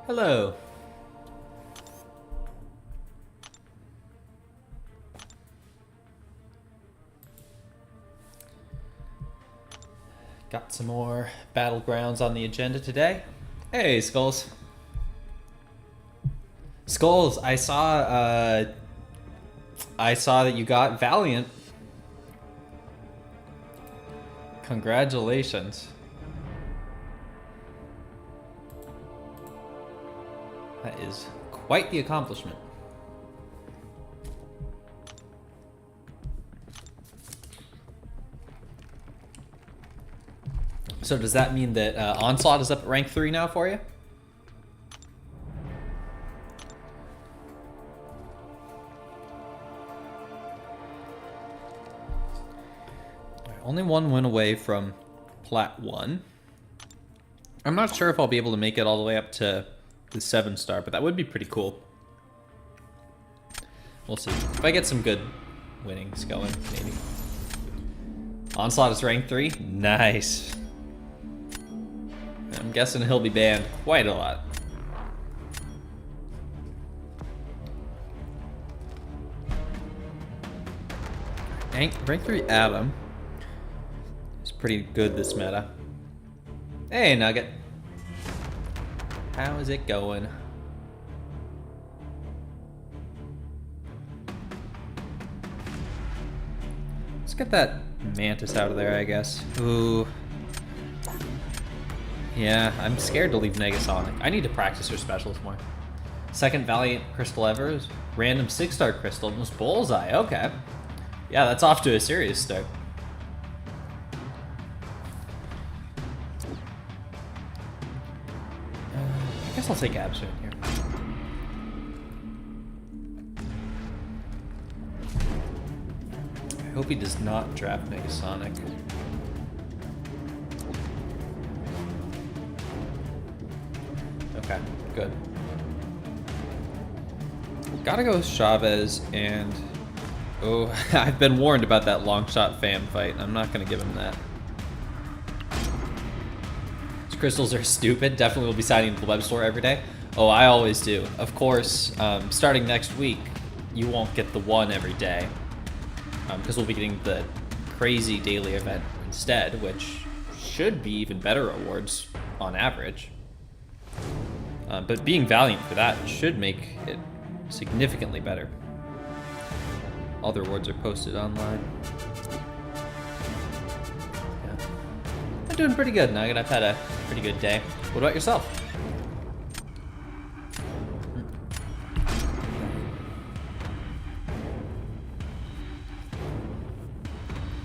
Hello. Got some more battlegrounds on the agenda today. Hey, Skulls. Skulls, I saw that you got Valiant. Congratulations. That is quite the accomplishment. So does that mean that Onslaught is up at rank 3 now for you? Only one win away from Plat 1. I'm not sure if I'll be able to make it all the way up to the 7-star, but that would be pretty cool. We'll see. If I get some good winnings going, maybe. Onslaught is rank 3? Nice. I'm guessing he'll be banned quite a lot. Rank 3 Adam is pretty good this meta. Hey, Nugget. How is it going? Let's get that Mantis out of there, I guess. Ooh. Yeah, I'm scared to leave Negasonic. I need to practice her specials more. Second Valiant Crystal ever. Random 6-star Crystal. It was Bullseye. Okay. Yeah, that's off to a serious start. I guess I'll take Absurd here. I hope he does not draft Negasonic. Okay, good. Gotta go with Chavez and... Oh, I've been warned about that long shot fam fight. I'm not gonna give him that. These crystals are stupid. Definitely will be signing to the web store every day. Oh, I always do. Of course, starting next week, you won't get the one every day. Because we'll be getting the crazy daily event instead, which should be even better rewards on average. But being Valiant for that should make it significantly better. All the rewards are posted online. Yeah. I'm doing pretty good, Nugget. I've had a pretty good day. What about yourself?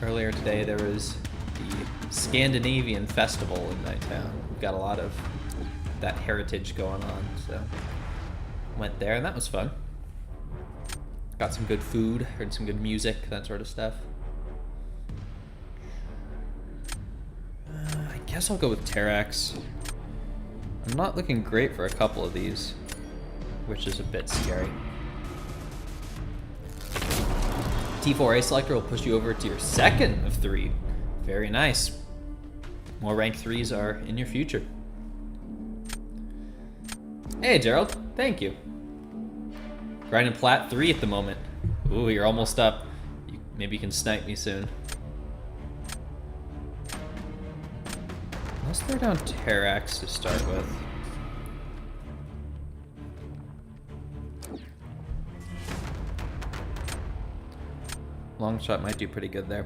Earlier today, there was the Scandinavian Festival in my town. We've got a lot of that heritage going on, so went there, and that was fun. Got some good food, heard some good music, that sort of stuff. I guess I'll go with Terrax. I'm not looking great for a couple of these, which is a bit scary. T4A selector will push you over to your second of 3. Very nice. More rank 3s are in your future. Hey, Gerald. Thank you. Grinding Plat 3 at the moment. Ooh, you're almost up. Maybe you can snipe me soon. Let's throw down Terrax to start with. Long shot might do pretty good there.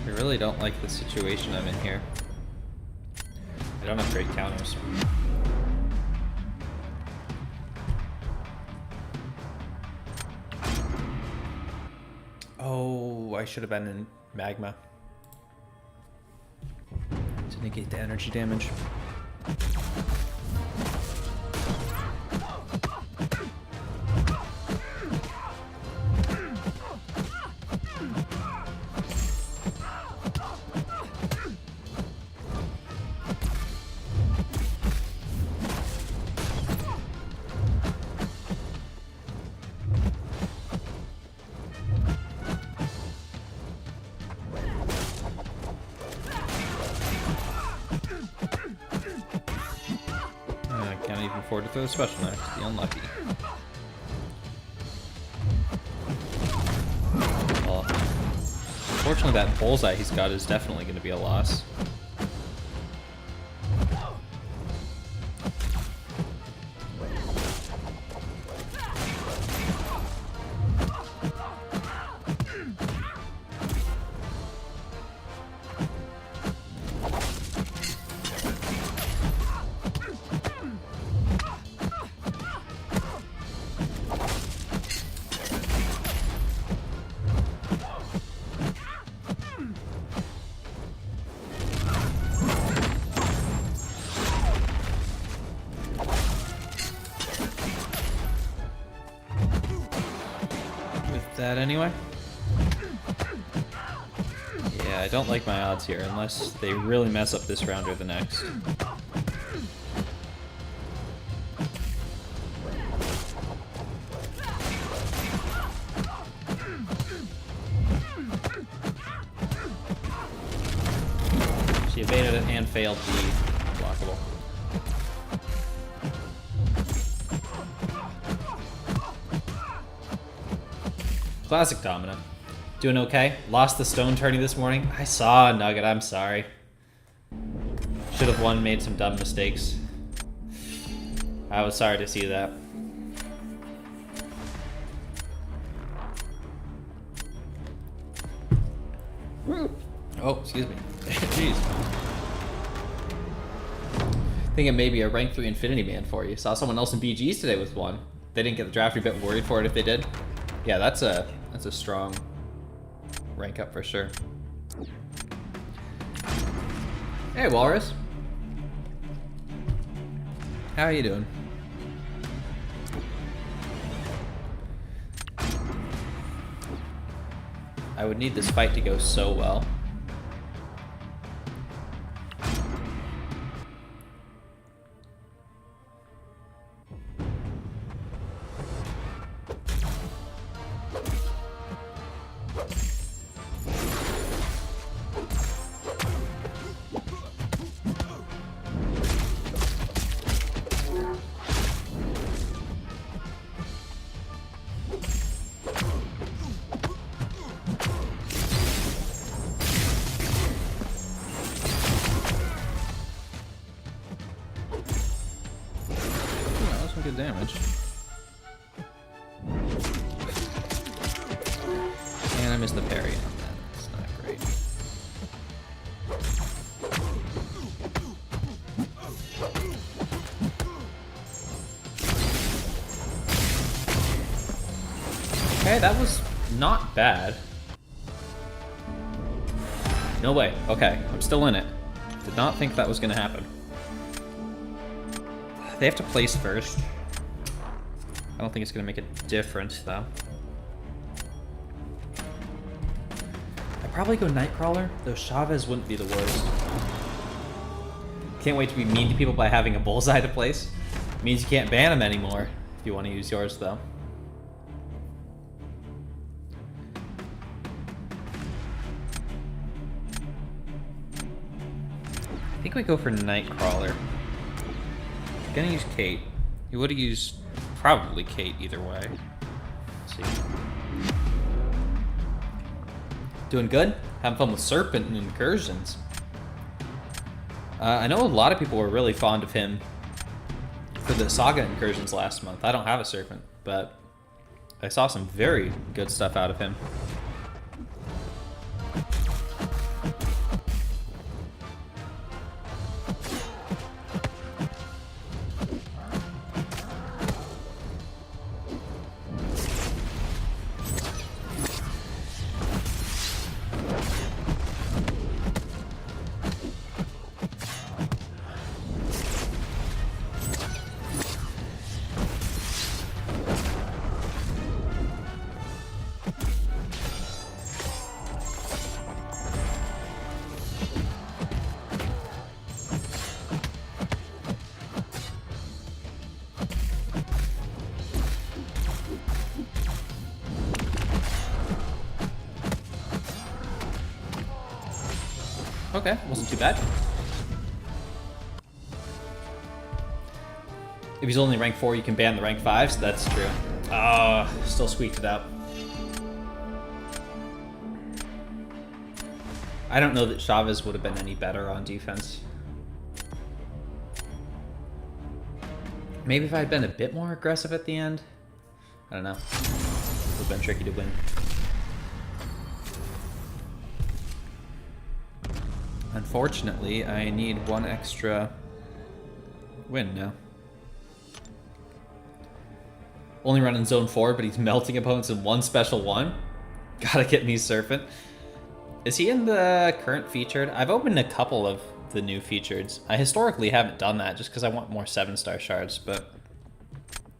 I really don't like the situation I'm in here. I don't have great counters. Oh, I should have been in Magma to negate the energy damage. can afford to throw the special knife to be unlucky. Well, unfortunately that bullseye he's got is definitely going to be a loss. That anyway. Yeah, I don't like my odds here unless they really mess up this round or the next. She evaded it and failed the blockable. Classic Domino. Doing okay? Lost the stone tourney this morning. I saw Nugget, I'm sorry. Should have won, made some dumb mistakes. I was sorry to see that. Oh, excuse me. Jeez. Thinking maybe a rank 3 Infinity Man for you. Saw someone else in BGs today with one. They didn't get the draft, you're a bit worried for it if they did. Yeah, that's a strong rank up for sure. Hey, Walrus. How are you doing? I would need this fight to go so well. Good damage. And I missed the parry on that. It's not great. Okay, that was not bad. No way. Okay, I'm still in it. Did not think that was gonna happen. They have to place first. I don't think it's gonna make a difference though. I'd probably go Nightcrawler, though Chavez wouldn't be the worst. Can't wait to be mean to people by having a bullseye to place. Means you can't ban them anymore if you want to use yours though. I think we go for Nightcrawler. Gonna use Kate. He would have used probably Kate either way. Let's see. Doing good? Having fun with Serpent and Incursions. I know a lot of people were really fond of him for the Saga Incursions last month. I don't have a Serpent, but I saw some very good stuff out of him. Okay, wasn't too bad. If he's only rank 4, you can ban the rank 5s. That's true. Still squeaked it out. I don't know that Chavez would have been any better on defense. Maybe if I had been a bit more aggressive at the end. I don't know. It would have been tricky to win. Unfortunately, I need one extra win now. Only running zone 4, but he's melting opponents in one special one. Gotta get me Serpent. Is he in the current featured? I've opened a couple of the new featured. I historically haven't done that just because I want more 7-star shards, but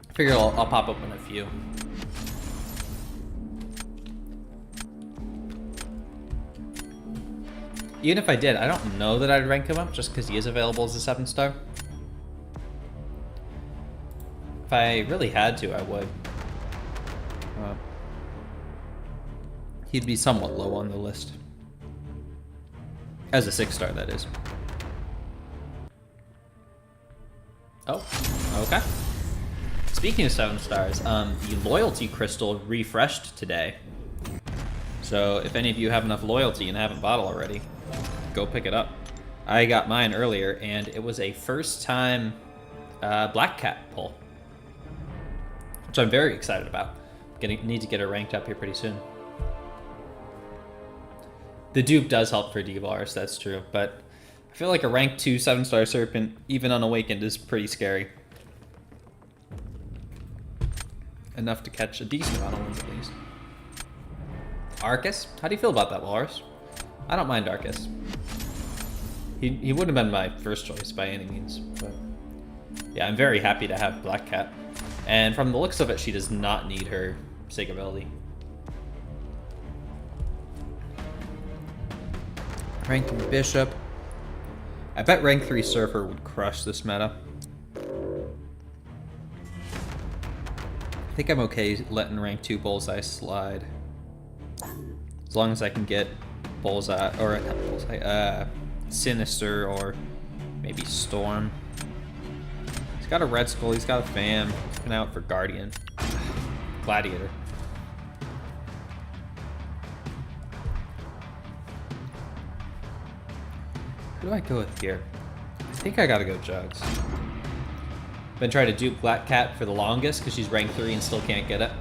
I figure I'll pop open a few. Even if I did, I don't know that I'd rank him up just because he is available as a 7-star. If I really had to, I would. He'd be somewhat low on the list. As a 6-star, that is. Oh, okay. Speaking of 7-stars, the loyalty crystal refreshed today. So if any of you have enough loyalty and haven't bought it already, go pick it up. I got mine earlier, and it was a first-time Black Cat pull, which I'm very excited about. Need to get her ranked up here pretty soon. The dupe does help for D-bars, that's true, but I feel like a rank 2 7-star Serpent, even unawakened, is pretty scary. Enough to catch a decent amount of wins at least. Arcus? How do you feel about that, Walrus? I don't mind Arcus. He wouldn't have been my first choice by any means, but yeah, I'm very happy to have Black Cat. And from the looks of it, she does not need her Sig ability. Ranking Bishop. I bet rank 3 Surfer would crush this meta. I think I'm okay letting rank 2 Bullseye slide. As long as I can get Bullseye, or not Bullseye, Sinister, or maybe Storm. He's got a Red Skull, he's got a Fam. He's been out for Guardian. Gladiator. Who do I go with here? I think I gotta go Jugs. Been trying to dupe Black Cat for the longest because she's rank 3 and still can't get it.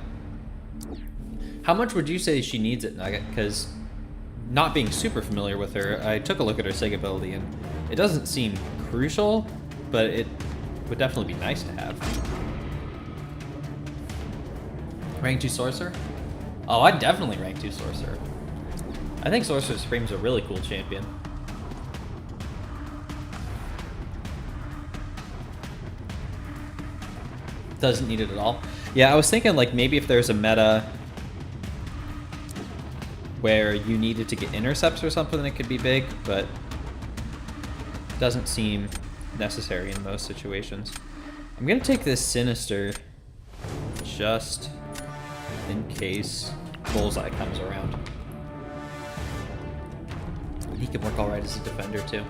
How much would you say she needs it, Nugget? Because not being super familiar with her, I took a look at her Sig ability and it doesn't seem crucial, but it would definitely be nice to have. Rank 2 Sorcerer? Oh, I'd definitely rank 2 Sorcerer. I think Sorcerer Supreme's a really cool champion. Doesn't need it at all. Yeah, I was thinking like maybe if there's a meta where you needed to get intercepts or something, it could be big, but doesn't seem necessary in most situations. I'm gonna take this Sinister just in case Bullseye comes around. He can work alright as a defender too.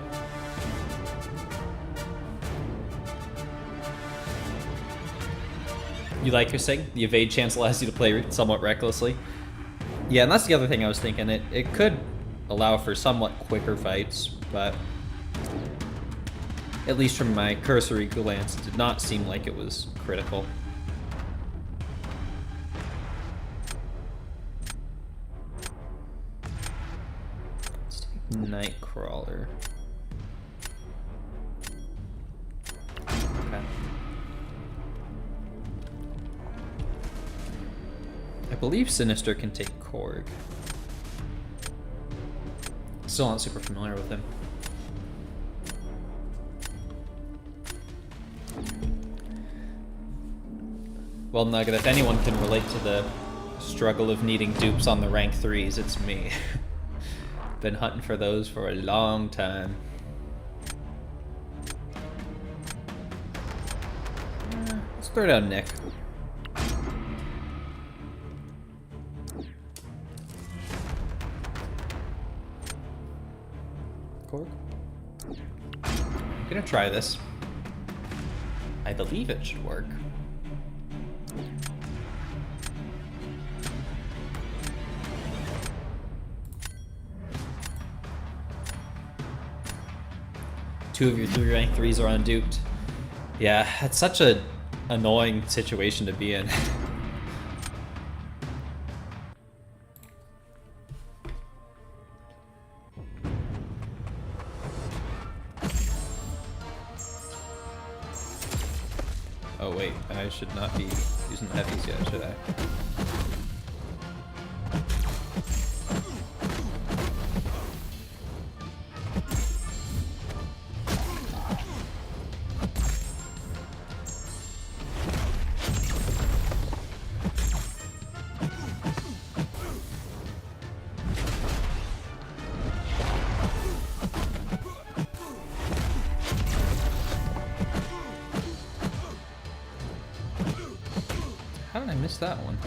You like your Sig? The evade chance allows you to play somewhat recklessly. Yeah, and that's the other thing I was thinking. It could allow for somewhat quicker fights, but at least from my cursory glance, it did not seem like it was critical. Let's take Nightcrawler. Okay. I believe Sinister can take Korg. Still not super familiar with him. Well, Nugget, if anyone can relate to the struggle of needing dupes on the rank 3s, it's me. Been hunting for those for a long time. Let's throw down Nick. Korg. I'm gonna try this. I believe it should work. Two of your 3 rank 3s are unduped. Yeah, it's such a annoying situation to be in. Oh wait, I should not be using the heavies yet, should I? How did I miss that one?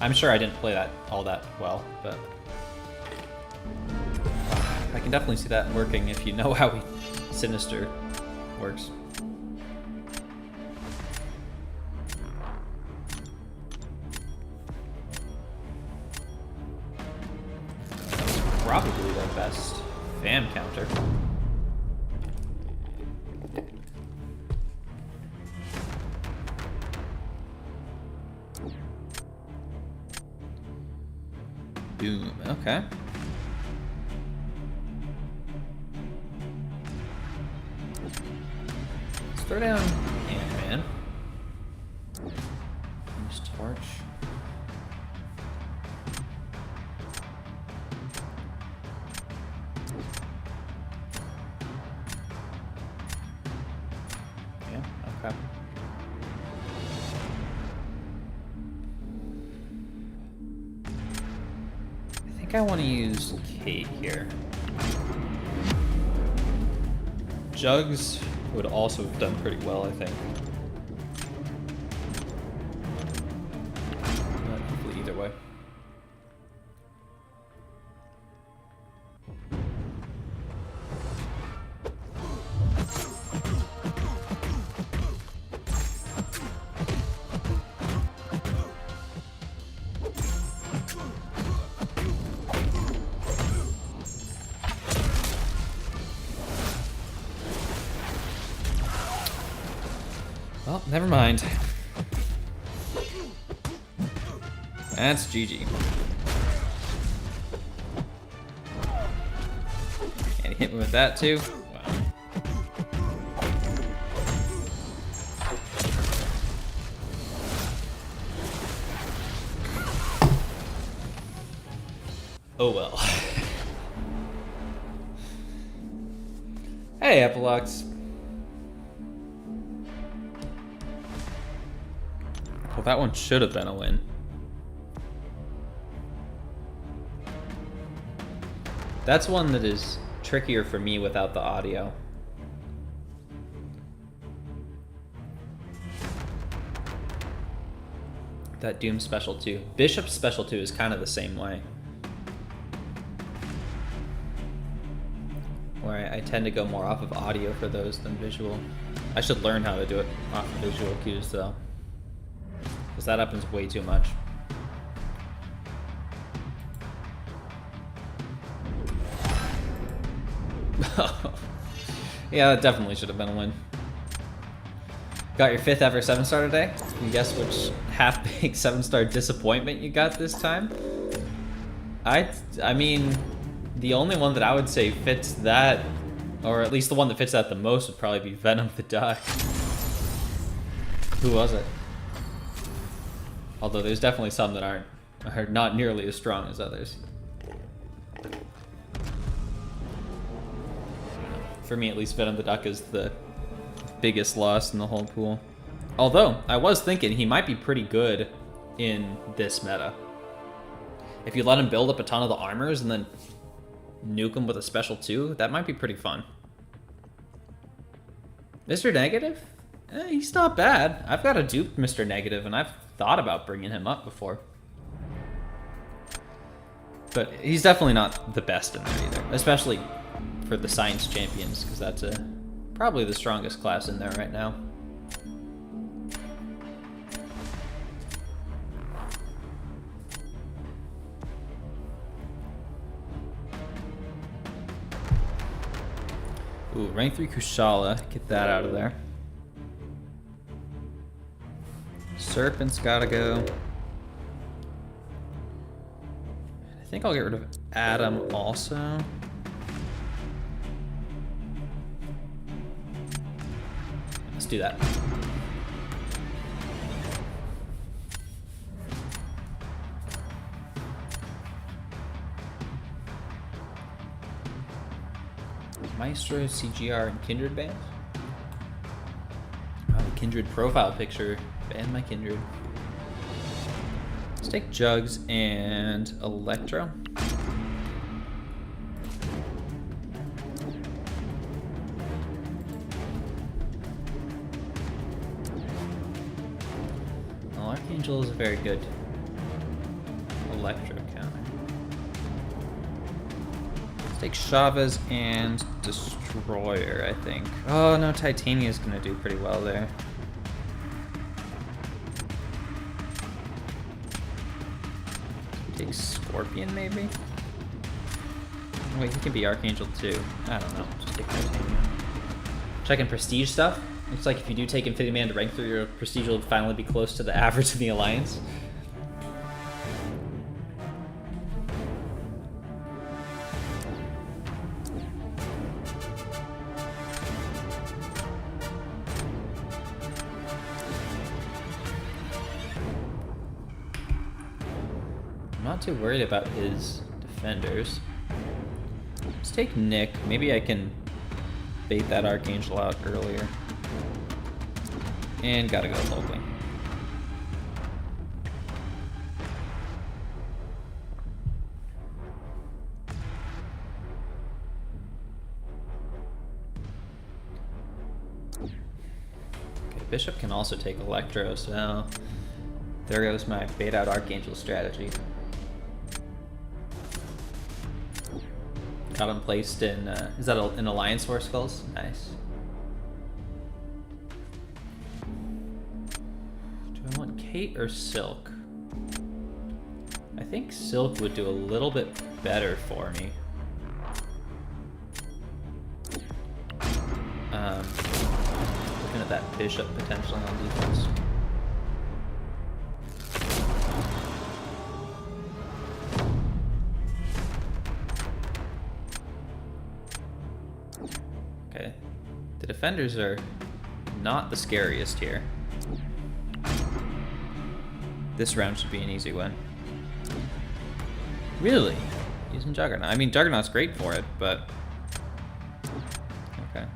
I'm sure I didn't play that all that well, but I can definitely see that working if you know how Sinister works. That's probably their best FAM counter. Boom, okay. Let's throw down Ant-Man. Use Torch. Yeah, okay. I think I want to use Kate here. Jugs would also have done pretty well, I think. But hopefully either way. Well, never mind. That's GG. And he hit me with that too. Wow. Oh well. Hey, Epilox. Well, that one should have been a win. That's one that is trickier for me without the audio. That Doom Special 2. Bishop's Special 2 is kind of the same way. Where I tend to go more off of audio for those than visual. I should learn how to do it off of visual cues though. Because that happens way too much. Yeah, that definitely should have been a win. Got your 5th ever 7-star today. Can you guess which half-baked 7-star disappointment you got this time? I mean, The only one that I would say fits that, or at least the one that fits that the most, would probably be Venom the Duck. Who was it? Although there's definitely some that are not nearly as strong as others. For me, at least, Venom the Duck is the biggest loss in the whole pool. Although, I was thinking he might be pretty good in this meta. If you let him build up a ton of the armors and then nuke him with a special 2, that might be pretty fun. Mr. Negative? He's not bad. I've got a dupe Mr. Negative, and I've thought about bringing him up before. But he's definitely not the best in there either, especially for the Science Champions, because that's probably the strongest class in there right now. Ooh, rank 3 Kushala, get that out of there. Serpent's gotta go. I think I'll get rid of Adam also. Let's do that. Maestro, CGR, and Kindred bans? Oh, Kindred profile picture. Ban my Kindred. Let's take Jugs and Electro. Well, Archangel is a very good Electro counter. Let's take Chavez and Destroyer, I think. Oh no, Titania is gonna do pretty well there. Take Scorpion, maybe? Wait, he can be Archangel too. I don't know. Just take Titania. Checking Prestige stuff. Looks like if you do take Infinity Man to rank 3, your Prestige will finally be close to the average in the Alliance. Not too worried about his defenders. Let's take Nick. Maybe I can bait that Archangel out earlier. And gotta go Hulkling. Okay, Bishop can also take Electro, so there goes my bait out Archangel strategy. Got him placed in, is that an Alliance War Skulls? Nice. Do I want Kate or Silk? I think Silk would do a little bit better for me. Looking at that Bishop potentially on defense. Okay, the defenders are not the scariest here. This round should be an easy win. Really? Using Juggernaut. I mean, Juggernaut's great for it, but... Okay.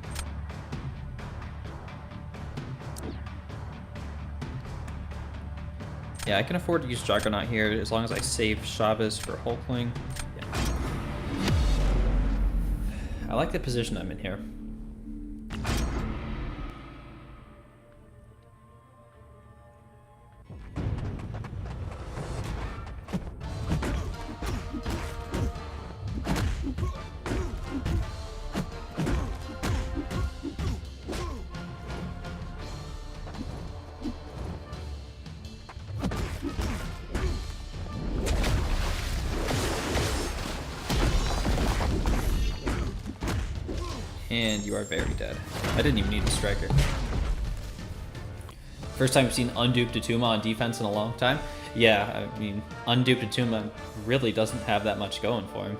Yeah, I can afford to use Juggernaut here as long as I save Chavez for Hulkling. Yeah. I like the position I'm in here. And you are very dead. I didn't even need a striker. First time I've seen unduped Attuma on defense in a long time. Yeah, I mean, unduped Attuma really doesn't have that much going for him.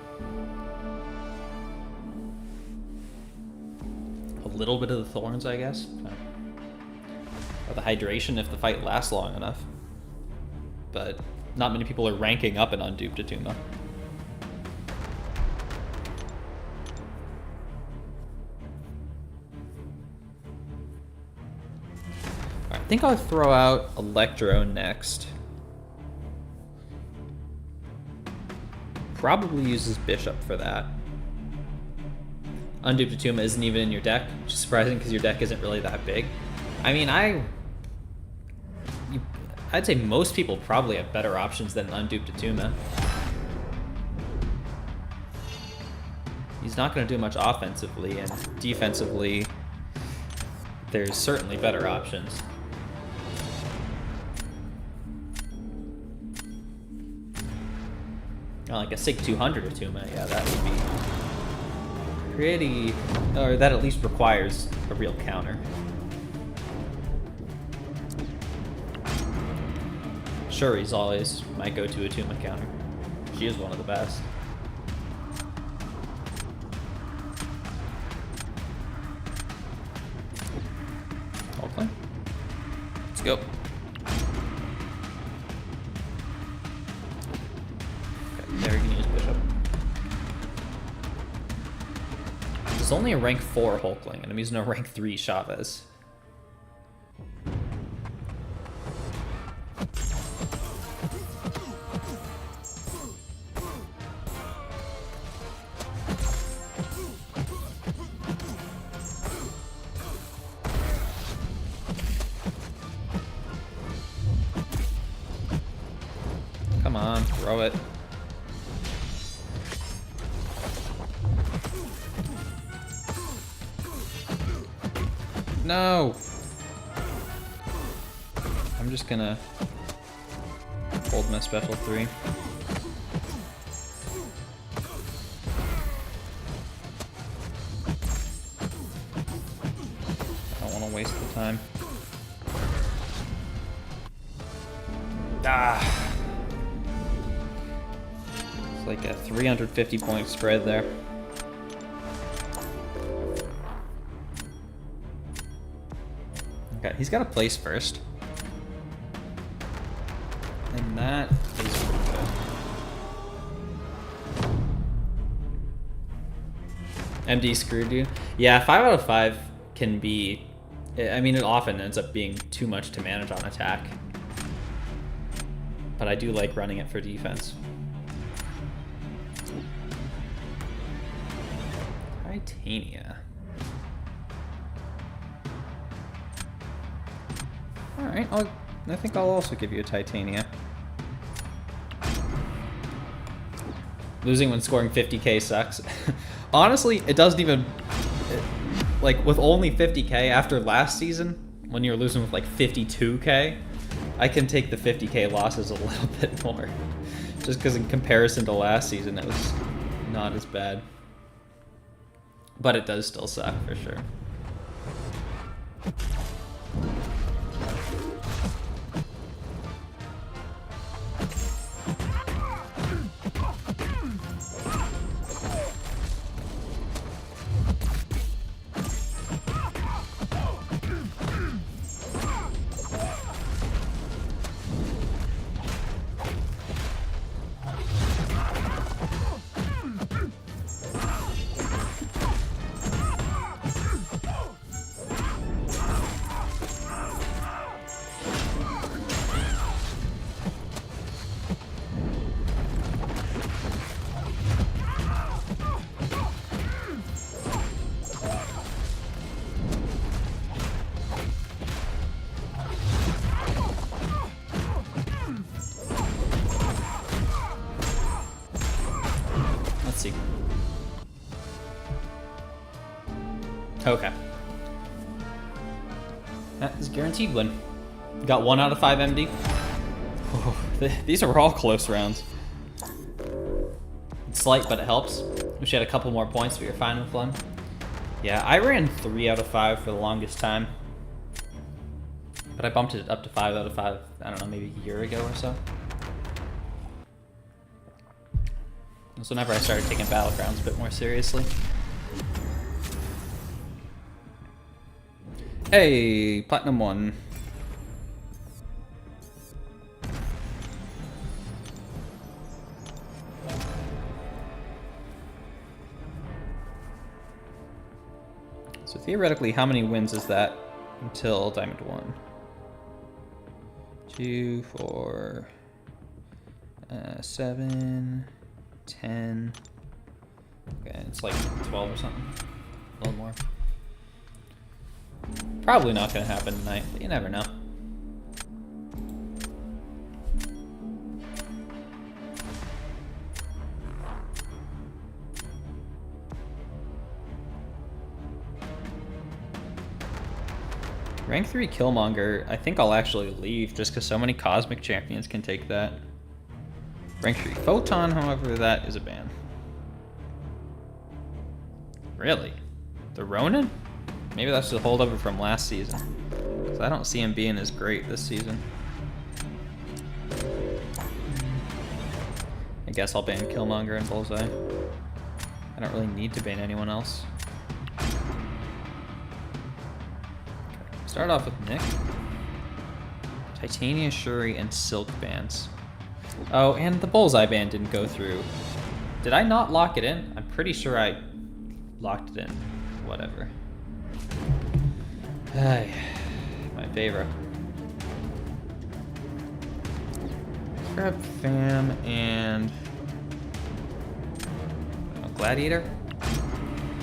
little bit of the thorns, I guess. Or the hydration if the fight lasts long enough. But not many people are ranking up an unduped Attuma. I think I'll throw out Electro next. Probably uses Bishop for that. Unduped Attuma isn't even in your deck, which is surprising because your deck isn't really that big. I mean, I'd say most people probably have better options than Unduped Attuma. He's not going to do much offensively, and defensively, there's certainly better options. Oh, like a Sig 200 Attuma, yeah, that would be pretty, or that at least requires a real counter. Shuri's always my go-to Attuma counter. She is one of the best. Okay. Let's go. There, you can use Bishop. There's only a rank 4 Hulkling, and I'm using a rank 3 Chavez. Come on, throw it. No! I'm just gonna hold my special 3. I don't want to waste the time. Ah! It's like a 350 point spread there. Okay, he's got to place first. And that is pretty good. MD screwed you? Yeah, 5 out of 5 can be... I mean, it often ends up being too much to manage on attack. But I do like running it for defense. Titania. Alright, I think I'll also give you a Titania. Losing when scoring 50k sucks. Honestly, it doesn't even... Like, with only 50k after last season, when you were losing with like 52k, I can take the 50k losses a little bit more. Just because in comparison to last season, it was not as bad. But it does still suck, for sure. Okay. That is guaranteed win. Got 1 out of 5 MD. Oh, these are all close rounds. It's slight, but it helps. Wish you had a couple more points, but you're fine with one. Yeah, I ran 3 out of 5 for the longest time. But I bumped it up to 5 out of 5, I don't know, maybe a year ago or so. That's whenever I started taking Battlegrounds a bit more seriously. Hey, Platinum 1. So theoretically, how many wins is that until Diamond 1? 2, 4, 7, 10. Okay, it's like 12 or something. A little more. Probably not gonna happen tonight, but you never know. Rank 3 Killmonger, I think I'll actually leave just because so many Cosmic Champions can take that. Rank 3 Photon, however, that is a ban. Really? The Ronin? Maybe that's the holdover from last season. Because I don't see him being as great this season. I guess I'll ban Killmonger and Bullseye. I don't really need to ban anyone else. Start off with Nick. Titania, Shuri, and Silk bans. Oh, and the Bullseye ban didn't go through. Did I not lock it in? I'm pretty sure I locked it in. Whatever. Ay, my favorite. Let's grab Fam and Gladiator.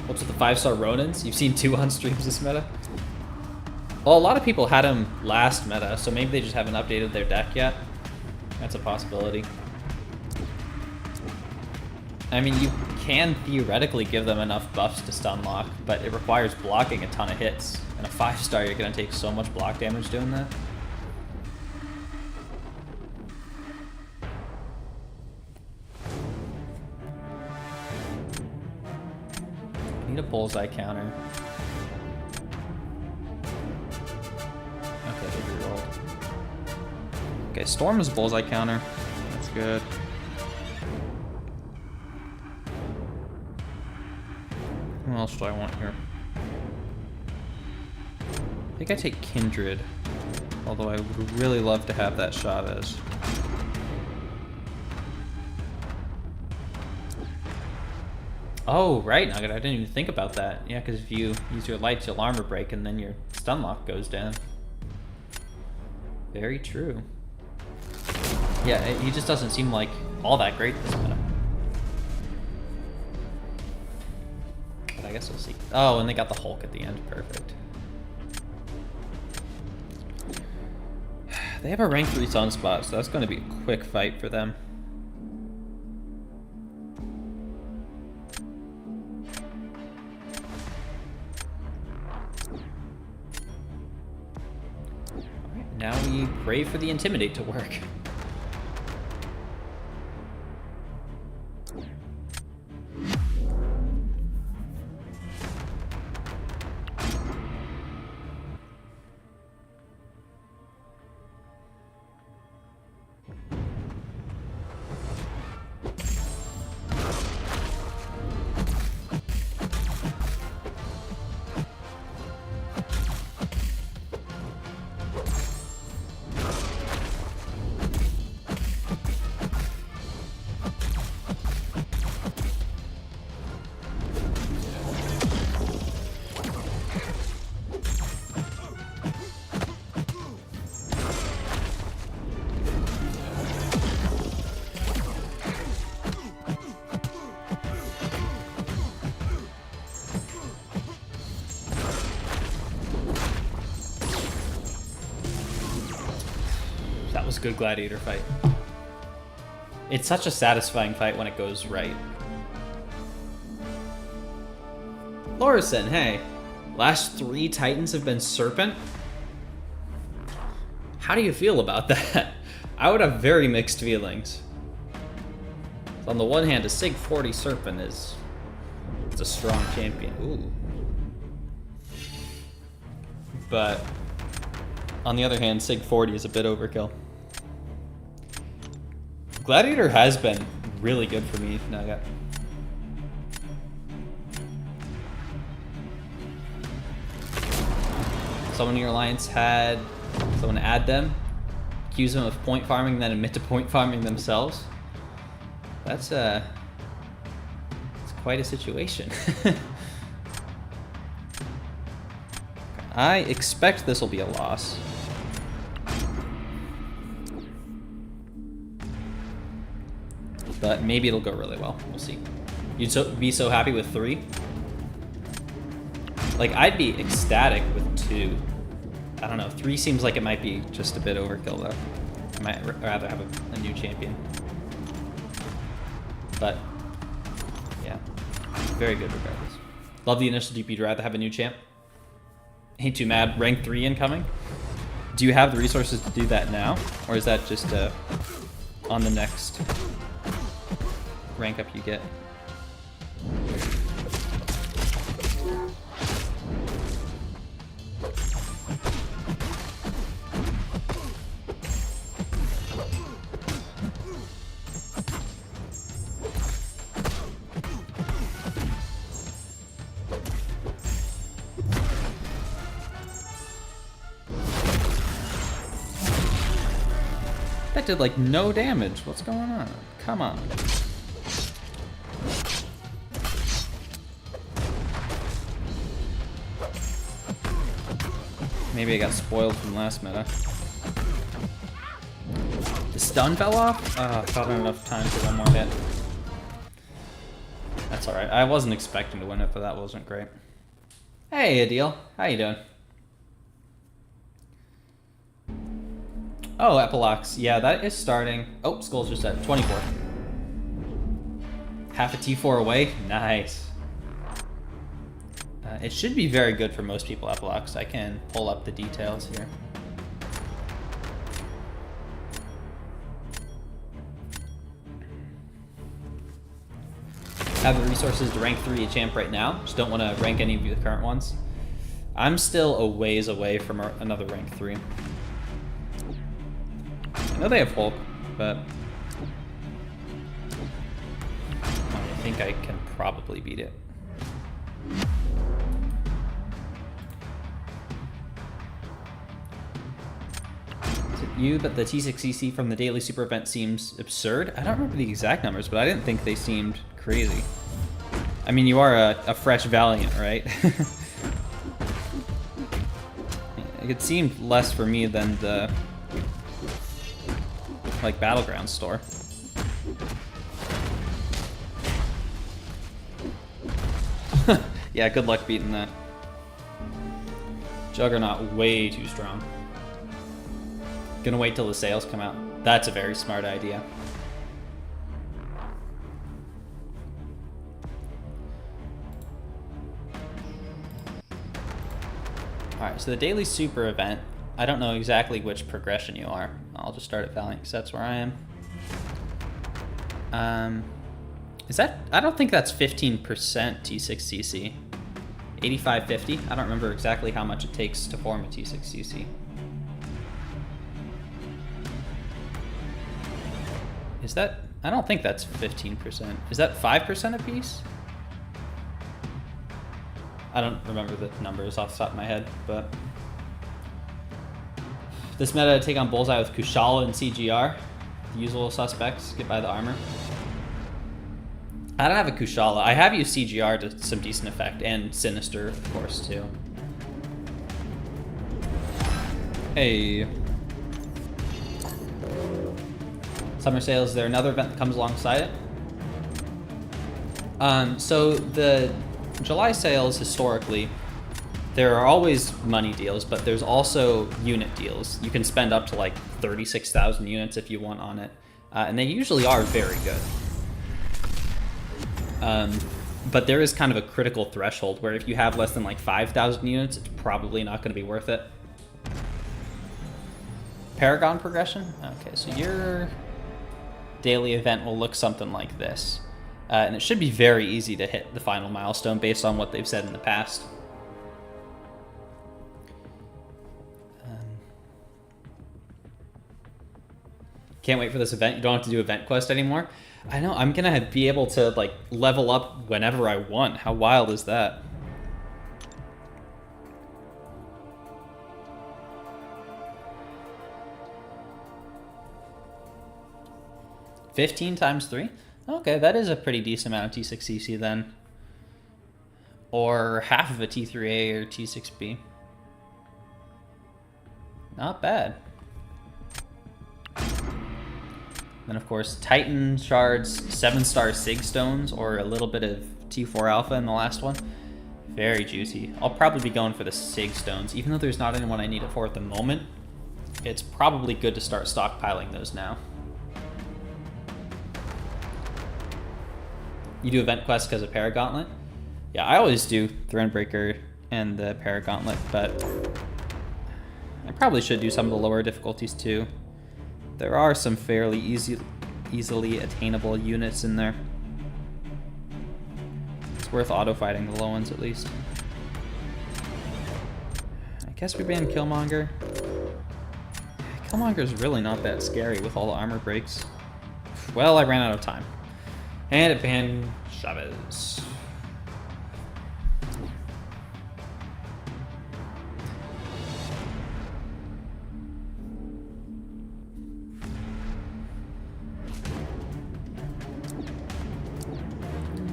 What's with the 5-star Ronins? You've seen 2 on streams this meta? Well, a lot of people had him last meta, so maybe they just haven't updated their deck yet. That's a possibility. I mean, you can theoretically give them enough buffs to stun lock, but it requires blocking a ton of hits. And a 5-star, you're gonna take so much block damage doing that. Need a Bullseye counter. Okay, they rerolled. Okay, Storm is a Bullseye counter. That's good. What else do I want here? I think I take Kindred, although I would really love to have that Chavez. Oh, right, Nugget, I didn't even think about that. Yeah, because if you use your lights, you'll armor break, and then your stun lock goes down. Very true. Yeah, he just doesn't seem like all that great this meta. But I guess we'll see. Oh, and they got the Hulk at the end. Perfect. They have a rank 3 Sunspot, so that's going to be a quick fight for them. Alright, now we pray for the Intimidate to work. That was a good Gladiator fight. It's such a satisfying fight when it goes right. Lorison, hey. Last 3 Titans have been Serpent? How do you feel about that? I would have very mixed feelings. So on the one hand, a Sig 40 Serpent it's a strong champion. Ooh. But on the other hand, Sig 40 is a bit overkill. Gladiator has been really good for me, Nugget. someone in your alliance had someone add them, accuse them of point farming, then admit to point farming themselves. That's it's quite a situation. I expect this will be a loss. But maybe it'll go really well. We'll see. You'd be so happy with 3? Like, I'd be ecstatic with 2. I don't know. 3 seems like it might be just a bit overkill, though. I might rather have a new champion. But, yeah. Very good regardless. Love the initial DP. You'd rather have a new champ? Ain't too mad. Rank 3 incoming? Do you have the resources to do that now? Or is that just on the next rank up you get? That did like no damage. What's going on? Come on. Maybe I got spoiled from last meta. The stun fell off? I thought I had enough time for one more hit. That's alright. I wasn't expecting to win it, but that wasn't great. Hey, Adil. How you doing? Oh, Epilox. Yeah, that is starting. Oh, Skull's just at 24. Half a T4 away. Nice. It should be very good for most people, Epilox. I can pull up the details here. Have the resources to rank 3 a champ right now. Just don't want to rank any of the current ones. I'm still a ways away from another rank 3. I know they have Hulk, but I think I can probably beat it. Is it you, but the T6CC from the daily super event seems absurd? I don't remember the exact numbers, but I didn't think they seemed crazy. I mean, you are a fresh Valiant, right? It seemed less for me than the Battleground store. Yeah, good luck beating that. Juggernaut way too strong. Gonna wait till the sales come out. That's a very smart idea. Alright, so the daily super event, I don't know exactly which progression you are. I'll just start at Valiant because that's where I am. Is that, I don't think that's 15% T6CC. 8550? I don't remember exactly how much it takes to form a T6CC. Is that, I don't think that's 15%. Is that 5% apiece? I don't remember the numbers off the top of my head, but this meta take on Bullseye with Kushala and CGR. The usual suspects get by the armor. I don't have a Kushala. I have used CGR to some decent effect, and Sinister, of course, too. Hey. Summer sales, is there another event that comes alongside it? So the July sales, historically, there are always money deals, but there's also unit deals. You can spend up to like 36,000 units if you want on it, and they usually are very good. But there is kind of a critical threshold where if you have less than like 5,000 units, it's probably not going to be worth it. Paragon progression? Okay, so your daily event will look something like this. And it should be very easy to hit the final milestone based on what they've said in the past. Can't wait for this event. You don't have to do event quest anymore. I know, I'm gonna be able to like level up whenever I want. How wild is that? 15 times 3? Okay, that is a pretty decent amount of T6CC then. Or half of a T3A or T6B. Not bad. Then of course, Titan shards, 7-star Sig stones, or a little bit of T4 alpha in the last one. Very juicy. I'll probably be going for the Sig stones, even though there's not anyone I need it for at the moment. It's probably good to start stockpiling those now. You do event quests because of Paragauntlet? Yeah, I always do Thronebreaker and the Paragauntlet, but I probably should do some of the lower difficulties too. There are some fairly easily attainable units in there. It's worth auto-fighting the low ones at least. I guess we ban Killmonger. Killmonger's really not that scary with all the armor breaks. Well, I ran out of time. And it banned Chavez.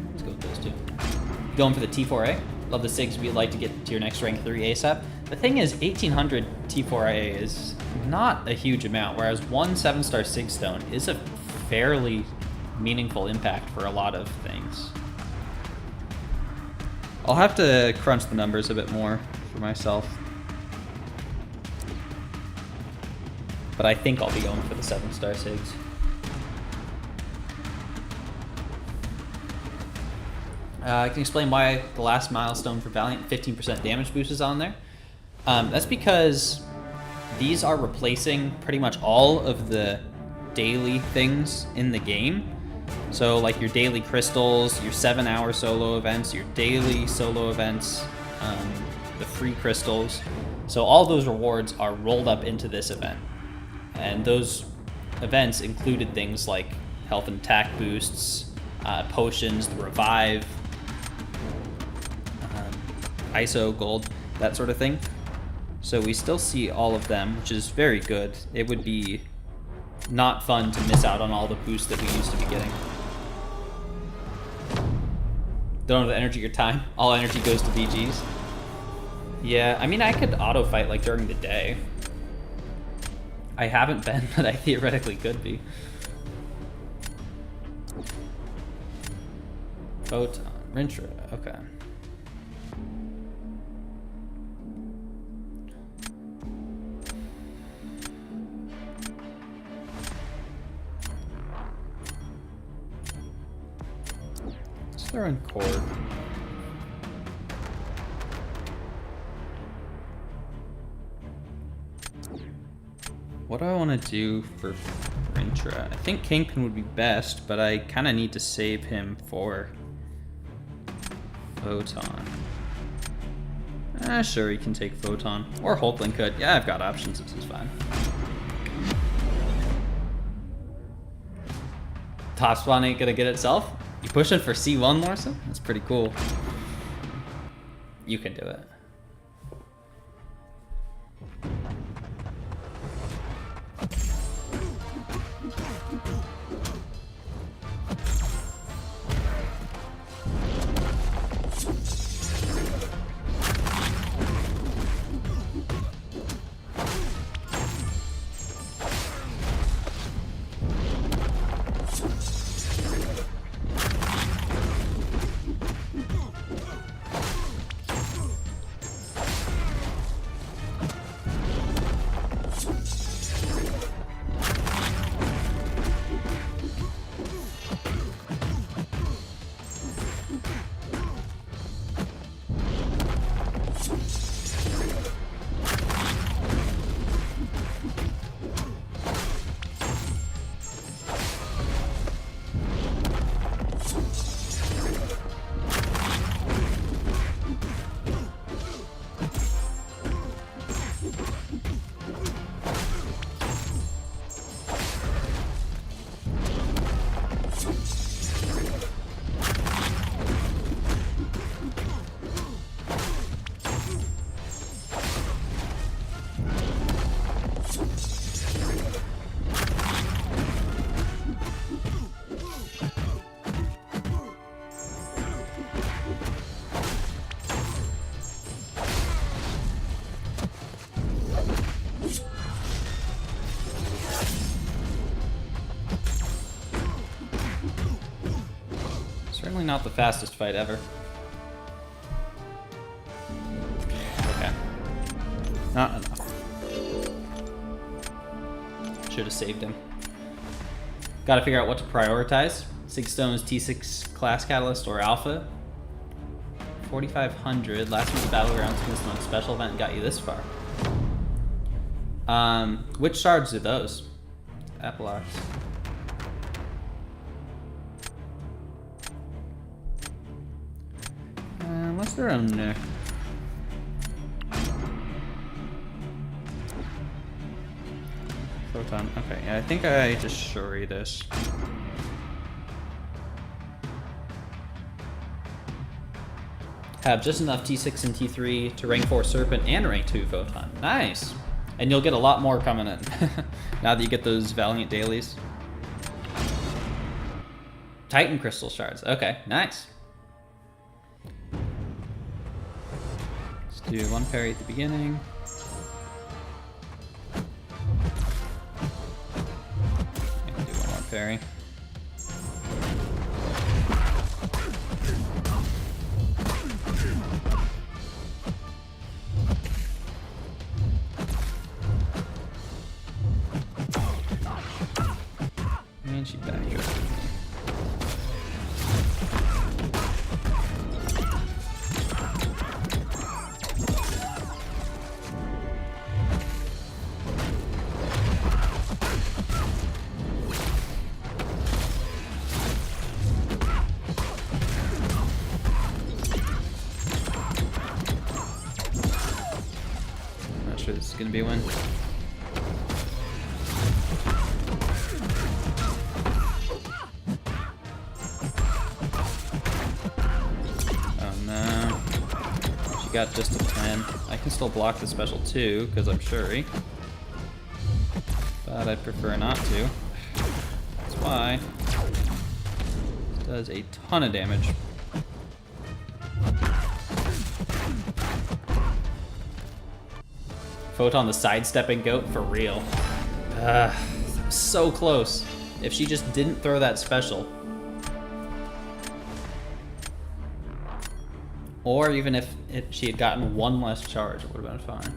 Let's go with those two. Going for the T4A. Love the SIGs we'd like to get to your next rank 3 ASAP. The thing is, 1800 T4A is not a huge amount, whereas one 7-star SIG stone is a fairly meaningful impact for a lot of things. I'll have to crunch the numbers a bit more for myself. But I think I'll be going for the 7-star SIGs. I can explain why the last milestone for Valiant, 15% damage boost, is on there. That's because these are replacing pretty much all of the daily things in the game. So like your daily crystals, your 7-hour solo events, your daily solo events, the free crystals. So all those rewards are rolled up into this event. And those events included things like health and attack boosts, potions, the revive, ISO, gold, that sort of thing. So we still see all of them, which is very good. It would be not fun to miss out on all the boosts that we used to be getting. Don't have the energy or time. All energy goes to VGs. Yeah, I mean, I could auto fight like during the day. I haven't been, but I theoretically could be. Photon, Rintra, okay. Let's throw in Cord. What do I want to do for Rintra? I think Kingpin would be best, but I kind of need to save him for Photon. Sure, he can take Photon. Or Hulkling could. Yeah, I've got options. This is fine. Top spawn ain't gonna get itself? You pushing for C1, Morrison? That's pretty cool. You can do it. not the fastest fight ever. Okay. Not enough. Should have saved him. Gotta figure out what to prioritize. Sigstone's T6 class catalyst or alpha. 4,500. Last week's Battlegrounds missed on special event got you this far. Which shards are those? Epilox. What's their own there? Photon. Okay, yeah, I think I just shuri this. Have just enough T6 and T3 to rank 4 Serpent and rank 2 Photon. Nice! And you'll get a lot more coming in now that you get those Valiant dailies. Titan Crystal Shards. Okay, nice. Let's do one parry at the beginning. I can do one more parry. And she backtracked. Not sure this is gonna be a win. Got just a 10. I can still block the special too, because I'm shuri. But I'd prefer not to. That's why. This does a ton of damage. Photon the sidestepping goat for real. So close. If she just didn't throw that special. Or even if she had gotten one less charge, it would have been fine.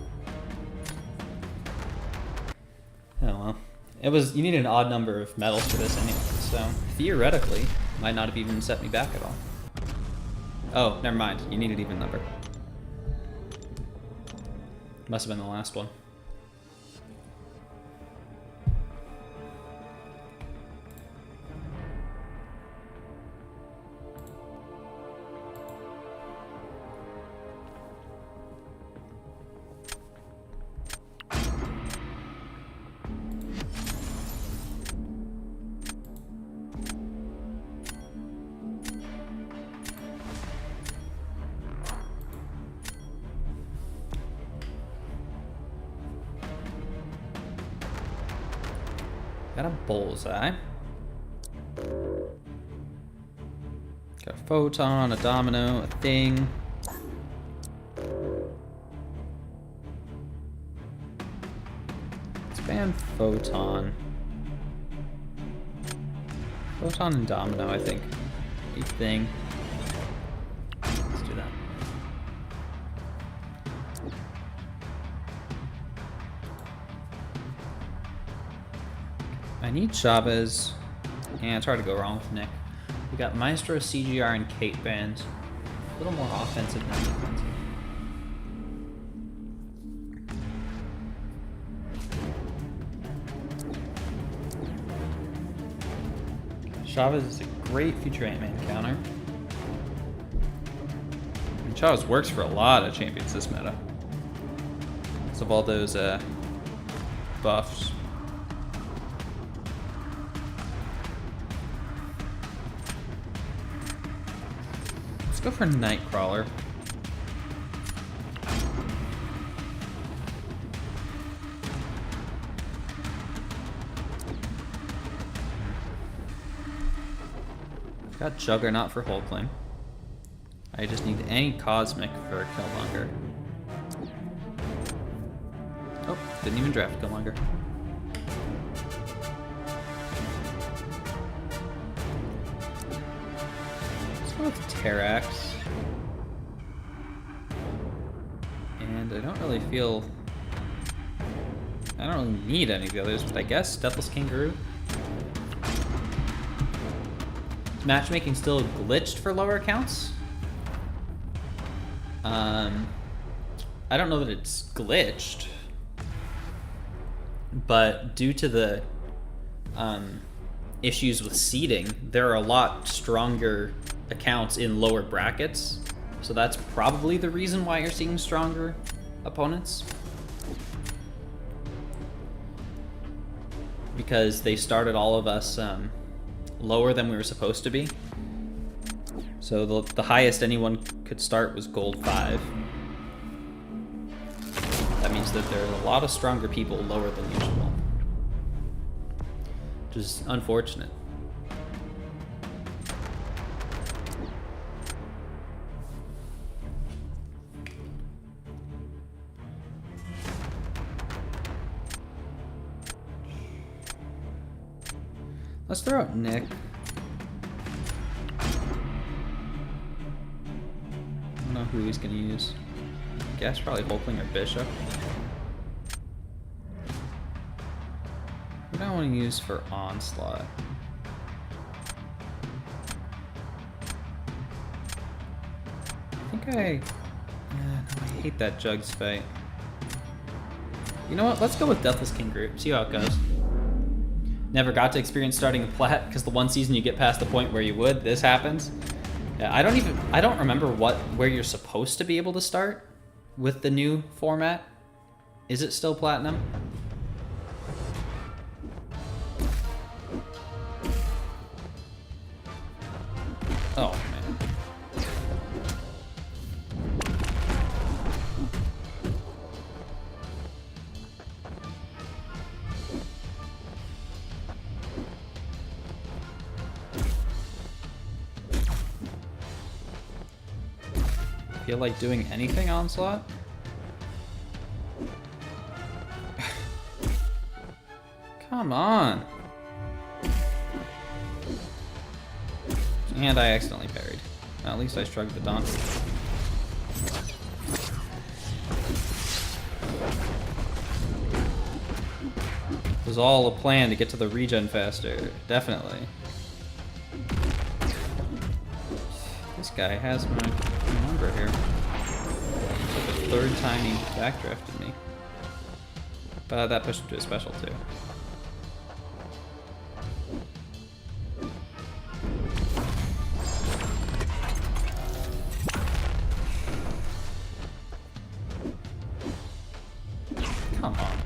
Oh well. You needed an odd number of medals for this anyway, so theoretically, might not have even set me back at all. Oh, never mind. You need an even number. Must have been the last one. Got a bullseye. Got a photon, a domino, a thing. Let's ban photon. Photon and domino, I think. A thing. Let's do that. I need Chavez. Yeah, it's hard to go wrong with Nick. We got Maestro, CGR, and Kate banned. A little more offensive than defensive. Chavez is a great future Ant-Man counter. And Chavez works for a lot of champions this meta. Because of all those buffs. Let's go for Nightcrawler. Got Juggernaut for Hulkling. I just need any Cosmic for Killmonger. Oh, didn't even draft Killmonger. go with Terrax. And I don't really feel... I don't really need any of the others, but I guess Deathless Kangaroo. Is matchmaking still glitched for lower accounts? I don't know that it's glitched, but due to the issues with seeding, there are a lot stronger accounts in lower brackets, so that's probably the reason why you're seeing stronger opponents. Because they started all of us lower than we were supposed to be. So the highest anyone could start was gold 5. That means that there are a lot of stronger people lower than usual, which is unfortunate. Let's throw out Nick. I don't know who he's gonna use. I guess probably Hulkling or Bishop. What do I want to use for Onslaught? I think no, I hate that Jugs fight. You know what? Let's go with Deathless Kangaroo. See how it goes. Never got to experience starting a plat because the one season you get past the point where you would, this happens. Yeah, I don't remember where you're supposed to be able to start with the new format. Is it still platinum? Oh man. Feel like doing anything Onslaught? Come on. And I accidentally parried. Well, at least I shrugged the daunt. It was all a plan to get to the regen faster. Definitely. This guy has my number here. It's like the third time he backdrafted me. But that pushed him to a special too. Come on.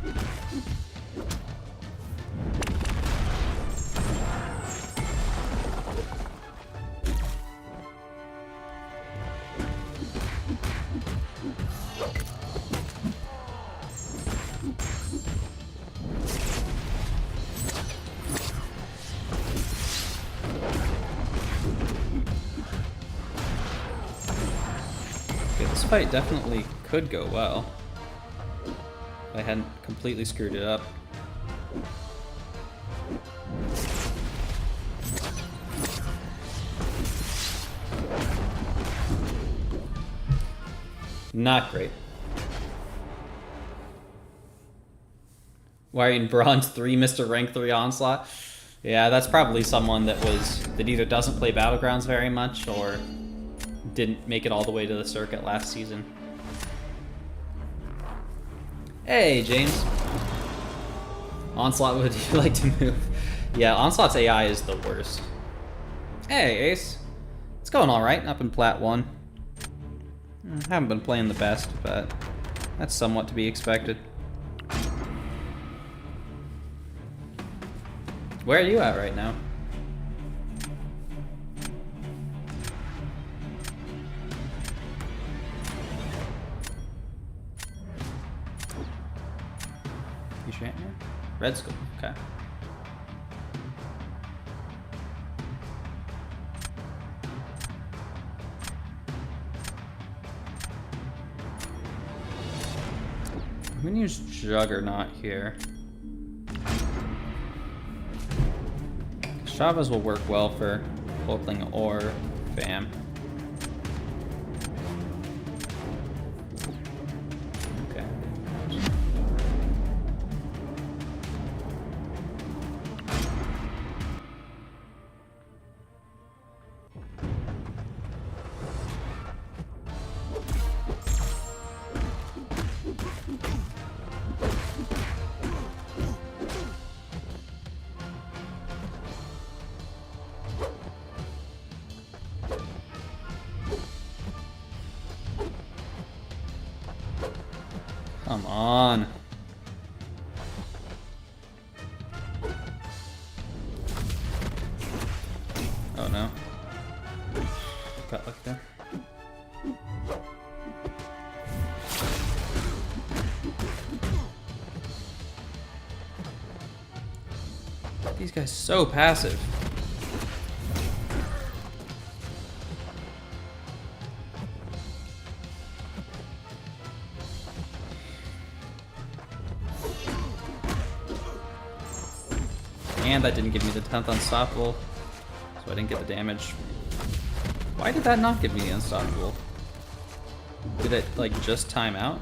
Okay, this fight definitely could go well. I hadn't completely screwed it up. Not great. Why are you in Bronze 3, Mr. Rank 3 Onslaught? Yeah, that's probably someone that either doesn't play Battlegrounds very much or didn't make it all the way to the circuit last season. Hey, James. Onslaught, would you like to move? Yeah, Onslaught's AI is the worst. Hey, Ace. It's going alright up in Plat 1. Haven't been playing the best, but that's somewhat to be expected. Where are you at right now? You shan't here? Red Skull, okay. I'm gonna use Juggernaut here. Shavas will work well for Hulkling or Fam. Come on. Oh no. Got luck there. These guys so passive. And that didn't give me the 10th unstoppable, so I didn't get the damage. Why did that not give me the unstoppable? Did it like just time out?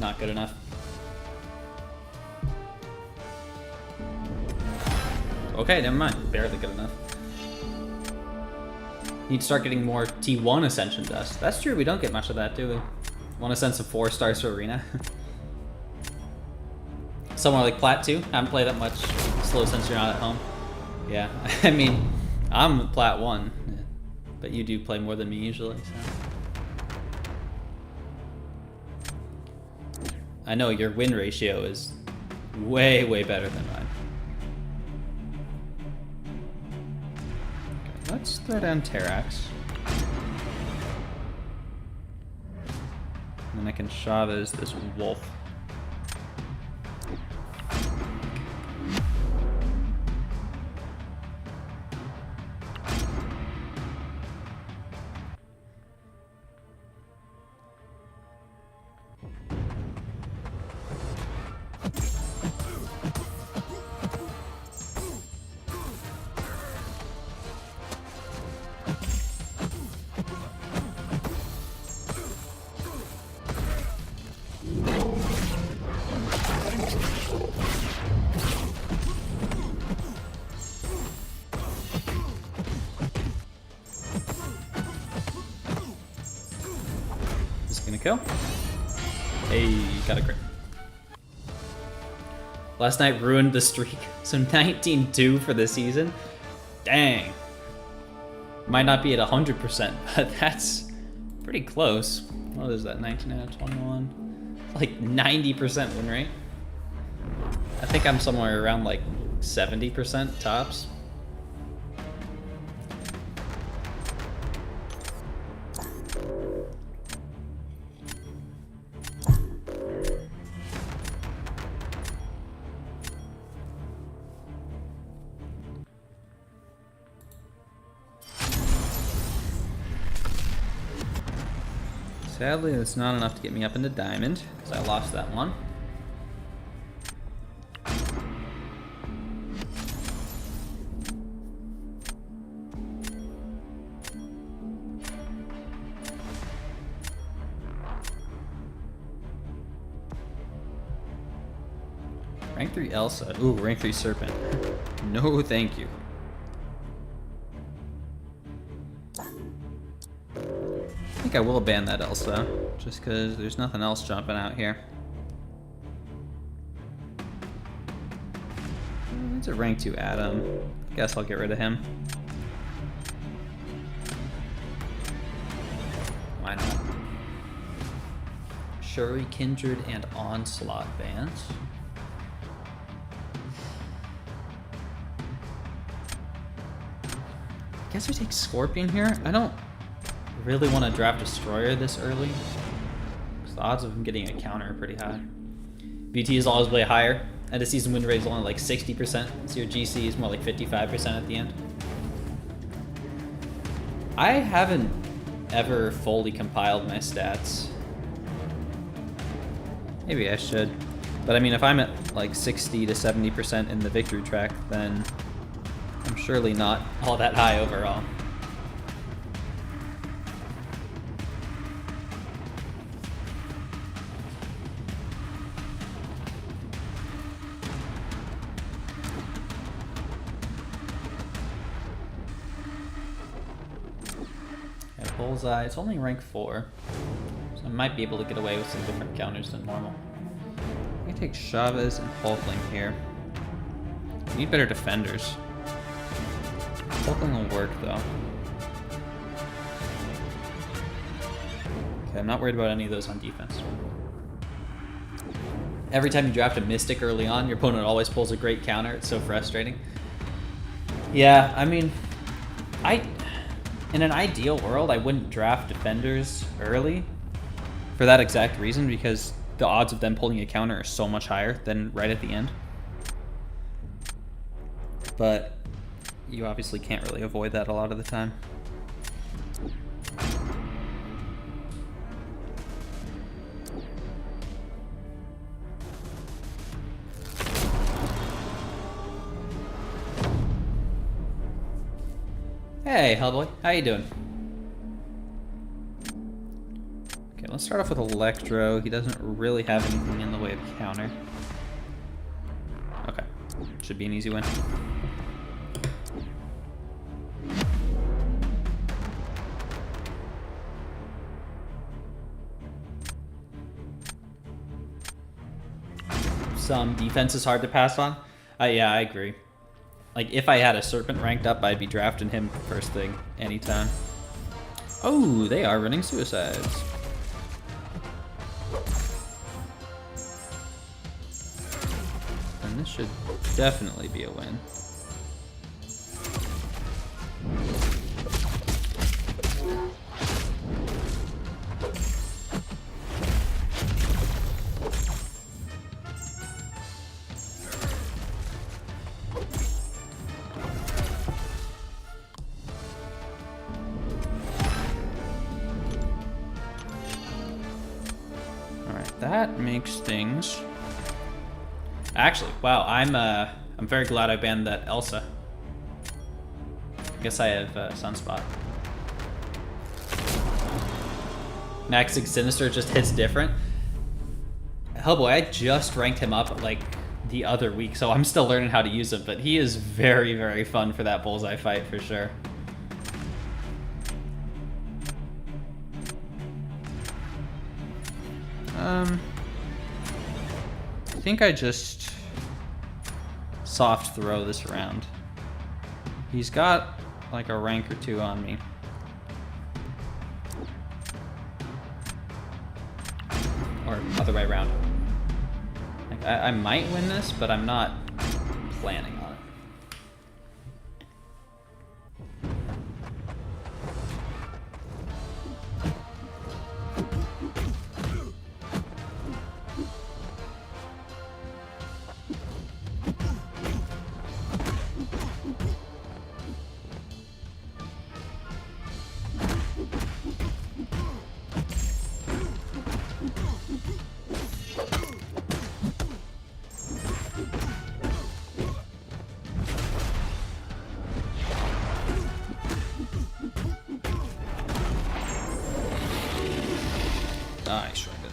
Not good enough. Okay, never mind. Barely good enough. Need to start getting more T1 Ascension Dust. That's true, we don't get much of that, do we? Want to send some 4 stars to Arena? Somewhere like Plat 2. Haven't played that much slow since you're not at home. Yeah, I mean, I'm Plat 1, but you do play more than me usually, so. I know your win ratio is way, way better than mine. Okay, let's throw down Terrax. And then I can Chavez this wolf. Gonna kill. Hey, got a crit. Last night ruined the streak. So 19-2 for the season. Dang. Might not be at 100%, but that's pretty close. What is that, 19 out of 21? Like 90% win rate. I think I'm somewhere around like 70% tops. Sadly, that's not enough to get me up into Diamond, because I lost that one. Rank 3 Elsa. Ooh, rank 3 Serpent. No, thank you. I think I will ban that Elsa, just because there's nothing else jumping out here. It's a rank 2 Adam. I guess I'll get rid of him. Why not? Shuri, Kindred, and Onslaught bans. I guess we take Scorpion here. I don't really want to draft Destroyer this early, because the odds of him getting a counter are pretty high. BT is always way higher. End of season win rate is only like 60%, so your GC is more like 55% at the end. I haven't ever fully compiled my stats. Maybe I should. But I mean, if I'm at like 60 to 70% in the victory track, then I'm surely not all that high overall. Bullseye. It's only rank 4. So I might be able to get away with some different counters than normal. We take Chavez and Hulkling here. We need better defenders. Hulkling will work though. Okay, I'm not worried about any of those on defense. Every time you draft a Mystic early on, your opponent always pulls a great counter. It's so frustrating. Yeah, I mean, in an ideal world, I wouldn't draft defenders early for that exact reason, because the odds of them pulling a counter are so much higher than right at the end. But you obviously can't really avoid that a lot of the time. Hey, Hellboy, how you doing? Okay, let's start off with Electro. He doesn't really have anything in the way of counter. Okay, should be an easy win. Some defense is hard to pass on. Yeah, I agree. Like, if I had a Serpent ranked up, I'd be drafting him first thing, anytime. Oh, they are running Suicides. And this should definitely be a win. That makes things. Actually, wow, I'm very glad I banned that Elsa. I guess I have Sunspot. Maxing Sinister just hits different. Hellboy, I just ranked him up like the other week, so I'm still learning how to use him, but he is very, very fun for that Bullseye fight for sure. I think I just soft throw this around. He's got like a rank or two on me. Or other way around. Like, I might win this, but I'm not planning on it. I shrugged it.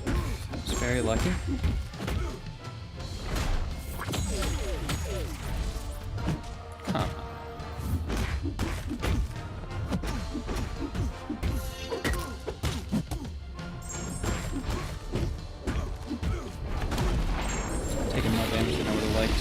That was very lucky. Come on. Taking more damage than I would have liked.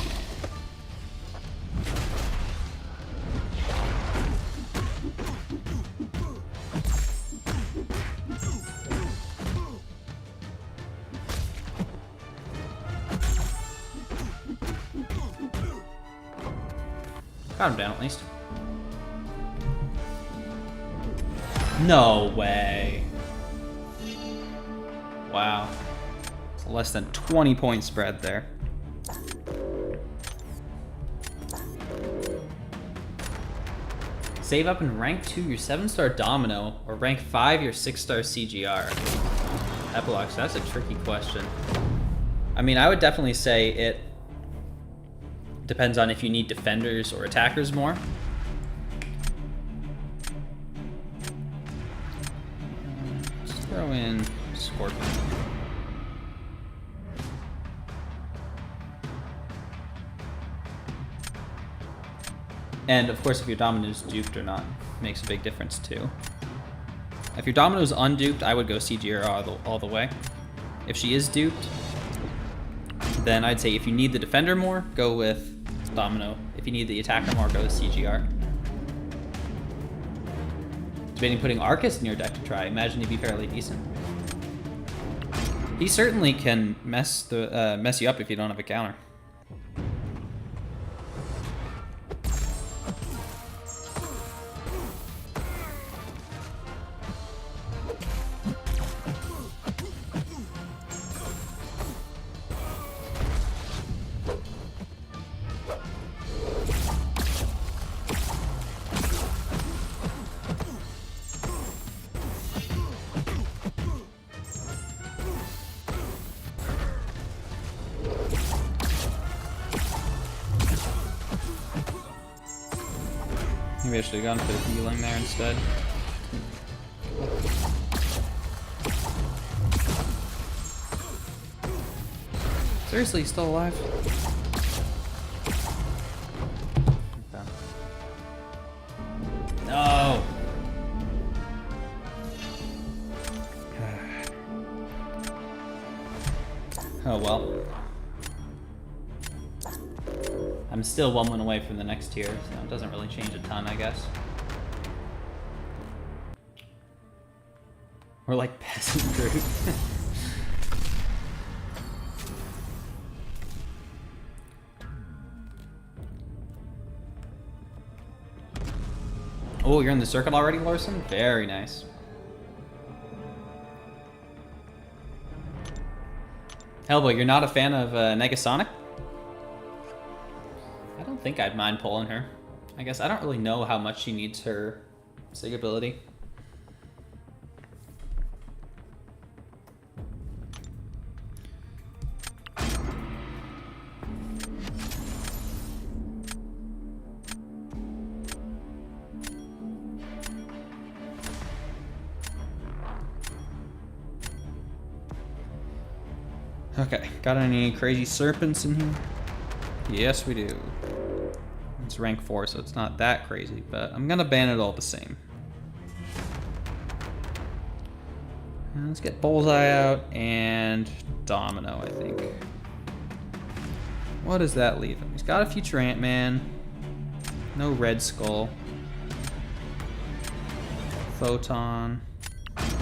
Got him down at least. No way. Wow. It's a less than 20 point spread there. Save up in rank 2 your 7-star Domino, or rank 5 your 6-star CGR. Epilogue, so that's a tricky question. I mean, I would definitely say it depends on if you need defenders or attackers more. Let's throw in Scorpion. And of course, if your Domino's duped or not makes a big difference too. If your Domino's unduped, I would go CGR all the way. If she is duped, then I'd say if you need the defender more, go with Domino. If you need the attacker more, go with CGR. Debating putting Arcus in your deck to try. Imagine he'd be fairly decent. He certainly can mess you up if you don't have a counter. Maybe I should have gone for the healing there instead. Seriously, he's still alive? Okay. No! Oh well. I'm still 1 win away from the next tier, so it doesn't really change a ton, I guess. We're like peasant group. Oh, you're in the circle already, Larson? Very nice. Hellboy, you're not a fan of Negasonic? I don't think I'd mind pulling her. I guess I don't really know how much she needs her Sig ability. Okay, got any crazy serpents in here? Yes, we do. It's rank 4, so it's not that crazy, but I'm gonna ban it all the same. And let's get Bullseye out and Domino, I think. What does that leave him? He's got a future Ant-Man. No Red Skull. Photon.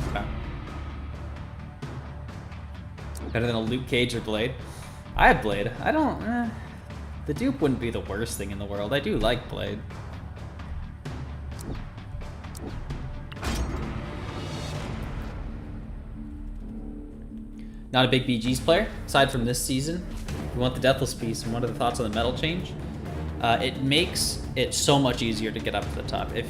Okay. Better than a Luke Cage or Blade. I have Blade. I don't... The dupe wouldn't be the worst thing in the world. I do like Blade. Not a big BG's player, aside from this season. We want the Deathless piece, and what are the thoughts on the metal change? It makes it so much easier to get up to the top. If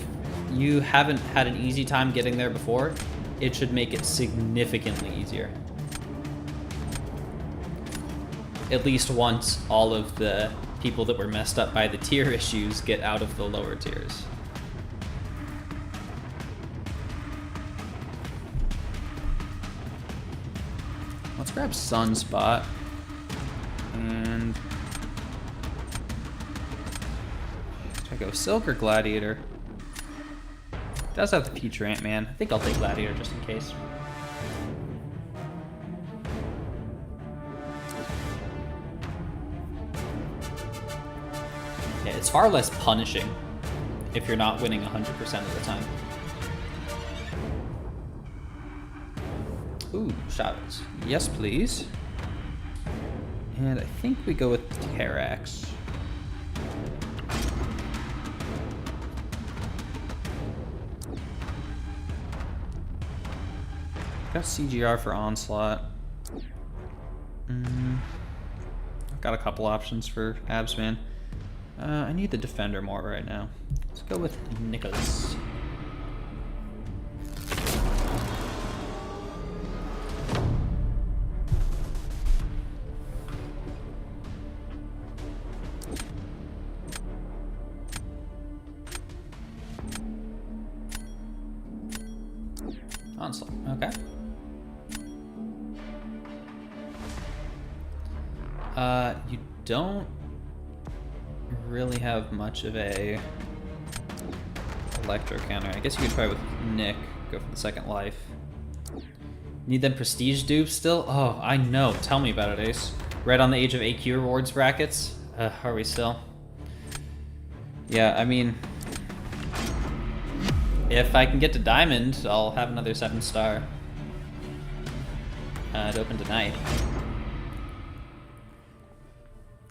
you haven't had an easy time getting there before, it should make it significantly easier. At least once all of the people that were messed up by the tier issues get out of the lower tiers. Let's grab Sunspot. And should I go Silk or Gladiator? Does have the future Ant-Man. I think I'll take Gladiator just in case. Yeah, it's far less punishing if you're not winning 100% of the time. Ooh, shoutouts. Yes, please. And I think we go with Terrax. Got CGR for Onslaught. I've got a couple options for Absman. I need the defender more right now. Let's go with Nicholas. Onslaught, okay. You don't really have much of a Electro counter. I guess you could try with Nick. Go for the second life. Need them prestige dupes still? Oh, I know. Tell me about it, Ace. Right on the Age of AQ rewards brackets? Are we still? Yeah, I mean... if I can get to Diamond, I'll have another 7-star. To open tonight.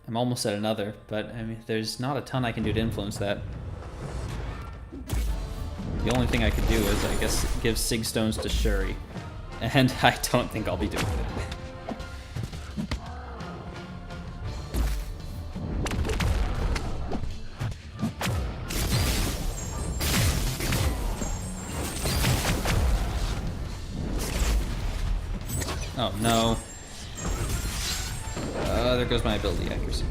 I'm almost at another, but I mean, there's not a ton I can do to influence that. The only thing I could do is, I guess, give Sig Stones to Shuri. And I don't think I'll be doing it. Oh no. There goes my ability accuracy.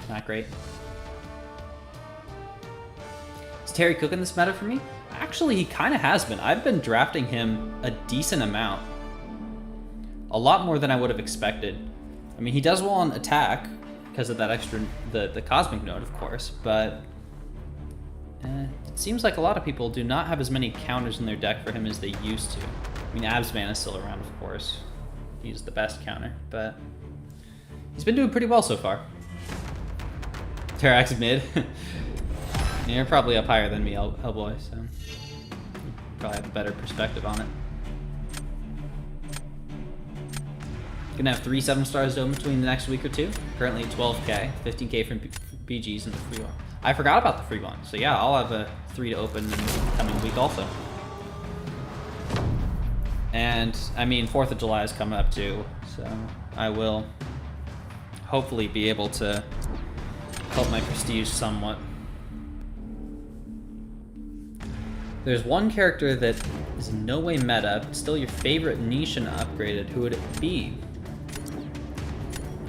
Not great. Is Terry cooking this meta for me? Actually, he kind of has been. I've been drafting him a decent amount. A lot more than I would have expected. I mean, he does well on attack because of that extra, the Cosmic Node, of course, but it seems like a lot of people do not have as many counters in their deck for him as they used to. I mean, Absman is still around, of course. He's the best counter, but he's been doing pretty well so far. Terrax mid. Yeah, you're probably up higher than me, Hellboy, so you probably have a better perspective on it. Gonna have 3 7-stars done between the next week or two. Currently 12k, 15k from BGs and the free one. I forgot about the free one, so yeah, I'll have a 3 to open in the coming week also. And I mean, 4th of July is coming up too, so I will hopefully be able to help my prestige somewhat. There's one character that is in no way meta, but still your favorite niche and upgraded. Who would it be?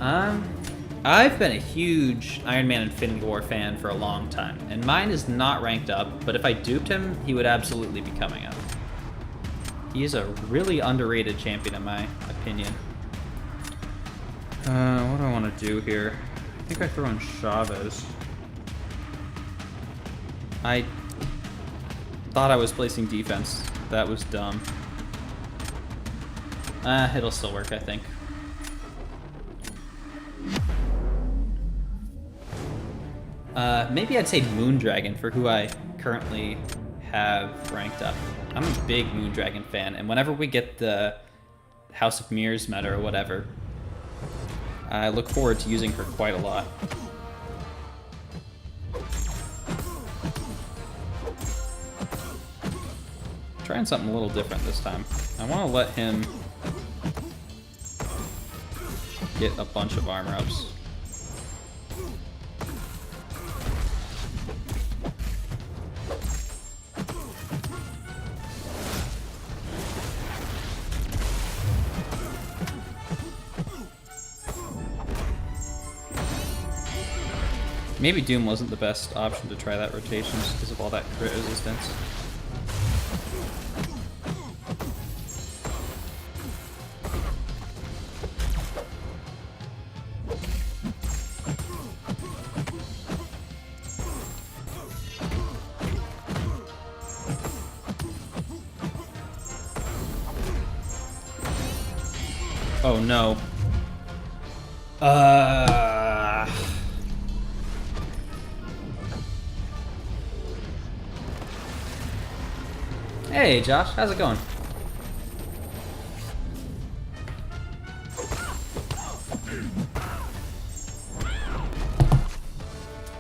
I've been a huge Iron Man Infinity War fan for a long time, and mine is not ranked up, but if I duped him, he would absolutely be coming up. He is a really underrated champion in my opinion. What do I want to do here? I think I throw in Chavez. I thought I was placing defense. That was dumb. It'll still work, I think. Maybe I'd say Moondragon for who I currently have ranked up. I'm a big Moondragon fan, and whenever we get the House of Mirrors meta or whatever, I look forward to using her quite a lot. Trying something a little different this time. I want to let him get a bunch of armor ups. Maybe Doom wasn't the best option to try that rotation just because of all that crit resistance. Oh no. Hey Josh, how's it going?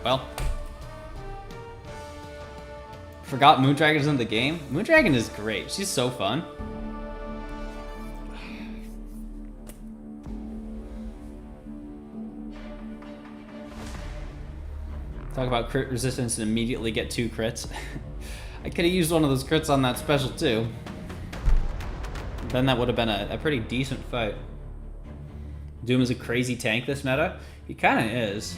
Well, forgot Moondragon's in the game. Moondragon is great. She's so fun. Talk about crit resistance and immediately get 2 crits. I could have used one of those crits on that special too. Then that would have been a pretty decent fight. Doom is a crazy tank this meta. He kind of is.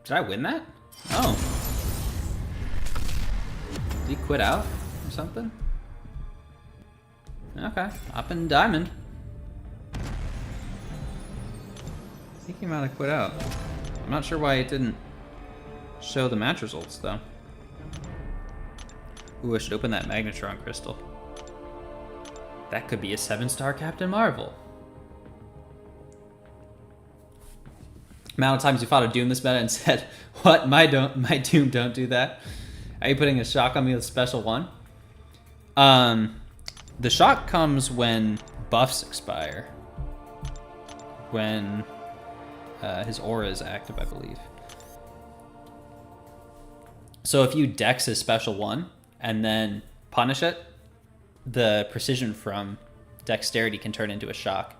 Did I win that? Oh. Did he quit out or something? Okay, up in diamond. I think he might have quit out. I'm not sure why it didn't show the match results though. Ooh, I should open that Magnetron crystal. That could be a 7-star Captain Marvel. Amount of times you fought a Doom this meta and said, "What? My Doom don't do that." Are you putting a shock on me with special one? The shock comes when buffs expire. When his aura is active, I believe. So if you dex his special one and then punish it, the precision from dexterity can turn into a shock.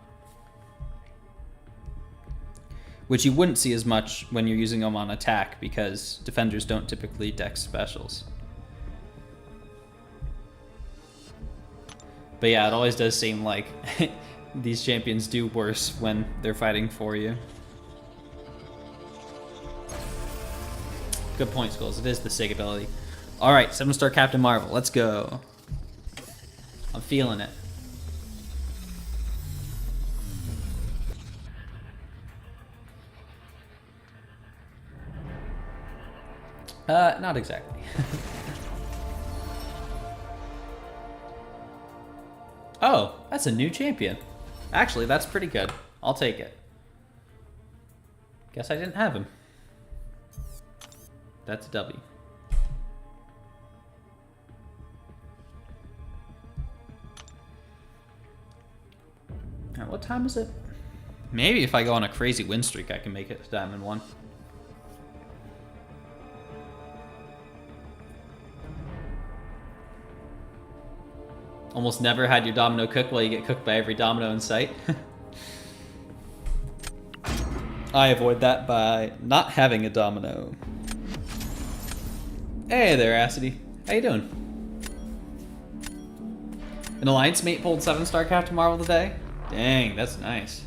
Which you wouldn't see as much when you're using them on attack because defenders don't typically dex specials. But yeah, it always does seem like these champions do worse when they're fighting for you. Good point, Skulls. It is the SIG ability. Alright, 7-star Captain Marvel. Let's go. I'm feeling it. Not exactly. Oh, that's a new champion. Actually, that's pretty good. I'll take it. Guess I didn't have him. That's a W. Alright, what time is it? Maybe if I go on a crazy win streak, I can make it to Diamond 1. Almost never had your domino cook while you get cooked by every domino in sight. I avoid that by not having a domino. Hey there, Acidy. How you doing? An alliance mate pulled 7-star Captain Marvel today? Dang, that's nice.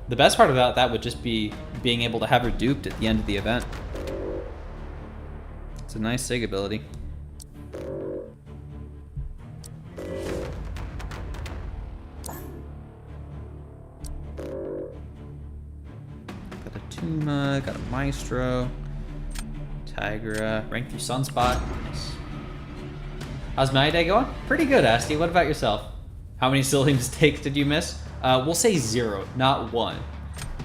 The best part about that would just be being able to have her duped at the end of the event. It's a nice SIG ability. Got a Maestro, Tigra, ranked through Sunspot. Nice. How's my day going? Pretty good, Asti. What about yourself? How many silly mistakes did you miss? We'll say 0, not 1.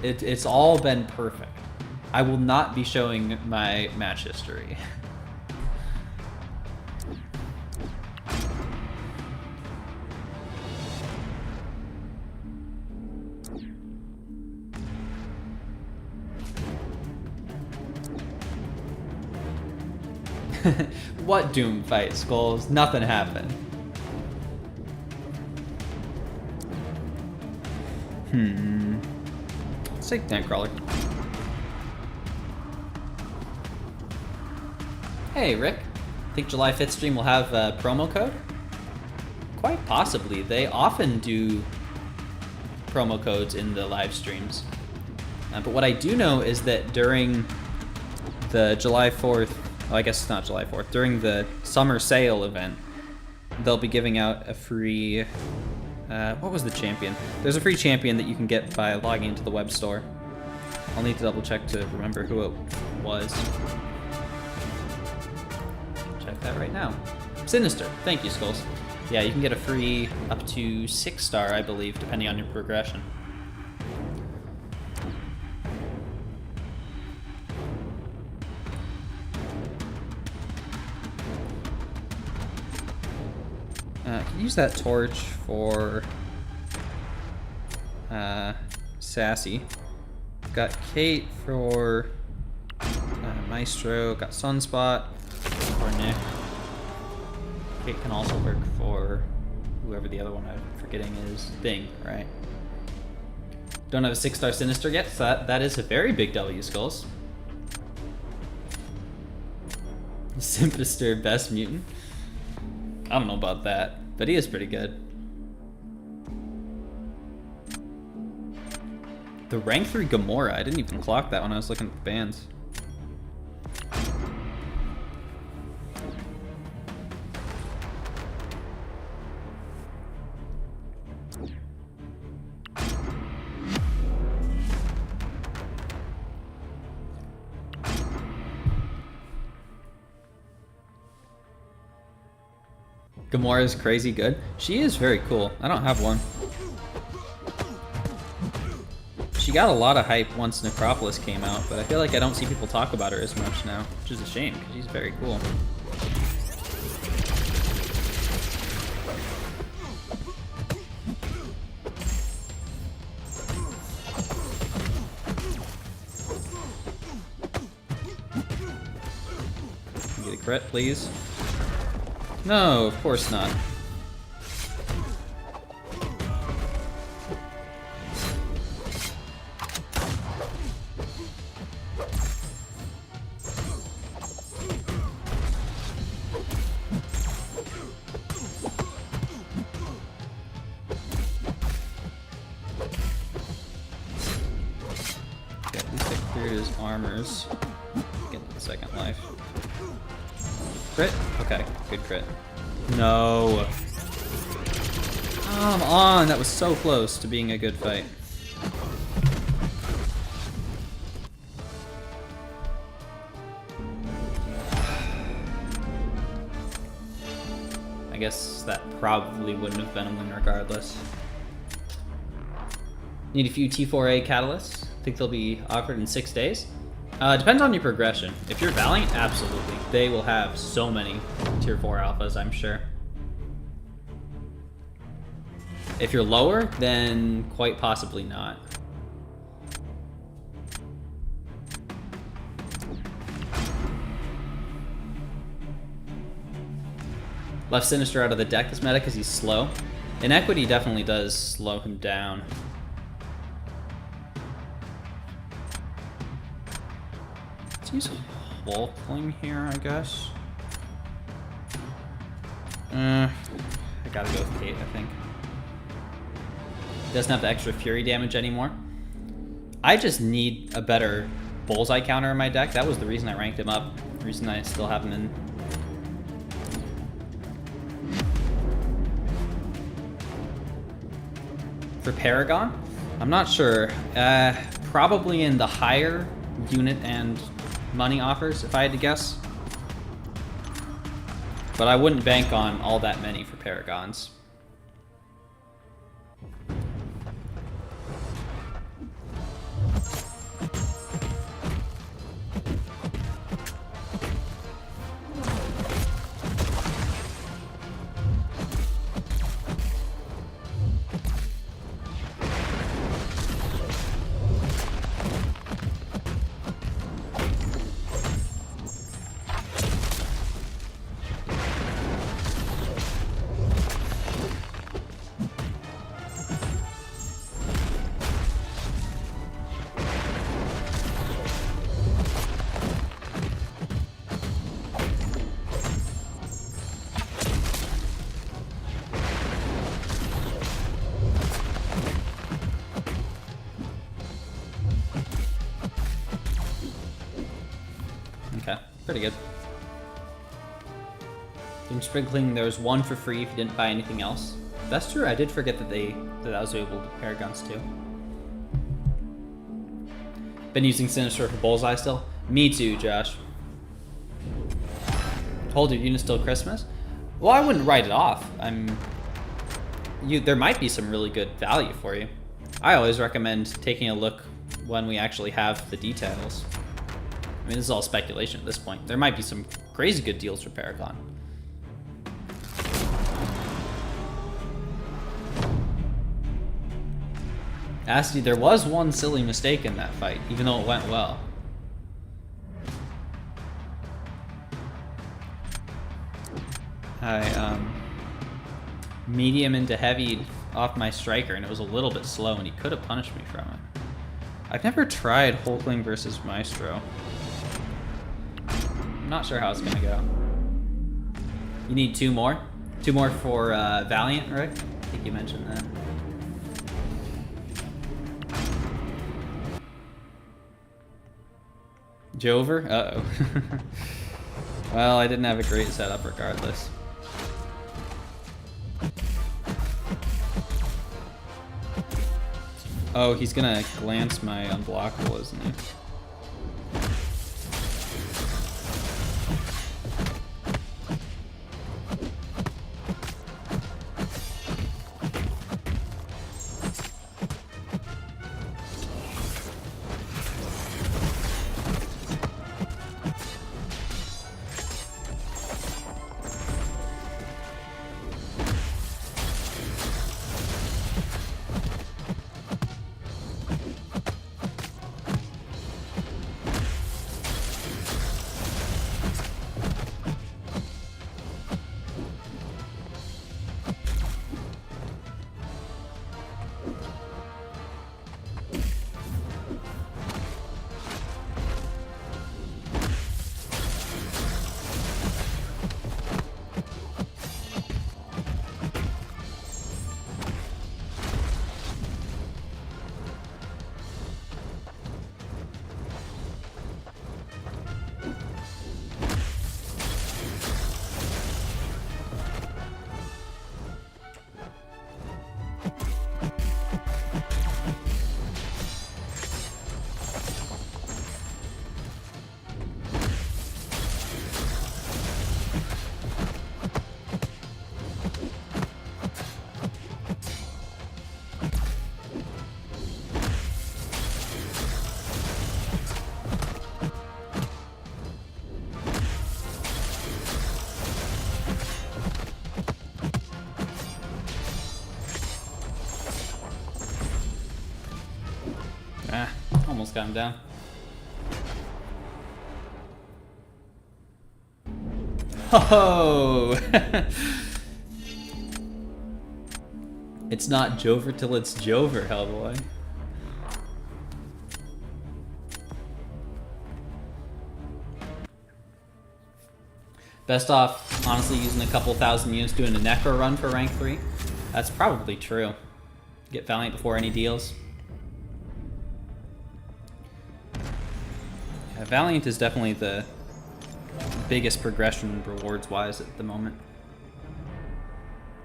It's all been perfect. I will not be showing my match history. What Doom fight, Skulls? Nothing happened. Let's take Nightcrawler. Hey, Rick. Think July 5th stream will have a promo code? Quite possibly. They often do promo codes in the live streams. But what I do know is that during the July 4th, well, I guess it's not July 4th, during the summer sale event, they'll be giving out a free, what was the champion? There's a free champion that you can get by logging into the web store. I'll need to double check to remember who it was. Check that right now. Sinister, thank you, Skulls. Yeah, you can get a free up to 6-star, I believe, depending on your progression. Can use that torch for Sassy. Got Kate for Maestro. Got Sunspot. for Nick. Kate can also work for whoever the other one I'm forgetting is. Bing, right? Don't have a 6-star Sinister yet, so that is a very big W, Skulls. Simpister, best mutant? I don't know about that, but he is pretty good. The rank 3 Gamora, I didn't even clock that when I was looking at the bands. Gamora is crazy good. She is very cool. I don't have one. She got a lot of hype once Necropolis came out, but I feel like I don't see people talk about her as much now, which is a shame, because she's very cool. Get a crit, please. No, of course not. Okay, at least I cleared his armors. Get to the second life. Crit? Okay, good crit. No. Come on, that was so close to being a good fight. I guess that probably wouldn't have been a win regardless. Need a few T4A catalysts. Think they'll be offered in 6 days? Depends on your progression. If you're Valiant, absolutely. They will have so many tier 4 alphas, I'm sure. If you're lower, then quite possibly not. Left Sinister out of the deck this meta because he's slow. Inequity definitely does slow him down. Use Hulkling here, I guess. I gotta go with Kate, I think. Doesn't have the extra Fury damage anymore. I just need a better Bullseye counter in my deck. That was the reason I ranked him up. The reason I still have him in. For Paragon? I'm not sure. Probably in the higher unit and money offers, if I had to guess. But I wouldn't bank on all that many for Paragons. Okay, pretty good. Doom Sprinkling, there was one for free if you didn't buy anything else. That's true, I did forget that that was able to Paragons too. Been using Sinister for Bullseye still? Me too, Josh. Hold your unit still Christmas? Well, I wouldn't write it off. There might be some really good value for you. I always recommend taking a look when we actually have the details. I mean, this is all speculation at this point. There might be some crazy good deals for Paragon. Asti, there was one silly mistake in that fight, even though it went well. I medium into heavy off my striker, and it was a little bit slow, and he could have punished me from it. I've never tried Hulkling versus Maestro. I'm not sure how it's gonna go. You need 2 more? 2 more for Valiant, Rick? I think you mentioned that. Jover? Uh-oh. Well, I didn't have a great setup regardless. Oh, he's gonna glance my unblockable, isn't he? Almost got him down. Oh! It's not Jover till it's Jover, Hellboy. Best off, honestly, using a couple thousand units doing a Necro run for rank 3. That's probably true. Get Valiant before any deals. Yeah, Valiant is definitely the biggest progression rewards-wise at the moment.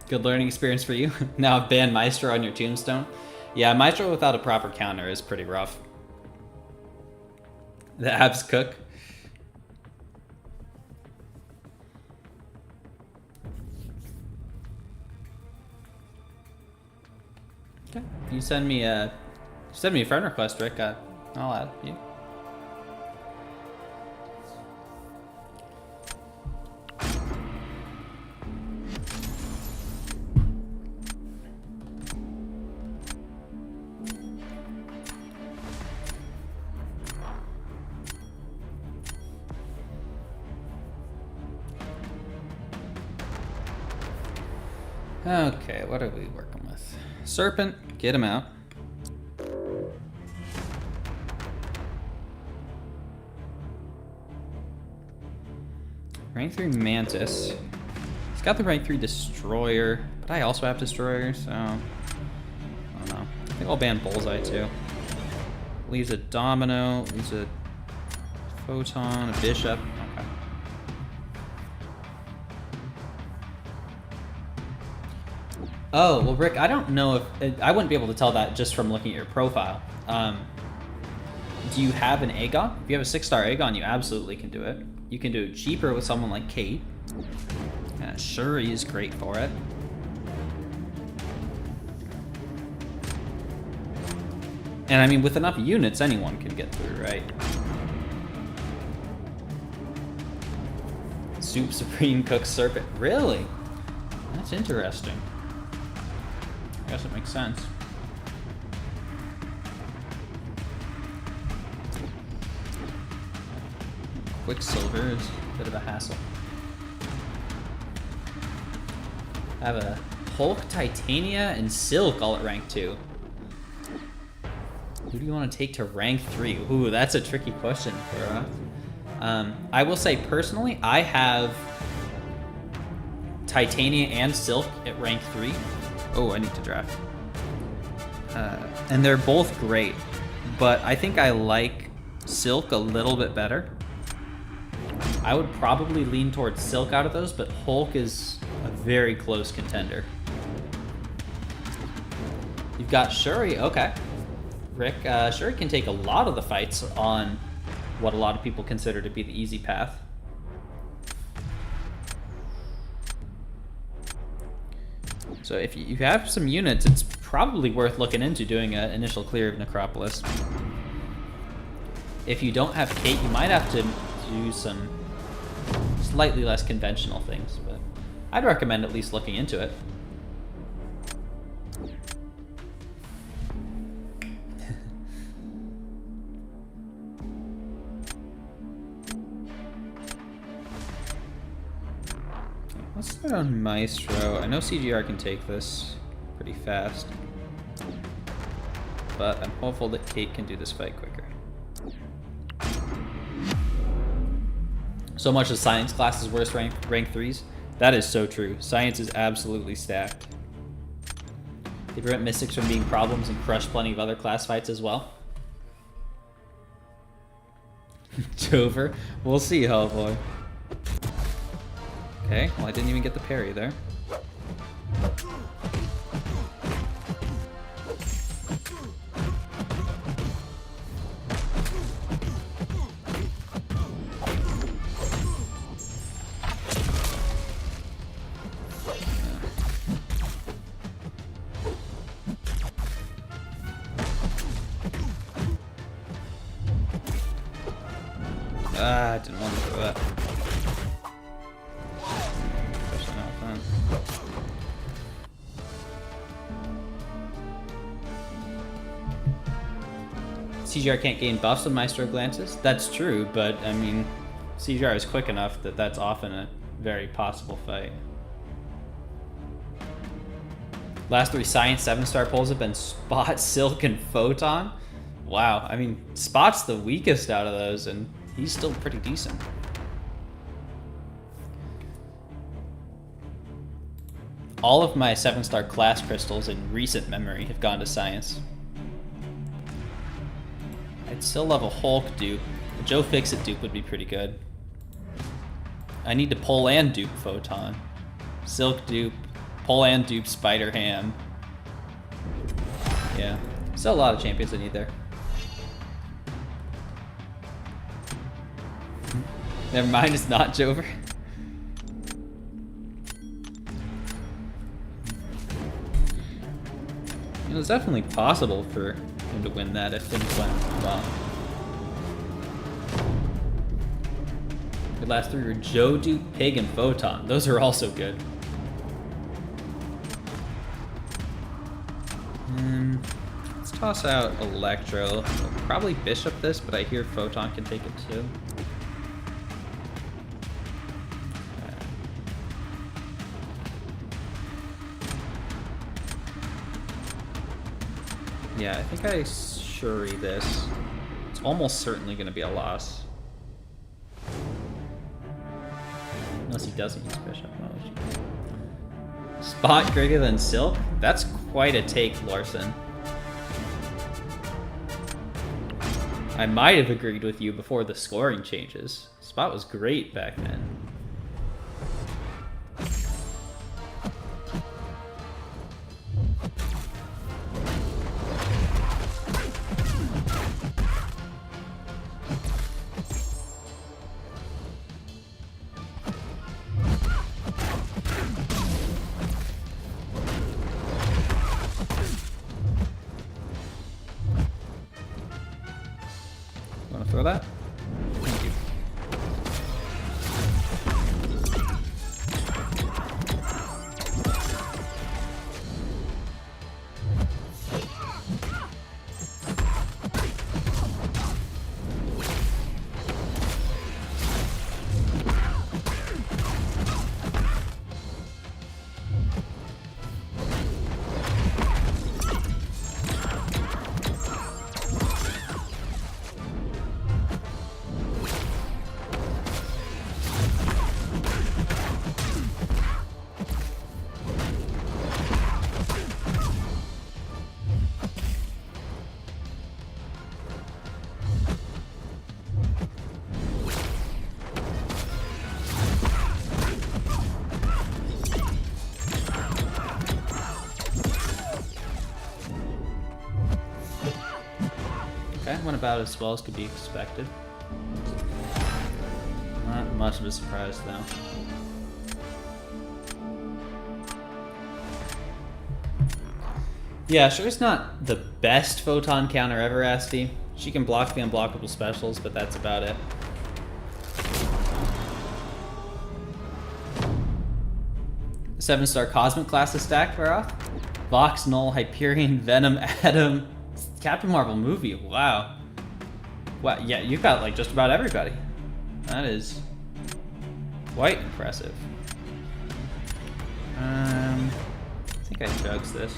Good learning experience for you. Now ban Maestro on your tombstone. Yeah, Maestro without a proper counter is pretty rough. The abs cook. Okay. If you send me a friend request, Rick, I'll add you. Okay, what are we working with? Serpent, get him out. Rank 3 Mantis. He's got the rank 3 Destroyer, but I also have Destroyer, so I don't know. I think I'll ban Bullseye too. Leaves a Domino, leaves a Photon, a Bishop. Okay. Oh, well, Rick, I don't know if... I wouldn't be able to tell that just from looking at your profile. Do you have an Aegon? If you have a 6-star Aegon, you absolutely can do it. You can do it cheaper with someone like Kate. Shuri is great for it. And I mean, with enough units, anyone can get through, right? Soup Supreme Cook Serpent. Really? That's interesting. I guess it makes sense. Quicksilver is a bit of a hassle. have a Hulk, Titania, and Silk all at rank 2. Who do you want to take to rank 3? Ooh, that's a tricky question for us. I will say personally, I have Titania and Silk at rank 3. Oh, I need to draft. And they're both great, but I think I like Silk a little bit better. I would probably lean towards Silk out of those, but Hulk is a very close contender. You've got Shuri, okay. Rick, Shuri can take a lot of the fights on what a lot of people consider to be the easy path. So if you have some units, it's probably worth looking into doing an initial clear of Necropolis. If you don't have Kate, you might have to do some slightly less conventional things, but I'd recommend at least looking into it. Let's start on Maestro. I know CGR can take this pretty fast, but I'm hopeful that Kate can do this fight quicker. So much as Science class is worse rank 3s. That is so true. Science is absolutely stacked. They prevent Mystics from being problems and crush plenty of other class fights as well. Dover. We'll see, Hellboy. Okay, well I didn't even get the parry there. I didn't want to do that. Especially not fun. CGR can't gain buffs with Maestro glances. That's true, but I mean, CGR is quick enough that that's often a very possible fight. Last 3 Science 7-star pulls have been Spot, Silk, and Photon. Wow, I mean, Spot's the weakest out of those, and he's still pretty decent. All of my 7-star class crystals in recent memory have gone to Science. I'd still love a Hulk dupe. A Joe Fixit dupe would be pretty good. I need to pull and dupe Photon. Silk dupe, pull and dupe Spider-Ham. Yeah, still a lot of champions I need there. Never mind, it's not Jover. It was definitely possible for him to win that if things went well. The last 3 were Joe, Duke, Pig, and Photon. Those are also good. Let's toss out Electro. We'll probably Bishop this, but I hear Photon can take it too. Yeah, I think I Shuri this. It's almost certainly going to be a loss. Unless he doesn't use Bishop. Oh, Spot greater than Silk? That's quite a take, Larson. I might have agreed with you before the scoring changes. Spot was great back then. Throw that? Thank you. Okay, went about as well as could be expected. Not much of a surprise, though. Yeah, Sure's not the best photon counter ever, Asti. She can block the unblockable specials, but that's about it. Seven-star Cosmic class is stacked, Varoth. Vox, Null, Hyperion, Venom, Adam, Captain Marvel movie. Wow. Wow, yeah, you've got like just about everybody. That is quite impressive. I think I jugs this.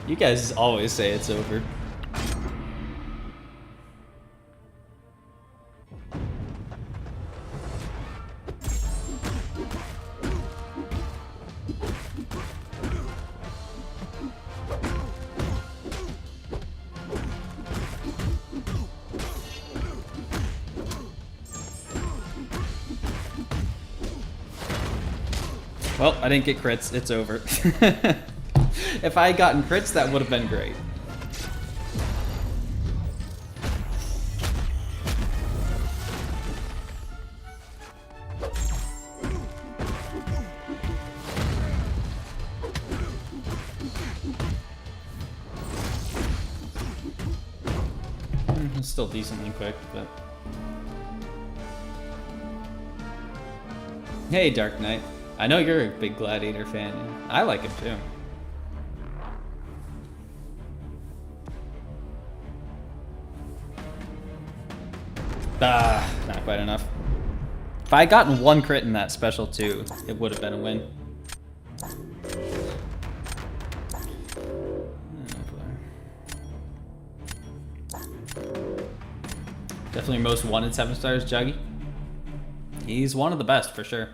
You guys always say it's over. Well, I didn't get crits. It's over. If I had gotten crits, that would have been great. It's still decently quick, but... Hey, Dark Knight. I know you're a big Gladiator fan. I like him too. Ah, not quite enough. If I had gotten one crit in that special too, it would have been a win. Definitely most wanted 7 stars, Juggy. He's one of the best for sure.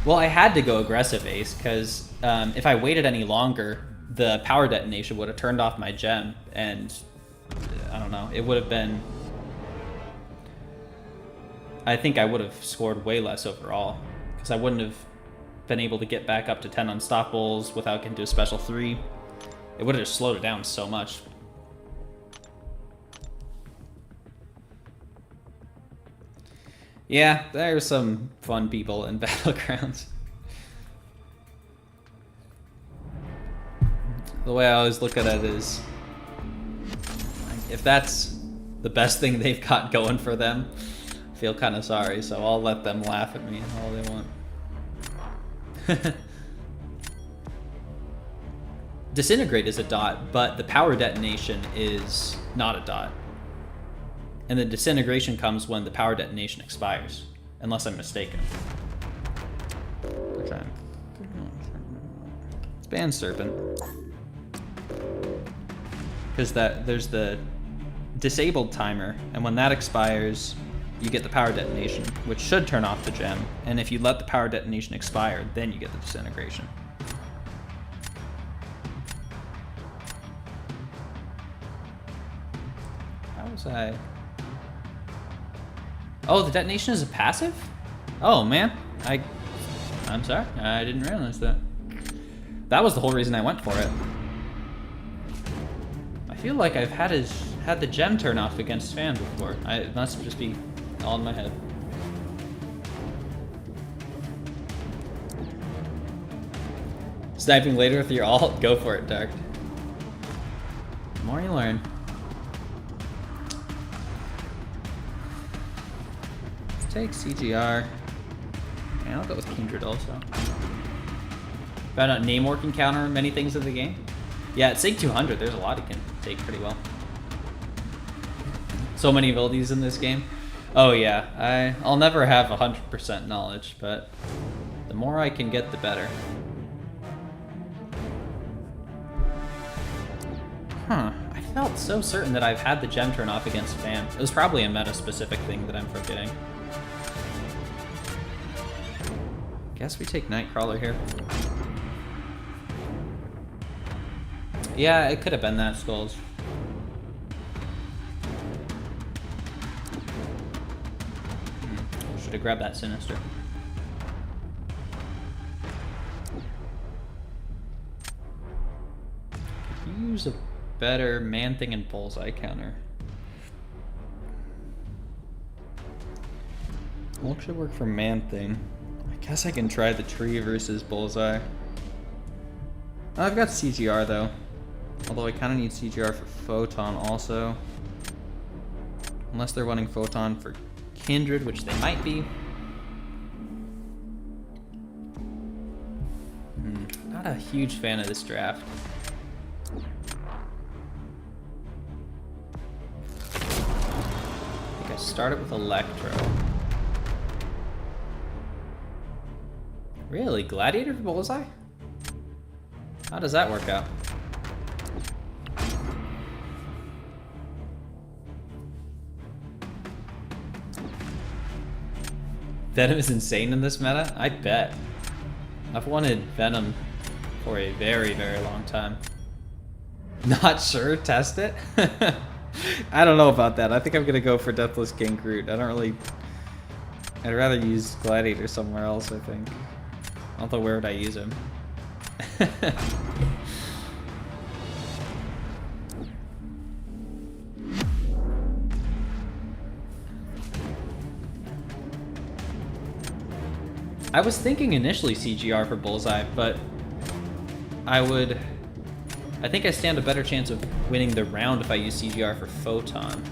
Well, I had to go aggressive, Ace, because if I waited any longer, the power detonation would have turned off my gem, and I don't know, it would have been... I think I would have scored way less overall, because I wouldn't have been able to get back up to 10 unstoppables without getting to a special 3. It would have just slowed it down so much. Yeah, there's some fun people in Battlegrounds. The way I always look at it is, if that's the best thing they've got going for them, I feel kind of sorry, so I'll let them laugh at me all they want. Disintegrate is a dot, but the power detonation is not a dot. And the disintegration comes when the power detonation expires, unless I'm mistaken. Okay. It's Band Serpent. Because there's the disabled timer, and when that expires, you get the power detonation, which should turn off the gem. And if you let the power detonation expire, then you get the disintegration. How was I... Oh, the detonation is a passive? Oh, man. I'm sorry. I didn't realize that. That was the whole reason I went for it. I feel like I've had the gem turn off against Fan before. It must just be all in my head. Sniping later with your ult? Go for it, Dark. The more you learn. Take CGR. And I'll go with Kindred also. Found out Namor can counter many things in the game. Yeah, at Sig 200, there's a lot he can take pretty well. So many abilities in this game. Oh yeah, I'll never have 100% knowledge, but the more I can get, the better. Huh, I felt so certain that I've had the gem turn off against Fan. It was probably a meta-specific thing that I'm forgetting. Guess we take Nightcrawler here. Yeah, it could have been that, Skulls. Should have grabbed that Sinister. Could use a better Man-Thing and Bullseye counter. Hulk should work for Man-Thing. I guess I can try the tree versus Bullseye. Oh, I've got CGR though. Although I kind of need CGR for Photon also. Unless they're running Photon for Kindred, which they might be. Not a huge fan of this draft. I think I started with Electro. Really? Gladiator for Bullseye? How does that work out? Venom is insane in this meta? I bet. I've wanted Venom for a very, very long time. Not sure, test it? I don't know about that. I think I'm gonna go for Deathless King Groot. I don't really... I'd rather use Gladiator somewhere else, I think. Although, where would I use him? I was thinking initially CGR for Bullseye, but I think I stand a better chance of winning the round if I use CGR for Photon.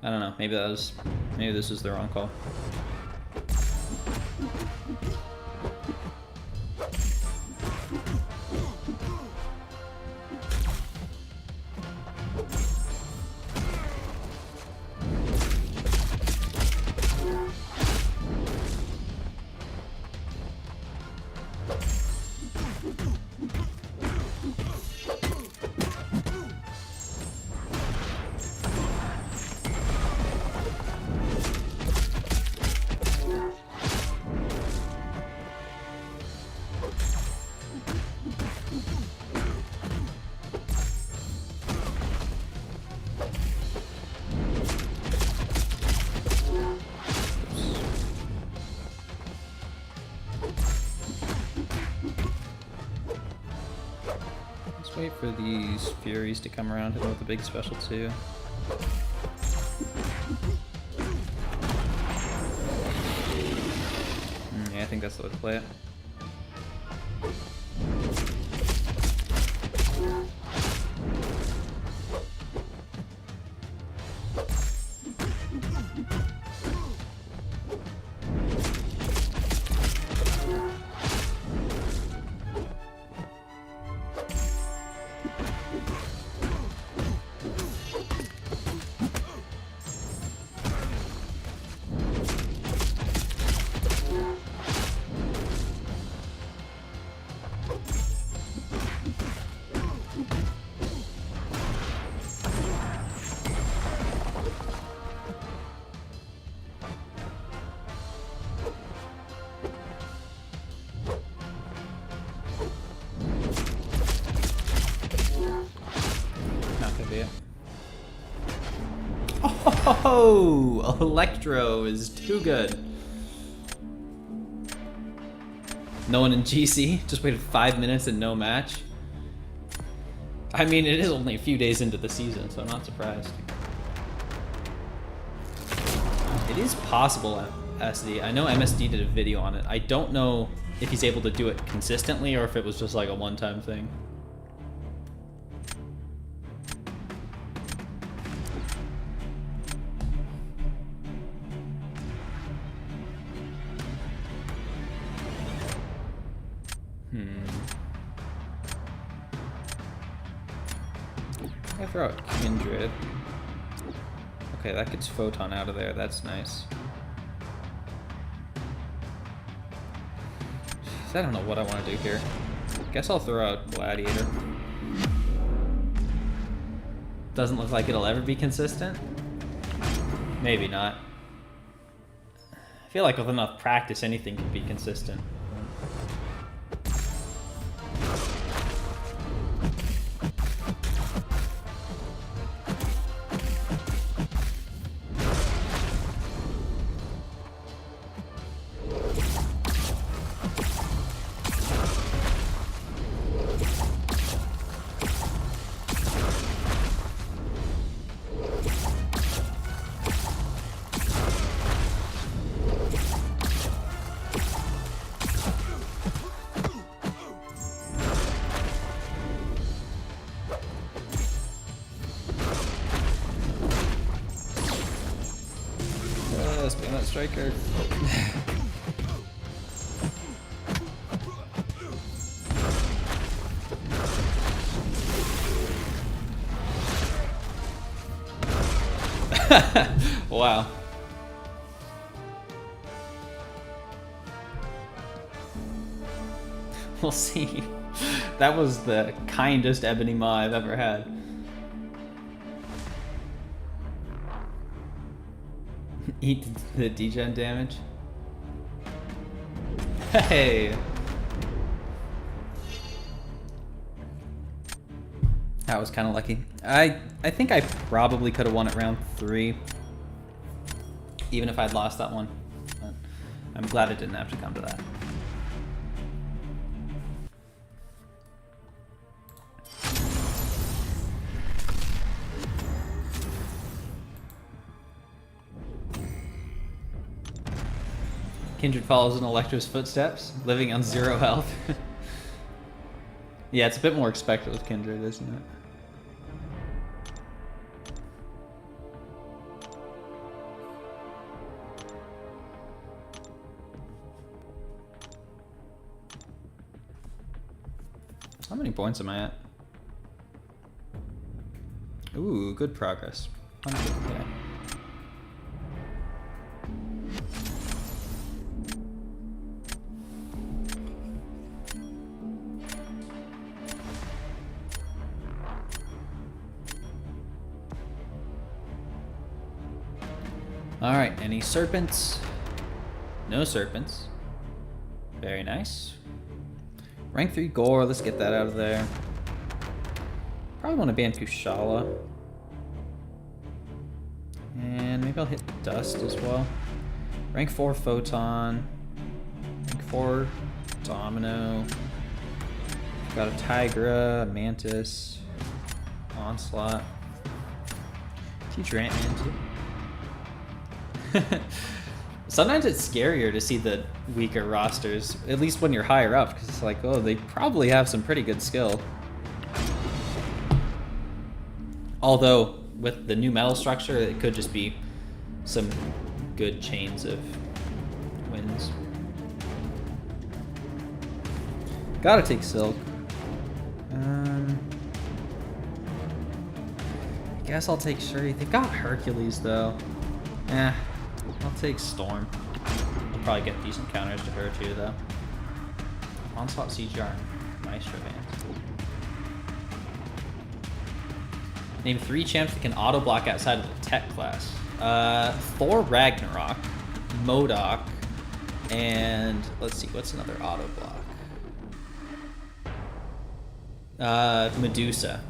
I don't know, maybe this was the wrong call. Wait for these Furies to come around to go with the big special too. Yeah, I think that's the way to play it. Oh, Electro is too good. No one in GC, just waited 5 minutes and no match. I mean, it is only a few days into the season, so I'm not surprised. It is possible at SD. I know MSD did a video on it. I don't know if he's able to do it consistently or if it was just like a one-time thing. I throw out Kindred. Okay, that gets Photon out of there. That's nice. Jeez, I don't know what I want to do here. Guess I'll throw out Gladiator. Doesn't look like it'll ever be consistent. Maybe not. I feel like with enough practice, anything can be consistent. Striker. Wow. We'll see. That was the kindest Ebony Maw I've ever had. Eat the degen damage. Hey! That was kind of lucky. I think I probably could have won it round 3. Even if I'd lost that one. But I'm glad it didn't have to come to that. Kindred follows in Electro's footsteps, living on 0 health. Yeah, it's a bit more expected with Kindred, isn't it? How many points am I at? Ooh, good progress. 150K. Alright, any serpents? No serpents. Very nice. Rank 3 Gore, let's get that out of there. Probably want to ban Kushala. And maybe I'll hit Dust as well. Rank 4 Photon. Rank 4 Domino. Got a Tigra, a Mantis, Onslaught. Teacher Ant-Man too. Sometimes it's scarier to see the weaker rosters, at least when you're higher up, because it's like, oh, they probably have some pretty good skill. Although, with the new metal structure, it could just be some good chains of wins. Gotta take Silk. I guess I'll take Shuri. They've got Hercules, though. Eh. I'll take Storm. I'll probably get decent counters to her too, though. Onslaught CGR. Maestro Vance. Name 3 champs that can auto block outside of the tech class. Thor Ragnarok, MODOK, and let's see, what's another auto block? Medusa.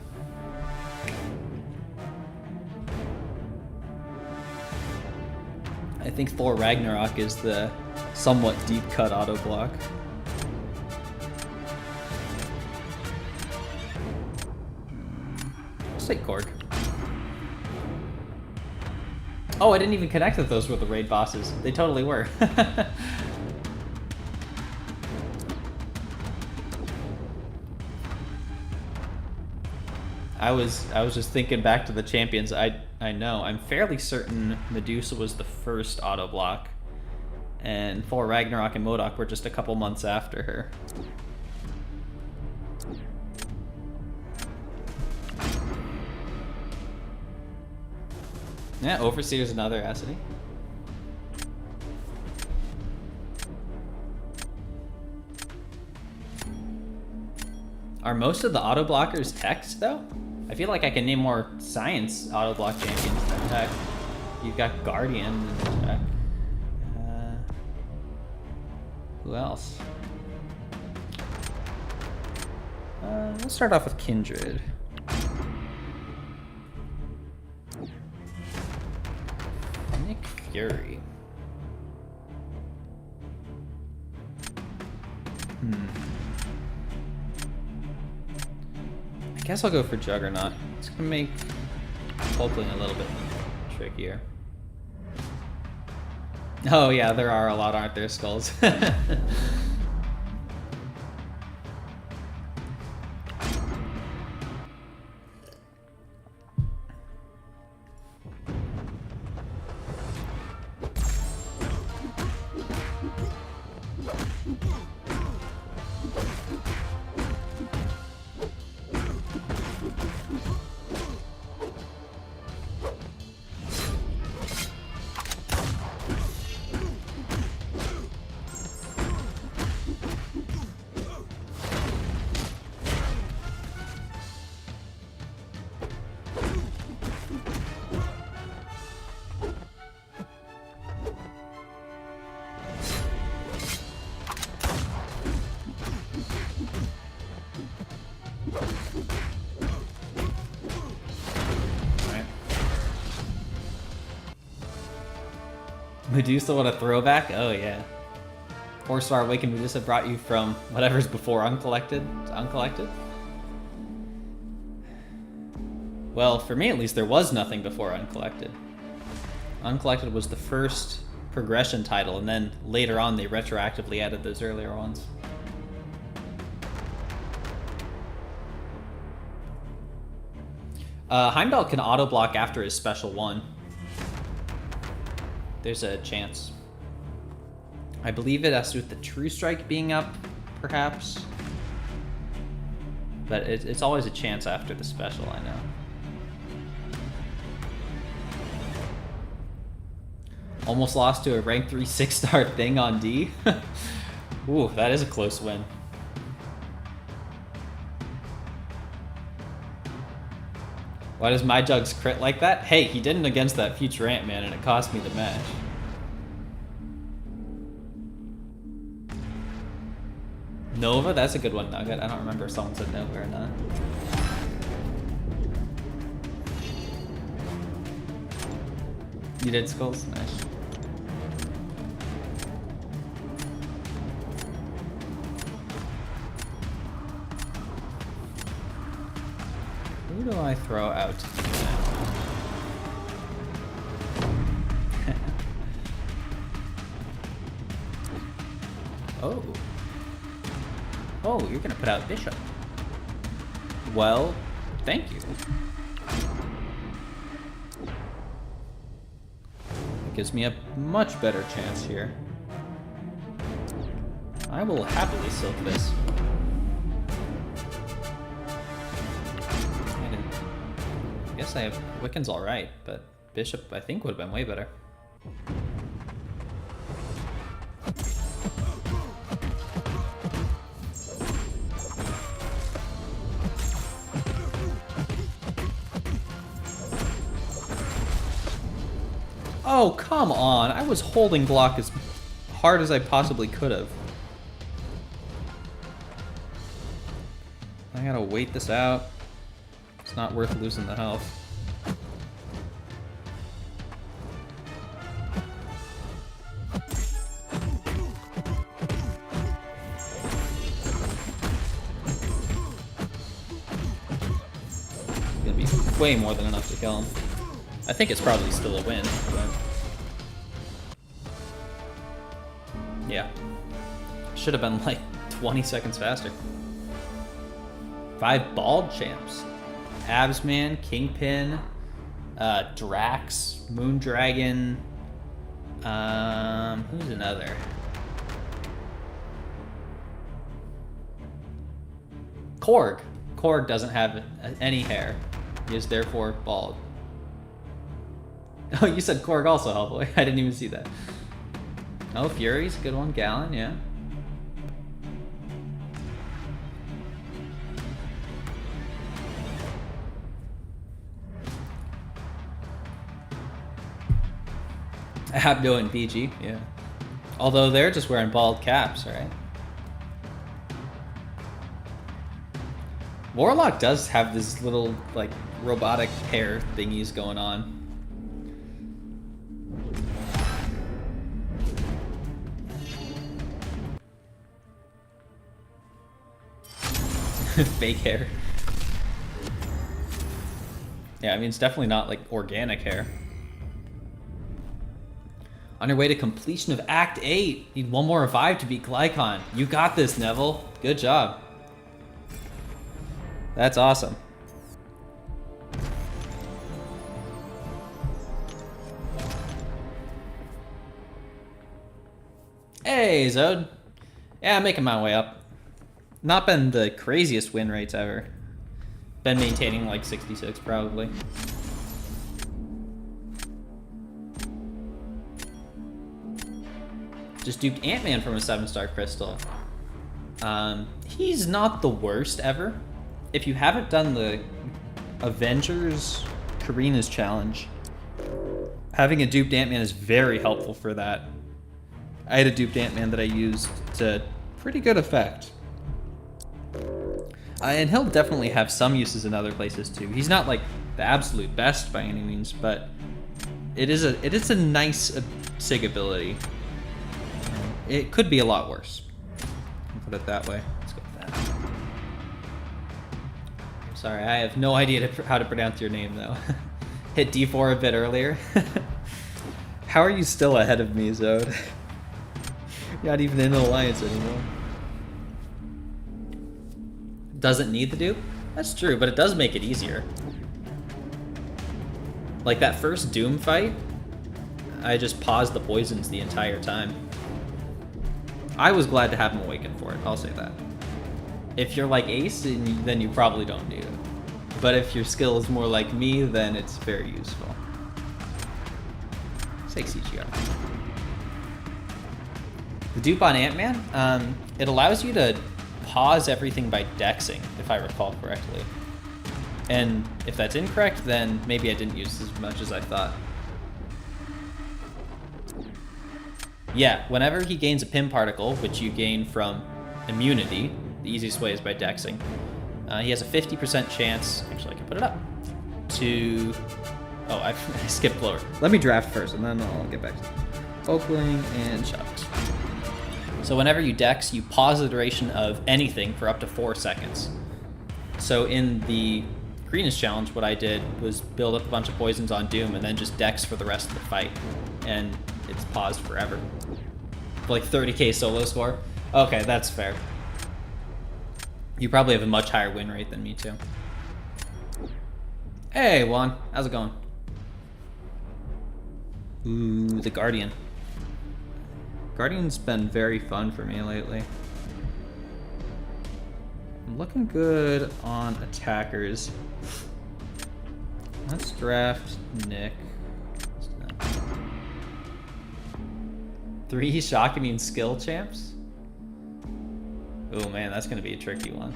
I think Thor Ragnarok is the somewhat deep cut auto block. Let's take Korg. Oh, I didn't even connect that those were the raid bosses. They totally were. I was just thinking back to the champions. I know. I'm fairly certain Medusa was the first auto block, and Thor Ragnarok and MODOK were just a couple months after her. Yeah, Overseer's another Acity. Are most of the auto blockers text though? I feel like I can name more science auto block champions than tech. You've got Guardian and tech. Who else? Let's start off with Kindred. Nick Fury. I guess I'll go for Juggernaut. It's gonna make Hulkling a little bit trickier. Oh yeah, there are a lot, aren't there, skulls? Medusa, what a throwback. Oh, yeah. 4-star Awakened Medusa brought you from whatever's before Uncollected to Uncollected? Well, for me at least, there was nothing before Uncollected. Uncollected was the first progression title, and then later on they retroactively added those earlier ones. Heimdall can auto-block after his special 1. There's a chance. I believe it has to do with the True Strike being up, perhaps. But it's always a chance after the special, I know. Almost lost to a rank 3 6-star thing on D. Ooh, that is a close win. Why does my Jugs crit like that? Hey, he didn't against that future Ant-Man and it cost me the match. Nova? That's a good one, Nugget. I don't remember if someone said Nova or not. You did Skulls? Nice. Who do I throw out to do that? Oh. Oh, you're gonna put out Bishop. Well, thank you. Gives me a much better chance here. I will happily silk this. I guess I have Wiccan's alright, but Bishop I think would have been way better. Oh, come on. I was holding block as hard as I possibly could have. I gotta wait this out. It's not worth losing the health. It's gonna be way more than enough to kill him. I think it's probably still a win, but... yeah. Should have been like 20 seconds faster. 5 bald champs. Absman, Kingpin, Drax, Moondragon, who's another? Korg. Korg doesn't have any hair. He is therefore bald. Oh, you said Korg also, Hellboy. I didn't even see that. Oh, Fury's a good one. Gallon, yeah. Abdo and PG, yeah. Although they're just wearing bald caps, right? Warlock does have this little, like, robotic hair thingies going on. Fake hair. Yeah, I mean, it's definitely not, like, organic hair. On your way to completion of Act 8. Need one more revive to beat Glycon. You got this, Neville. Good job. That's awesome. Hey, Zod. Yeah, I'm making my way up. Not been the craziest win rates ever. Been maintaining like 66 probably. Just duped Ant-Man from a 7-star crystal. He's not the worst ever. If you haven't done the Avengers Karina's challenge, having a duped Ant-Man is very helpful for that. I had a duped Ant-Man that I used to pretty good effect. And he'll definitely have some uses in other places too. He's not like the absolute best by any means, but it is a nice SIG ability. It could be a lot worse. I'll put it that way. Let's go with that. I'm sorry, I have no idea how to pronounce your name though. Hit D4 a bit earlier. How are you still ahead of me, Zode? You're not even in an alliance anymore. Doesn't need the dupe? That's true, but it does make it easier. Like that first Doom fight, I just paused the poisons the entire time. I was glad to have him awaken for it, I'll say that. If you're like Ace, then you probably don't need it. But if your skill is more like me, then it's very useful. Take CGR. The dupe on Ant-Man, it allows you to pause everything by dexing, if I recall correctly. And if that's incorrect, then maybe I didn't use as much as I thought. Yeah, whenever he gains a Pym particle, which you gain from immunity, the easiest way is by dexing, he has a 50% chance, actually I can put it up, to... Oh, I skipped lower. Let me draft first, and then I'll get back to it. Oakling and Shucks. So whenever you dex, you pause the duration of anything for up to 4 seconds. So in the Greenest challenge, what I did was build up a bunch of poisons on Doom and then just dex for the rest of the fight. And it's paused forever. Like 30k solo score. Okay, that's fair. You probably have a much higher win rate than me too. Hey, Juan. How's it going? Ooh, the Guardian. Guardian's been very fun for me lately. I'm looking good on attackers. Let's draft Nick. 3 shock immune skill champs? Oh man, that's gonna be a tricky one.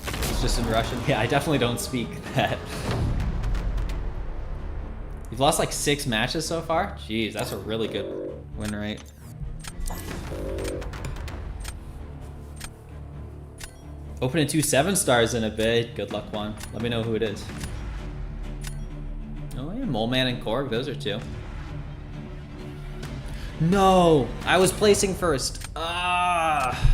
It's just in Russian. Yeah, I definitely don't speak that. You've lost like 6 matches so far? Jeez, that's a really good win rate. Opening 2 7-stars in a bit. Good luck, Juan. Let me know who it is. Oh yeah, Mole Man and Korg, those are 2. No! I was placing first. Ah!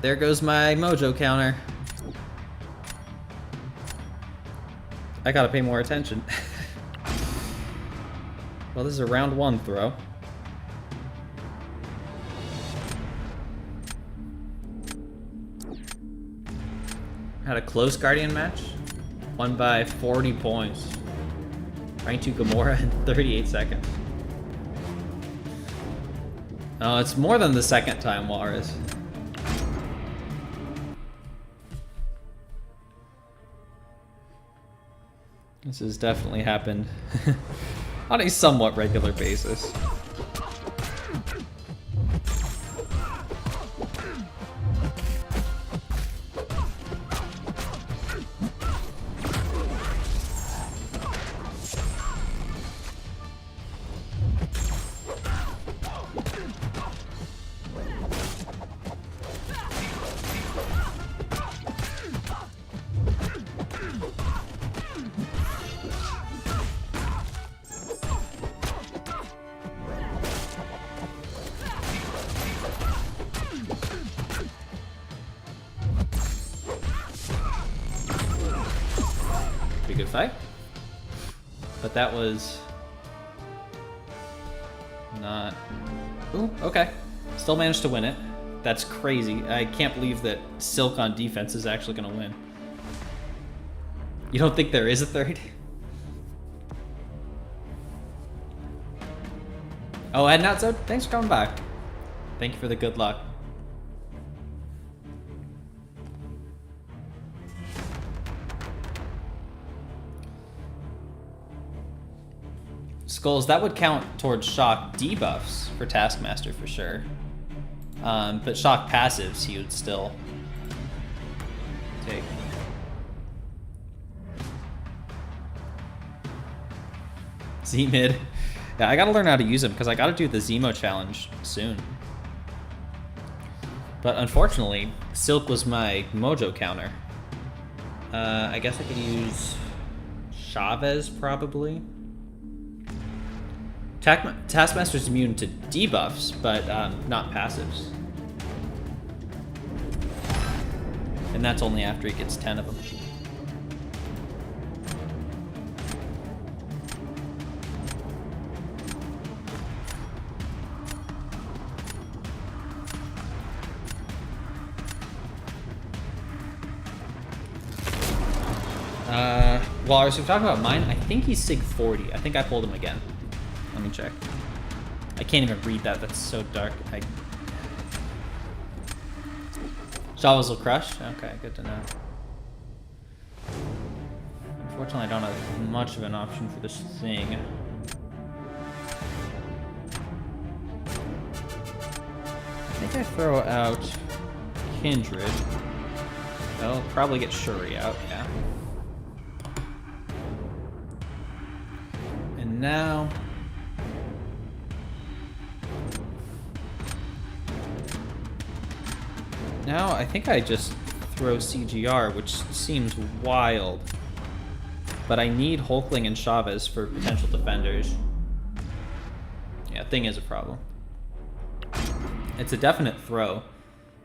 There goes my mojo counter. I gotta pay more attention. Well, this is a round 1 throw. Had a close Guardian match. Won by 40 points. Rank 2 Gamora in 38 seconds. Oh, it's more than the second time, Walrus. This has definitely happened on a somewhat regular basis. Good fight, but that was not... Ooh, okay, still managed to win it. That's crazy. I can't believe that Silk on defense is actually gonna win. You don't think there is a third? Oh, and not so. Thanks for coming back. Thank you for the good luck. Skulls, that would count towards shock debuffs for Taskmaster for sure. But shock passives he would still take. Z-mid. Yeah, I gotta learn how to use him because I gotta do the Zemo challenge soon. But unfortunately, Silk was my mojo counter. I guess I could use Chavez, probably. Taskmaster's immune to debuffs, but not passives. And that's only after he gets 10 of them. Walrus, we've talked about mine. I think he's Sig 40. I think I pulled him again. Let me check. I can't even read that. That's so dark. Shavas will crush? Okay, good to know. Unfortunately, I don't have much of an option for this thing. I think I throw out Kindred. I'll probably get Shuri out, yeah. And now... Now, I think I just throw CGR, which seems wild. But I need Hulkling and Chavez for potential defenders. Yeah, thing is a problem. It's a definite throw.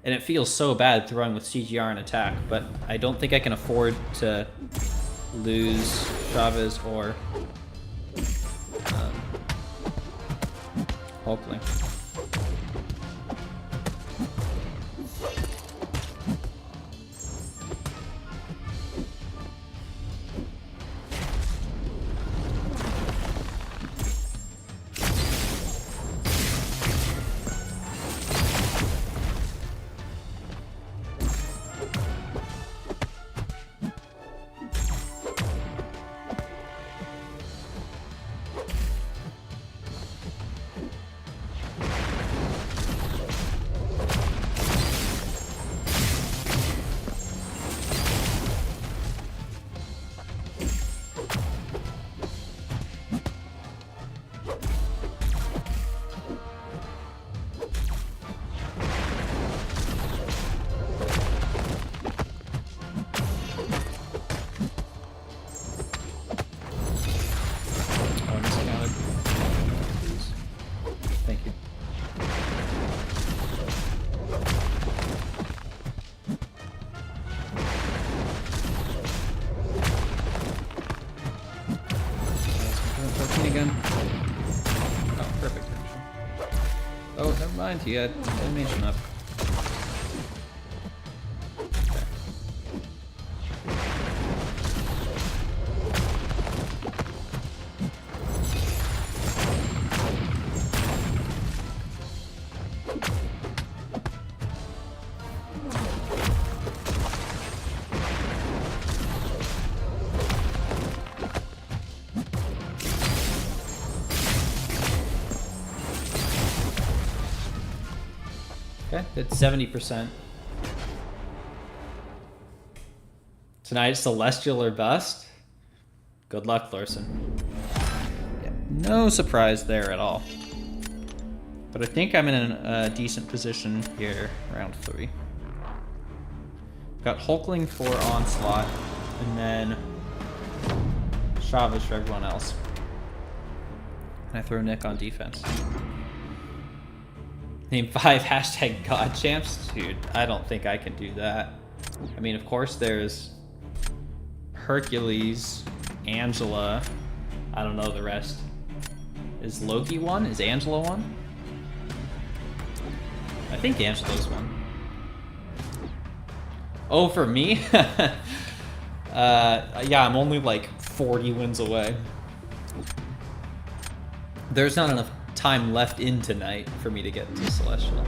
And it feels so bad throwing with CGR and attack, but I don't think I can afford to lose Chavez or Hulkling. He had animation up. Okay, it's 70%. Tonight, Celestial or bust? Good luck, Thorson. Yeah, no surprise there at all. But I think I'm in a decent position here, round 3. Got Hulkling for Onslaught, and then Chavez for everyone else. And I throw Nick on defense. Name 5 hashtag God champs? Dude, I don't think I can do that. I mean, of course there's Hercules, Angela, I don't know the rest. Is Loki one? Is Angela one? I think Angela's one. Oh, for me? Yeah, I'm only like 40 wins away. There's not enough time left in tonight for me to get to Celestial.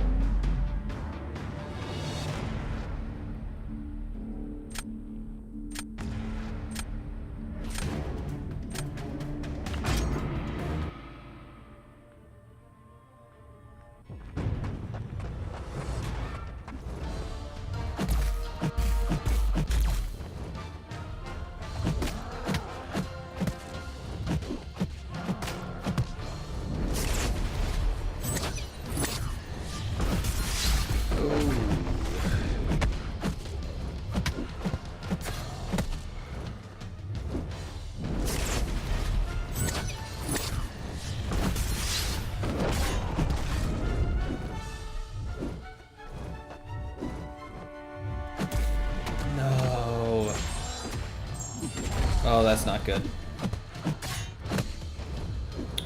Oh, that's not good.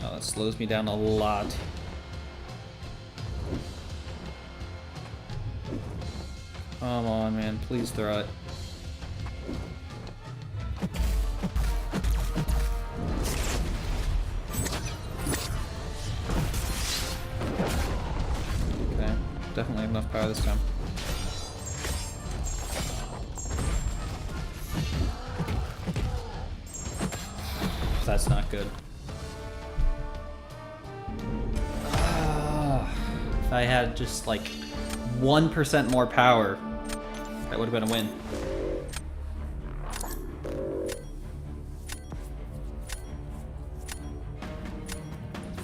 Oh, that slows me down a lot. Come on, man. Please throw it. Okay. Definitely have enough power this time. That's not good. If I had just like 1% more power, that would have been a win.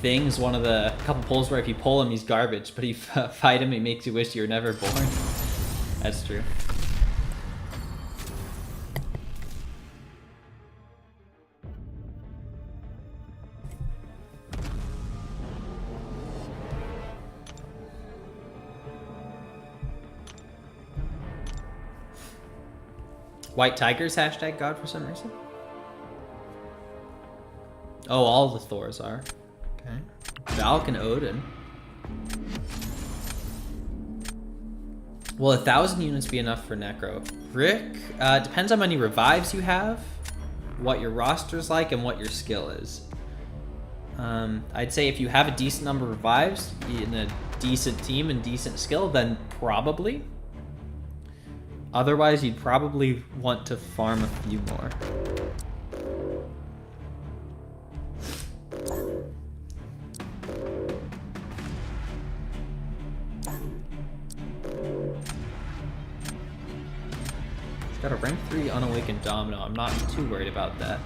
Thing's one of the couple pulls where if you pull him, he's garbage, but if you fight him, he makes you wish you were never born. That's true. White Tigers hashtag God for some reason? Oh, all the Thors are. Okay. Valk and Odin. Will 1,000 units be enough for Necro? Rick, depends on how many revives you have, what your roster's like, and what your skill is. I'd say if you have a decent number of revives in a decent team and decent skill, then probably. Otherwise, you'd probably want to farm a few more. He's got a rank 3 unawakened Domino. I'm not too worried about that.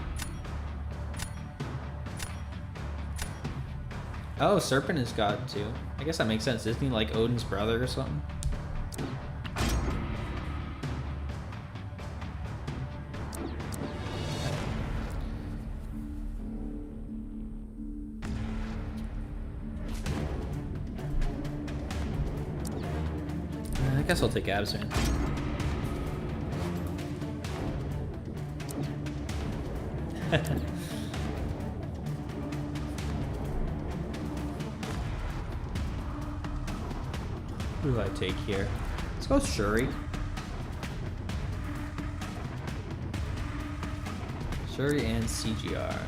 Oh, Serpent is God too. I guess that makes sense. Isn't he like Odin's brother or something? I guess I'll take Abzan. Who do I take here? Let's go Shuri. Shuri and CGR.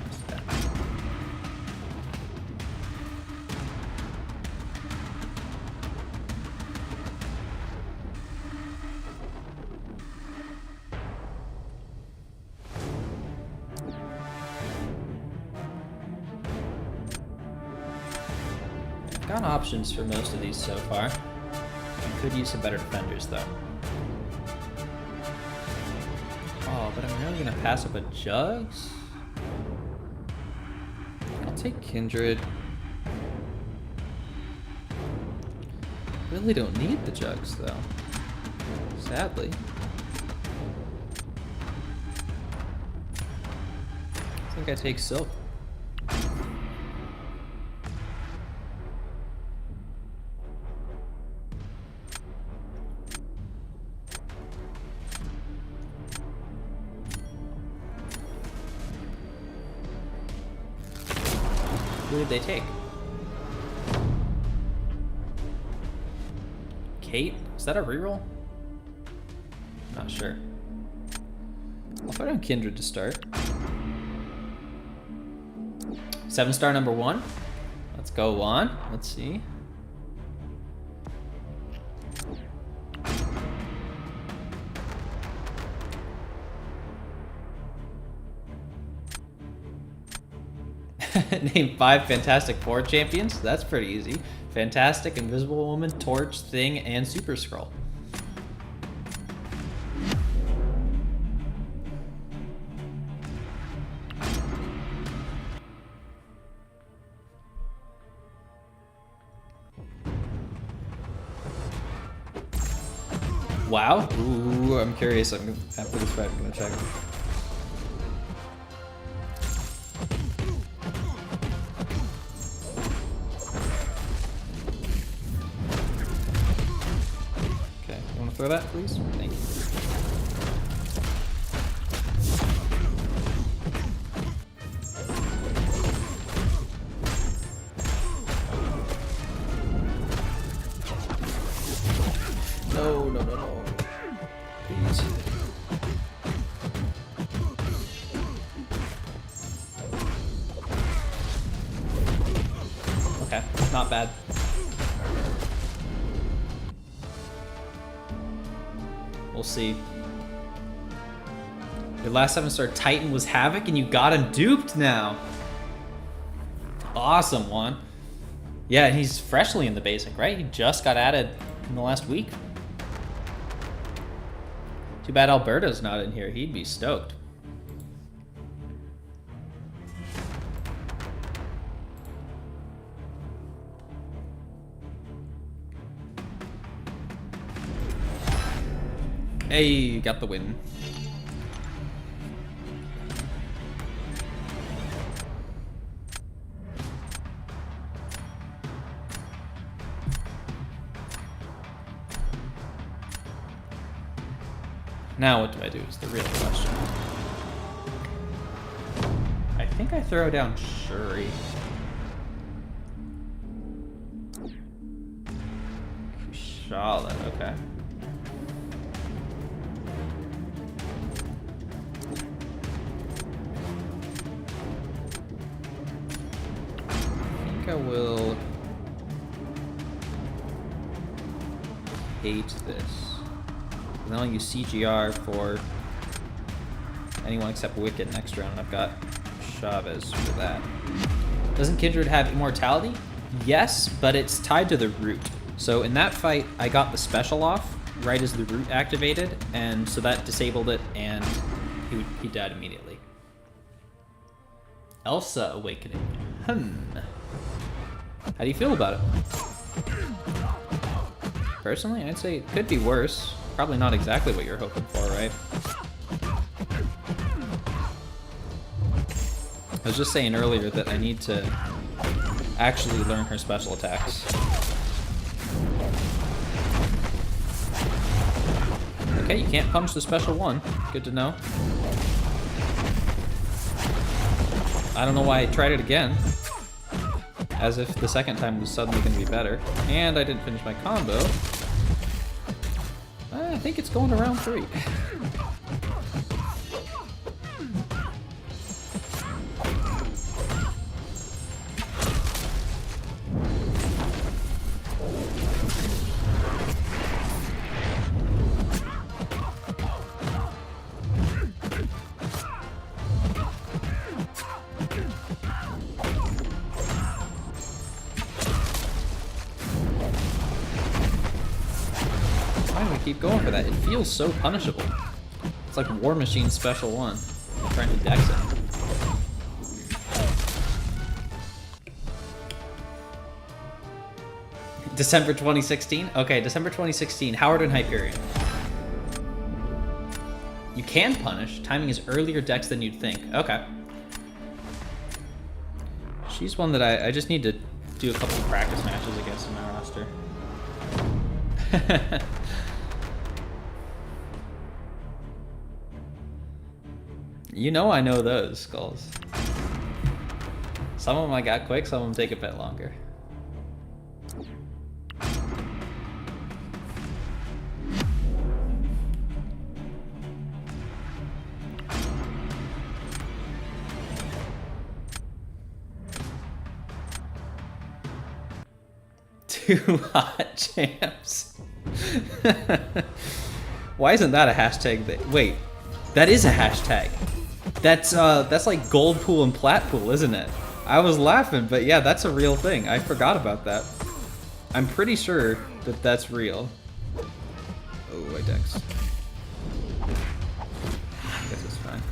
Got options for most of these so far. I could use some better defenders though. Oh, but I'm really gonna pass up a Jugs? I'll take Kindred. Really don't need the Jugs though. Sadly. I think I take Silk. Who did they take? Kate? Is that a reroll? Not sure. I'll put on Kindred to start. 7-star number 1. Let's go on. Let's see. Name 5 Fantastic Four champions. That's pretty easy. Fantastic, Invisible Woman, Torch, Thing, and Super Skrull. Wow. Ooh, I'm curious. After this fight, I'm gonna check. Throw that, please. Thank you. not bad. We'll see. Your last 7-star Titan was Havoc, and you got him duped now. Awesome, Juan. Yeah, he's freshly in the basic, right? He just got added in the last week. Too bad Alberto's not in here. He'd be stoked. Hey, got the win. Now what do I do is the real question. I think I throw down Shuri. Charlotte, okay. I think I will hate this. And then I'll use CGR for anyone except Wicked next round. I've got Chavez for that. Doesn't Kindred have immortality? Yes, but it's tied to the root. So in that fight, I got the special off right as the root activated, and so that disabled it, and he died immediately. Elsa Awakening. How do you feel about it? Personally, I'd say it could be worse. Probably not exactly what you're hoping for, right? I was just saying earlier that I need to actually learn her special attacks. Okay, you can't punch the special one. Good to know. I don't know why I tried it again. As if the second time was suddenly going to be better. And I didn't finish my combo. I think it's going to round 3. Keep going for that. It feels so punishable. It's like War Machine Special 1. I'm trying to dex it. December 2016? Okay, December 2016. Howard and Hyperion. You can punish. Timing is earlier dex than you'd think. Okay. She's one that I just need to do a couple of practice matches against in my roster. You know I know those skulls. Some of them I got quick, some of them take a bit longer. Too hot champs. Why isn't that a hashtag? Wait, that is a hashtag. That's like gold pool and plat pool, isn't it? I was laughing, but yeah, that's a real thing. I forgot about that. I'm pretty sure that that's real. Oh, I dex. I guess it's fine.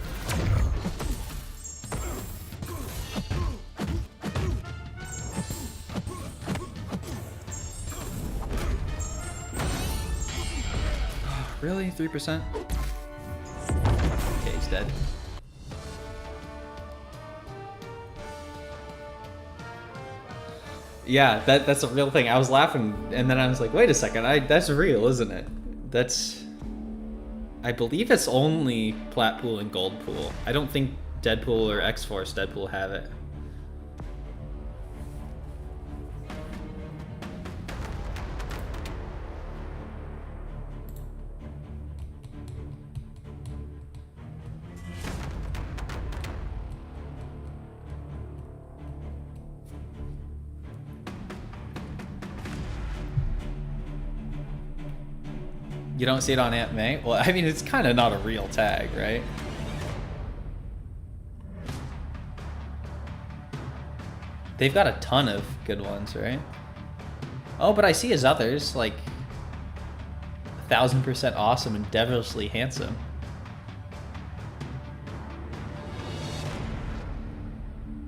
Really? 3%? Okay, he's dead. Yeah, that's a real thing. I was laughing, and then I was like, wait a second, that's real, isn't it? I believe it's only Plat Pool and Gold Pool. I don't think Deadpool or X-Force Deadpool have it. You don't see it on Aunt May? Well, I mean, it's kind of not a real tag, right? They've got a ton of good ones, right? Oh, but I see his others, like 1000% awesome and devilishly handsome.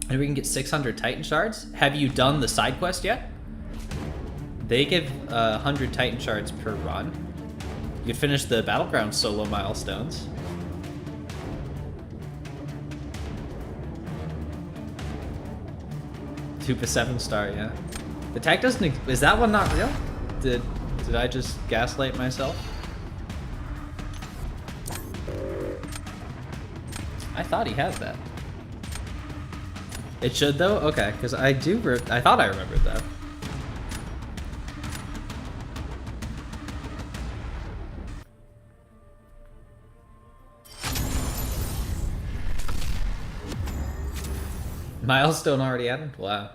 And we can get 600 Titan shards. Have you done the side quest yet? They give 100 Titan shards per run. You can finish the Battleground solo milestones. Tupa 7-star, yeah. The tag doesn't. Is that one not real? Did I just gaslight myself? I thought he had that. It should though? Okay, because I thought I remembered that. Milestone already added? Wow.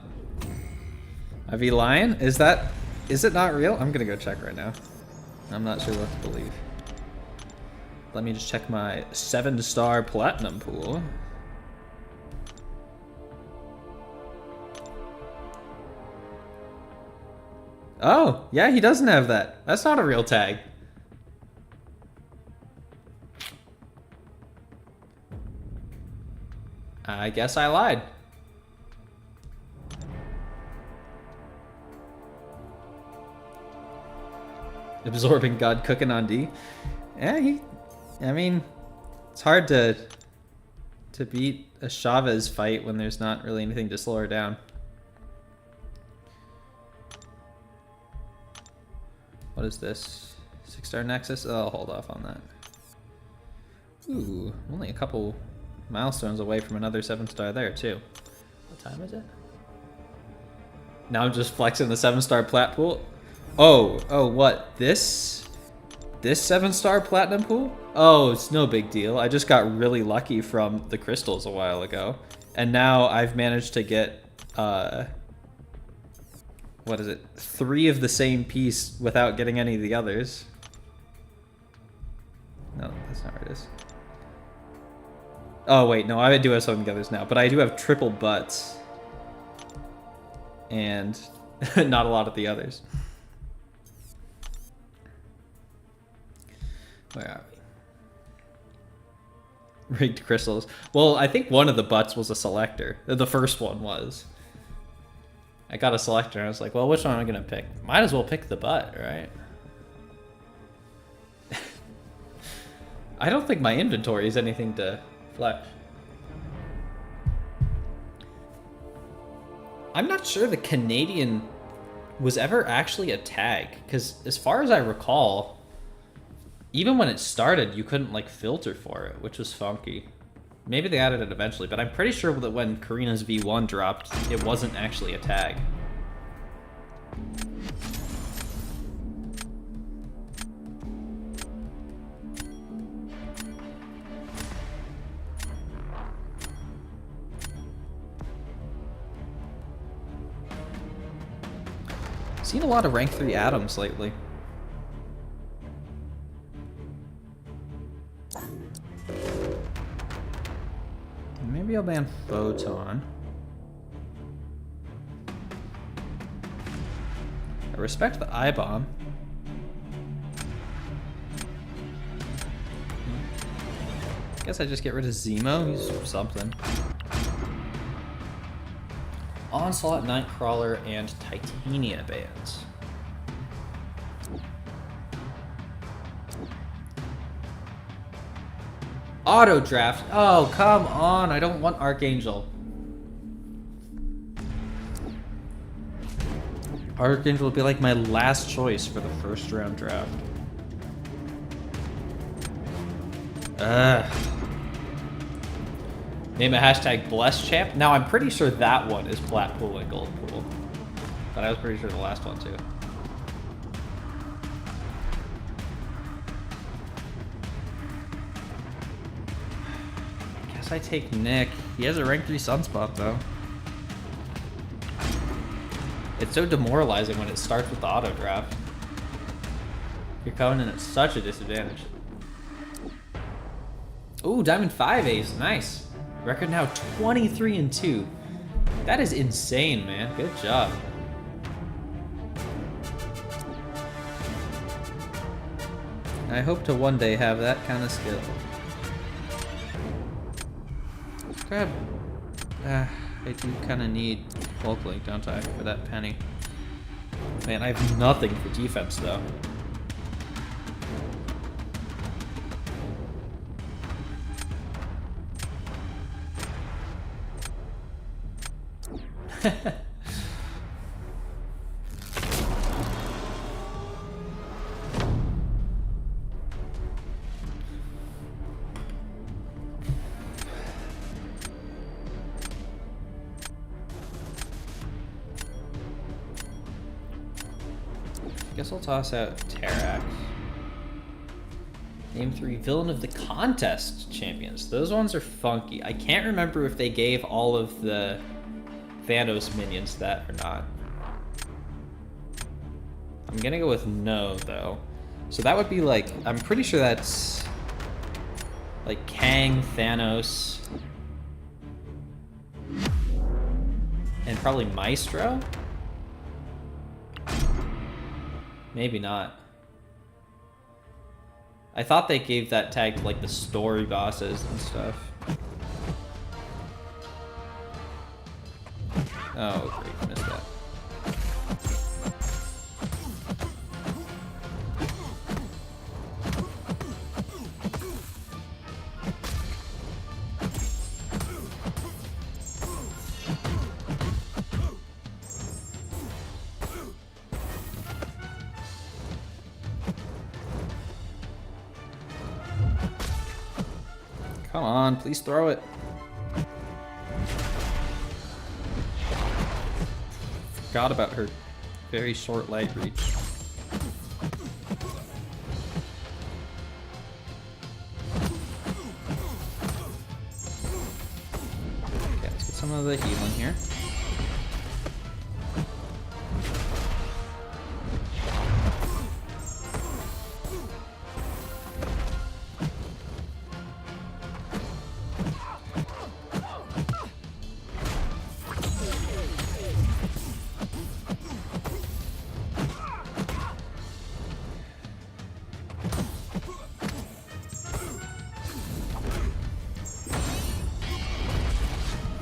IV Lion? Is it not real? I'm gonna go check right now. I'm not sure what to believe. Let me just check my 7-star platinum pool. Oh, yeah, he doesn't have that. That's not a real tag. I guess I lied. Absorbing God cooking on D. Yeah, I mean, it's hard to beat a Chavez fight when there's not really anything to slow her down. What is this? 6-star Nexus? Oh, I'll hold off on that. Ooh, only a couple milestones away from another 7-star there too. What time is it? Now I'm just flexing the 7-star plat pool. Oh, what? This 7-star platinum pool? Oh, it's no big deal. I just got really lucky from the crystals a while ago. And now I've managed to get, what is it? 3 of the same piece without getting any of the others. No, that's not where it is. Oh, wait, no, I do have some of the others now. But I do have triple butts. And not a lot of the others. Where are we? Rigged crystals. Well, I think one of the butts was a selector. The first one was. I got a selector and I was like, well, which one am I gonna pick? Might as well pick the butt, right? I don't think my inventory is anything to flex. I'm not sure the Canadian was ever actually a tag, because as far as I recall, even when it started, you couldn't like filter for it, which was funky. Maybe they added it eventually, but I'm pretty sure that when Karina's V1 dropped, it wasn't actually a tag. Seen a lot of rank 3 Atoms lately. Maybe I'll ban Photon. I respect the I-bomb. Guess I just get rid of Zemo. He's something. Onslaught, Nightcrawler, and Titania bans. Auto draft. Oh, come on. I don't want Archangel. Archangel would be like my last choice for the first round draft. Ugh. Name a hashtag blessed champ. Now I'm pretty sure that one is plat pool and gold pool. But I was pretty sure the last one too. I take Nick. He has a rank 3 Sunspot though. It's so demoralizing when it starts with the auto draft. You're coming in at such a disadvantage. Ooh, Diamond 5 ace. Nice. Record now 23-2. That is insane, man. Good job. I hope to one day have that kind of skill. Grab. I do kind of need Bulk Link, don't I, for that penny? Man, I have nothing for defense, though. Guess I'll toss out Tarak. Name 3 Villain of the Contest champions. Those ones are funky. I can't remember if they gave all of the Thanos minions that or not. I'm gonna go with no, though. So that would be like, I'm pretty sure that's like Kang, Thanos, and probably Maestro? Maybe not. I thought they gave that tag to like the story bosses and stuff. Oh, great, missed that. Come on, please throw it. Forgot about her very short light reach. Okay, let's get some of the healing here.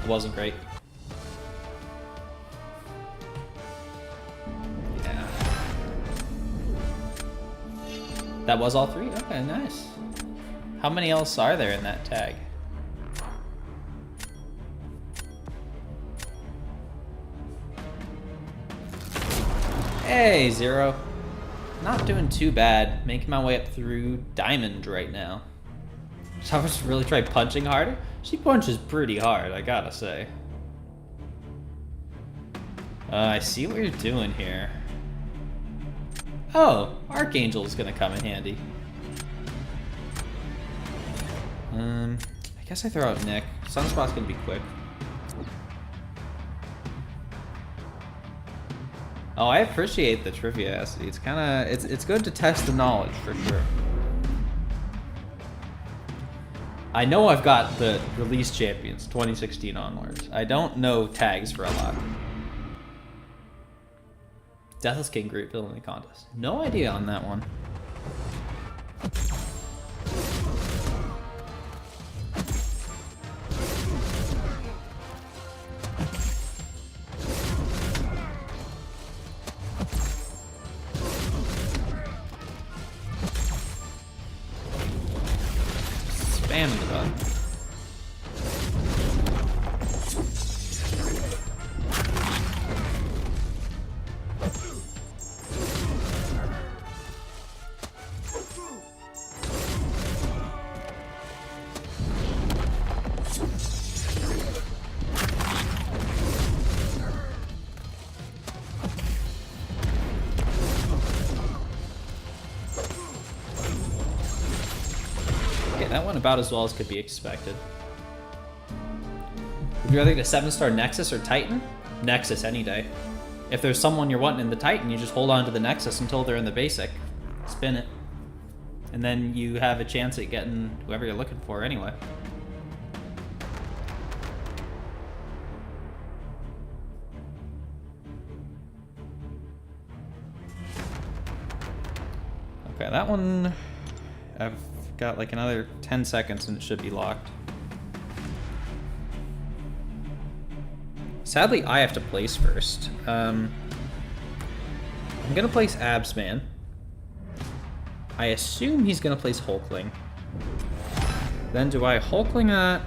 Wasn't great. Yeah. That was all 3? Okay, nice. How many else are there in that tag? Hey, Zero. Not doing too bad. Making my way up through Diamond right now. So I was really try punching harder. She punches pretty hard, I gotta say. I see what you're doing here. Oh, Archangel is gonna come in handy. I guess I throw out Nick. Sunspot's gonna be quick. Oh, I appreciate the trivia, Acid. It's kinda, it's good to test the knowledge for sure. I know I've got the release champions 2016 onwards. I don't know tags for a lot. Deathless King Groot Villain in the Contest. No idea on that one. Spamming the button. That went about as well as could be expected. Would you rather get a 7-star Nexus or Titan? Nexus any day. If there's someone you're wanting in the Titan, you just hold on to the Nexus until they're in the basic. spin it. And then you have a chance at getting whoever you're looking for anyway. Okay, that one, I've got like another 10 seconds and it should be locked. Sadly, I have to place first. I'm gonna place Absman. I assume he's gonna place Hulkling. Then do I Hulkling that,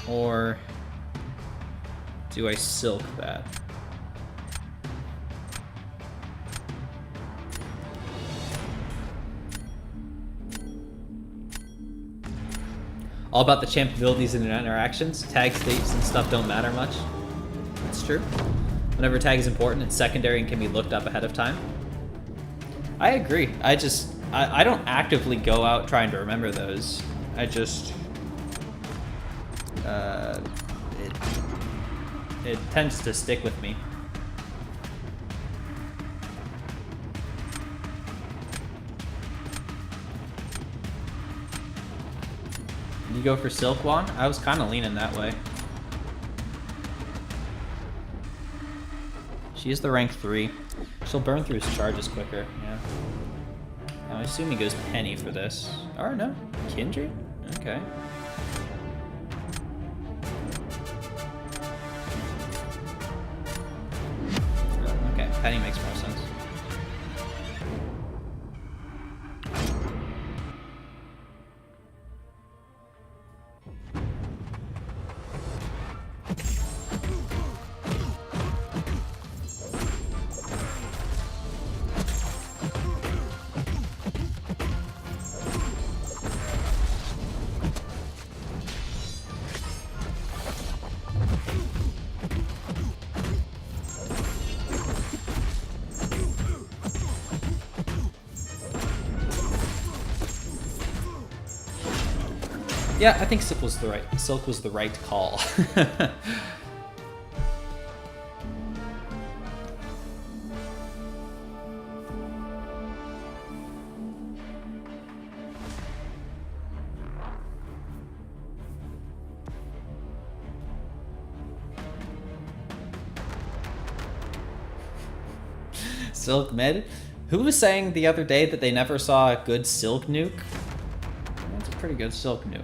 or do I Silk that? All about the champ abilities and interactions. Tag states and stuff don't matter much. That's true. Whenever tag is important, it's secondary and can be looked up ahead of time. I agree. I don't actively go out trying to remember those. I just it tends to stick with me. You go for Silkwand? I was kind of leaning that way. She is the rank 3. She'll burn through his charges quicker, yeah. I assume he goes Penny for this. Or no, Kindred? Okay. Okay, Penny makes more sense. Yeah, I think Silk was the right call. Silk mid? Who was saying the other day that they never saw a good Silk nuke? That's a pretty good Silk nuke.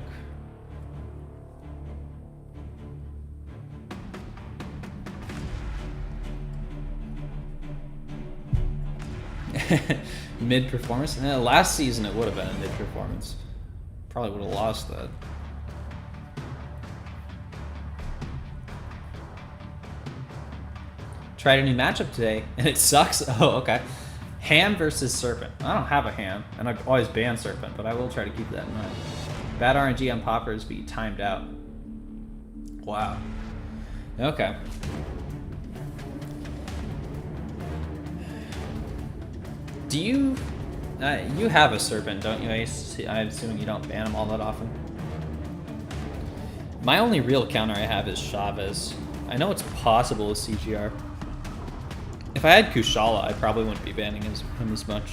Mid performance? Last season it would have been a mid performance. Probably would have lost that. Tried a new matchup today and it sucks. Oh, okay. Ham versus Serpent. I don't have a Ham, and I've always banned Serpent, but I will try to keep that in mind. Bad RNG on Poppers, but you timed out. Wow. Okay. Do you... you have a Serpent, don't you, Ace? I'm assuming you don't ban him all that often. My only real counter I have is Chavez. I know it's possible with CGR. If I had Kushala, I probably wouldn't be banning him as much.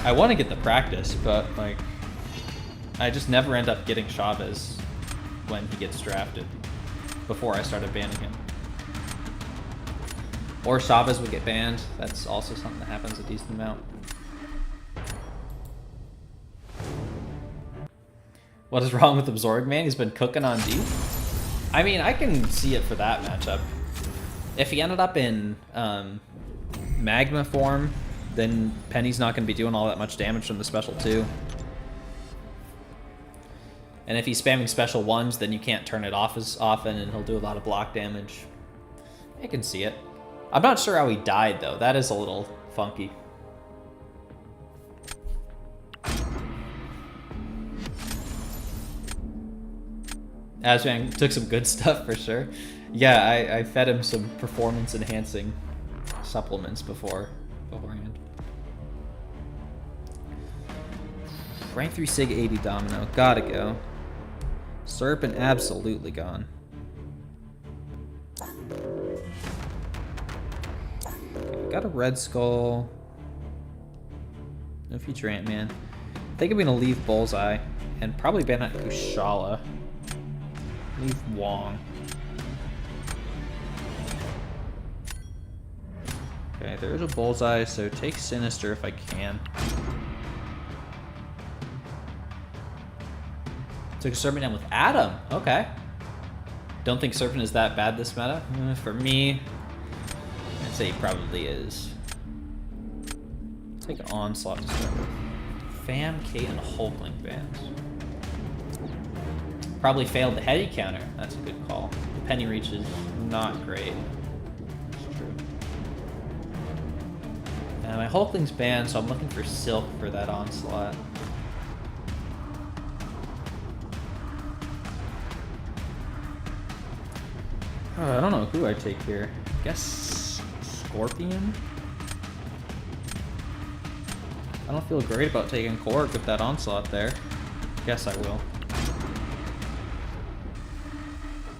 I want to get the practice, but like, I just never end up getting Chavez when he gets drafted before I started banning him. Or Chavez would get banned. That's also something that happens a decent amount. What is wrong with Absorg, man? He's been cooking on D. I mean, I can see it for that matchup. If he ended up in Magma form, then Penny's not going to be doing all that much damage from the special 2. And if he's spamming special 1s, then you can't turn it off as often, and he'll do a lot of block damage. I can see it. I'm not sure how he died, though. That is a little funky. Azman took some good stuff for sure. Yeah, I fed him some performance-enhancing supplements beforehand. Rank 3 Sig 80 Domino. Gotta go. Serpent absolutely gone. Got a Red Skull. No future Ant-Man. I think I'm gonna leave Bullseye and probably ban out Kushala. Leave Wong. Okay, there's a Bullseye, so take Sinister if I can. Took a Serpent down with Adam. Okay. Don't think Serpent is that bad this meta. For me, I'd say he probably is. Take an Onslaught to start with. Fam, Kate, and Hulkling bans. Probably failed the heady counter. That's a good call. The Penny Reach is not great. That's true. My Hulkling's banned, so I'm looking for Silk for that Onslaught. I don't know who I take here. I guess Scorpion? I don't feel great about taking Korg with that Onslaught there. Guess I will.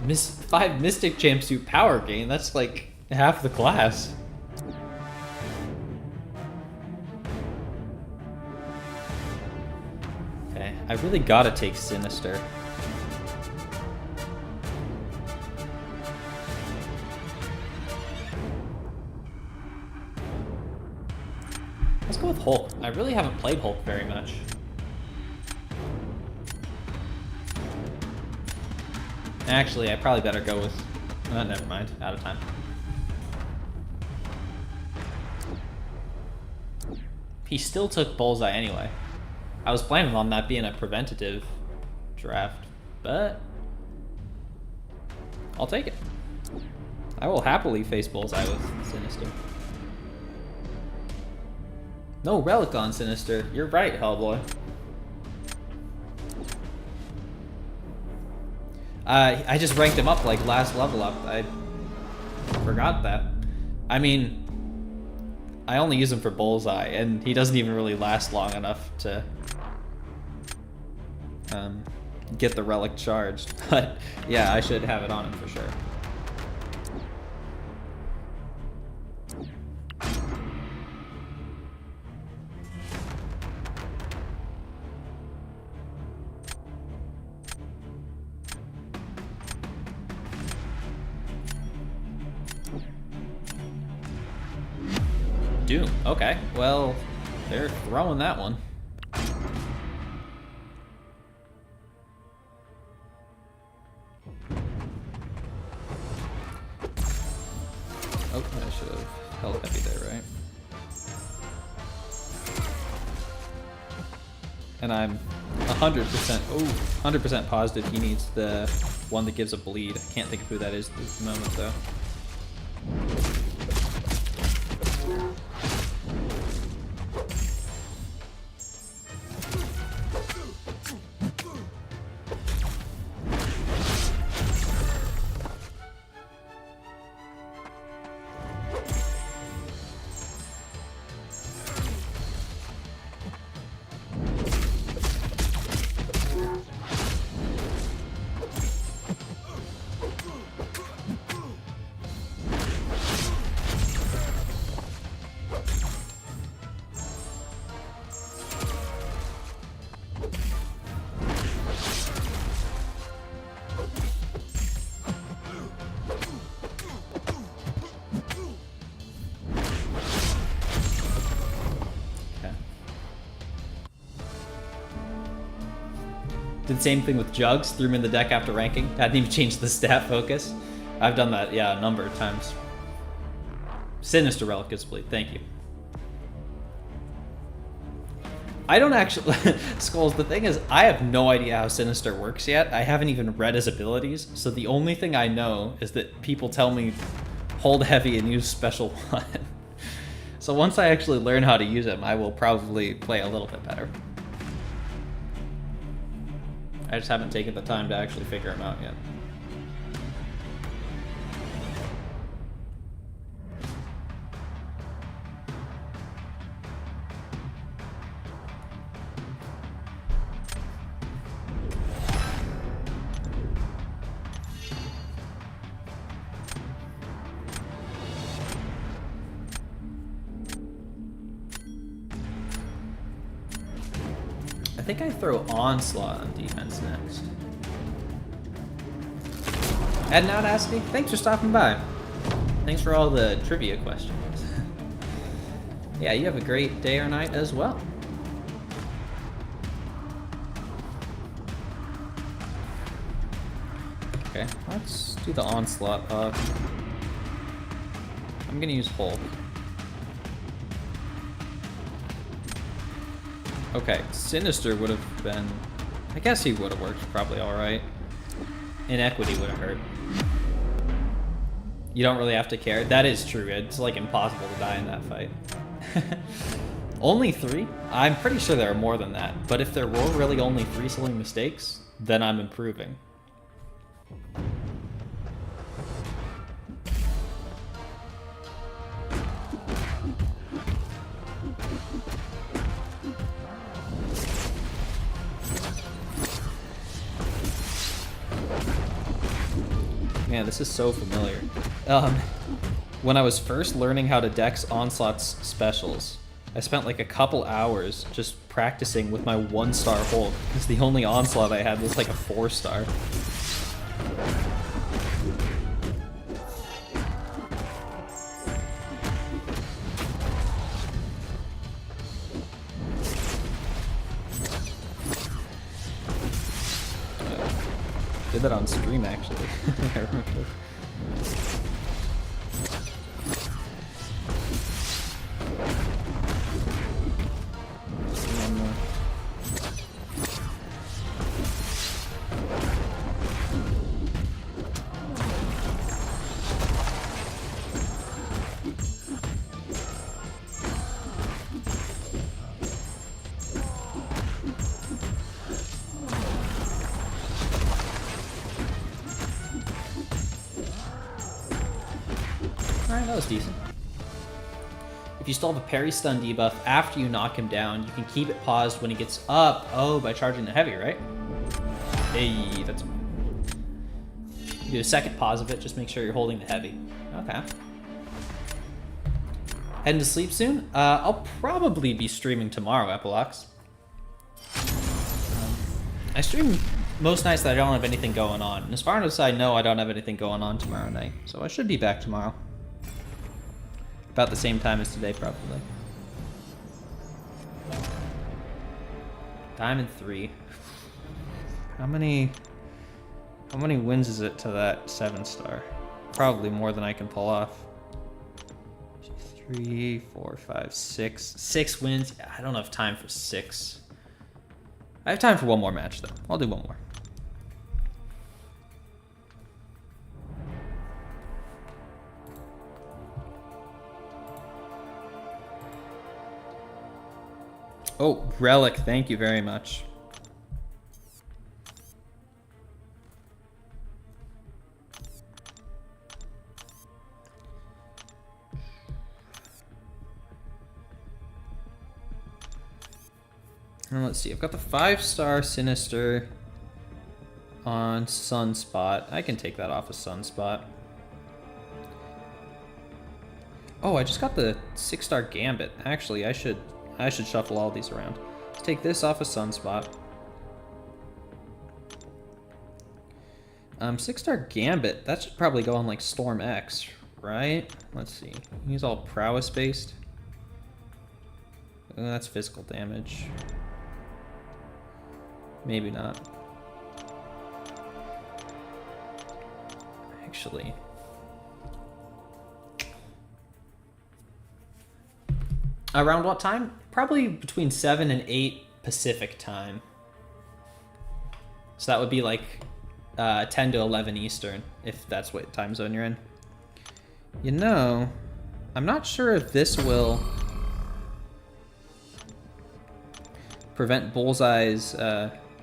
5 Mystic Jumpsuit power gain, that's like half the class. Okay, I really gotta take Sinister. Let's go with Hulk. I really haven't played Hulk very much. Actually, I probably better go with... never mind. Out of time. He still took Bullseye anyway. I was planning on that being a preventative draft, but... I'll take it. I will happily face Bullseye with Sinister. No Relic on Sinister. You're right, Hellboy. I just ranked him up like last level up. I forgot that. I mean, I only use him for Bullseye, and he doesn't even really last long enough to get the Relic charged. But yeah, I should have it on him for sure. Doom. Okay, well, they're throwing that one. Oh, I should have held heavy there, right? And I'm 100% positive he needs the one that gives a bleed. I can't think of who that is at the moment, though. Did the same thing with Jugs, threw him in the deck after ranking. Hadn't even changed the stat focus. I've done that, yeah, a number of times. Sinister Relic gets bleed, thank you. I don't actually... Skulls, the thing is, I have no idea how Sinister works yet. I haven't even read his abilities, so the only thing I know is that people tell me hold heavy and use special one. So once I actually learn how to use him, I will probably play a little bit better. I just haven't taken the time to actually figure him out yet. I think I throw Onslaught on defense next. Ed and Audacity, thanks for stopping by. Thanks for all the trivia questions. Yeah, you have a great day or night as well. Okay, let's do the Onslaught up. I'm gonna use Hulk. Okay, Sinister would have been... I guess he would have worked probably alright. Inequity would have hurt. You don't really have to care. That is true. It's like impossible to die in that fight. Only 3? I'm pretty sure there are more than that. But if there were really only 3 silly mistakes, then I'm improving. Man, this is so familiar. When I was first learning how to dex Onslaught's specials, I spent like a couple hours just practicing with my 1-star Hulk, because the only Onslaught I had was like a 4-star. Did that on stream actually. I remember. Alright, that was decent. If you still have a parry stun debuff after you knock him down, you can keep it paused when he gets up. Oh, by charging the heavy, right? Hey, that's... You do a second pause of it, just make sure you're holding the heavy. Okay. Heading to sleep soon? I'll probably be streaming tomorrow, Epilox. I stream most nights that I don't have anything going on. And as far as I know, I don't have anything going on tomorrow night. So I should be back tomorrow. About the same time as today, probably. Diamond 3. How many wins is it to that 7-star? Probably more than I can pull off. 3, 4, 5, 6. 6 wins. Yeah, I don't have time for 6. I have time for one more match, though. I'll do one more. Oh, Relic, thank you very much. And let's see, I've got the 5-star Sinister on Sunspot. I can take that off of Sunspot. Oh, I just got the 6-star Gambit. Actually, I should shuffle all these around. Let's take this off of Sunspot. 6-star Gambit, that should probably go on like Storm X, right? Let's see. He's all prowess based. Oh, that's physical damage. Maybe not. Actually. Around what time? Probably between 7 and 8 Pacific time. So that would be like 10 to 11 Eastern, if that's what time zone you're in. You know, I'm not sure if this will prevent Bullseye's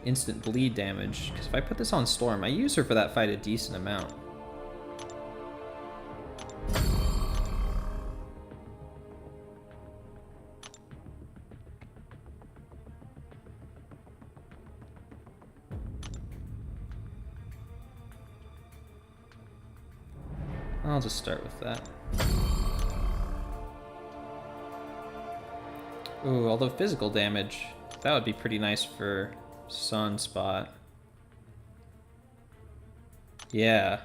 instant bleed damage, because if I put this on Storm, I use her for that fight a decent amount. I'll just start with that. Ooh, although physical damage That would be pretty nice for Sunspot. Yeah.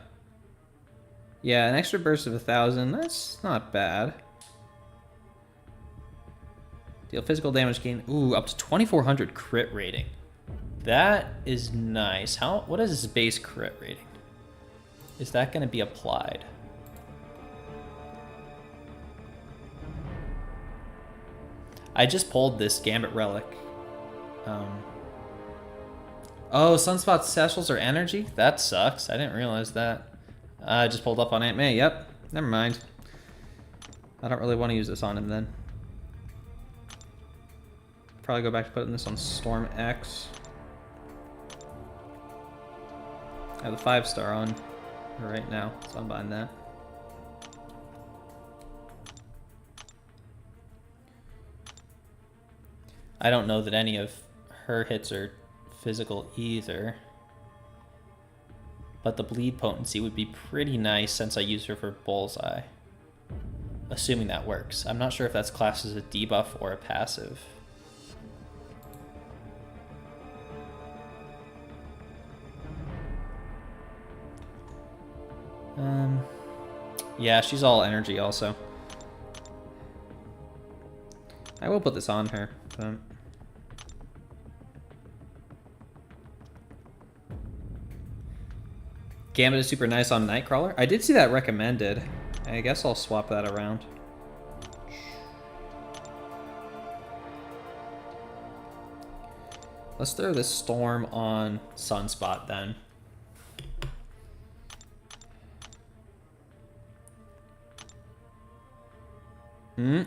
Yeah, an extra burst of 1,000, that's not bad. Deal physical damage gain. Ooh, up to 2,400 crit rating. That is nice. What is his base crit rating? Is that going to be applied? I just pulled this Gambit Relic. Oh, Sunspot's Satchels are energy? That sucks. I didn't realize that. I just pulled up on Aunt May. Yep. Never mind. I don't really want to use this on him then. Probably go back to putting this on Storm X. I have the 5-star on right now, so I'm buying that. I don't know that any of her hits are physical either. But the bleed potency would be pretty nice since I use her for Bullseye. Assuming that works. I'm not sure if that's classed as a debuff or a passive. Yeah, she's all energy also. I will put this on her, but... Gambit is super nice on Nightcrawler. I did see that recommended. I guess I'll swap that around. Let's throw this Storm on Sunspot then.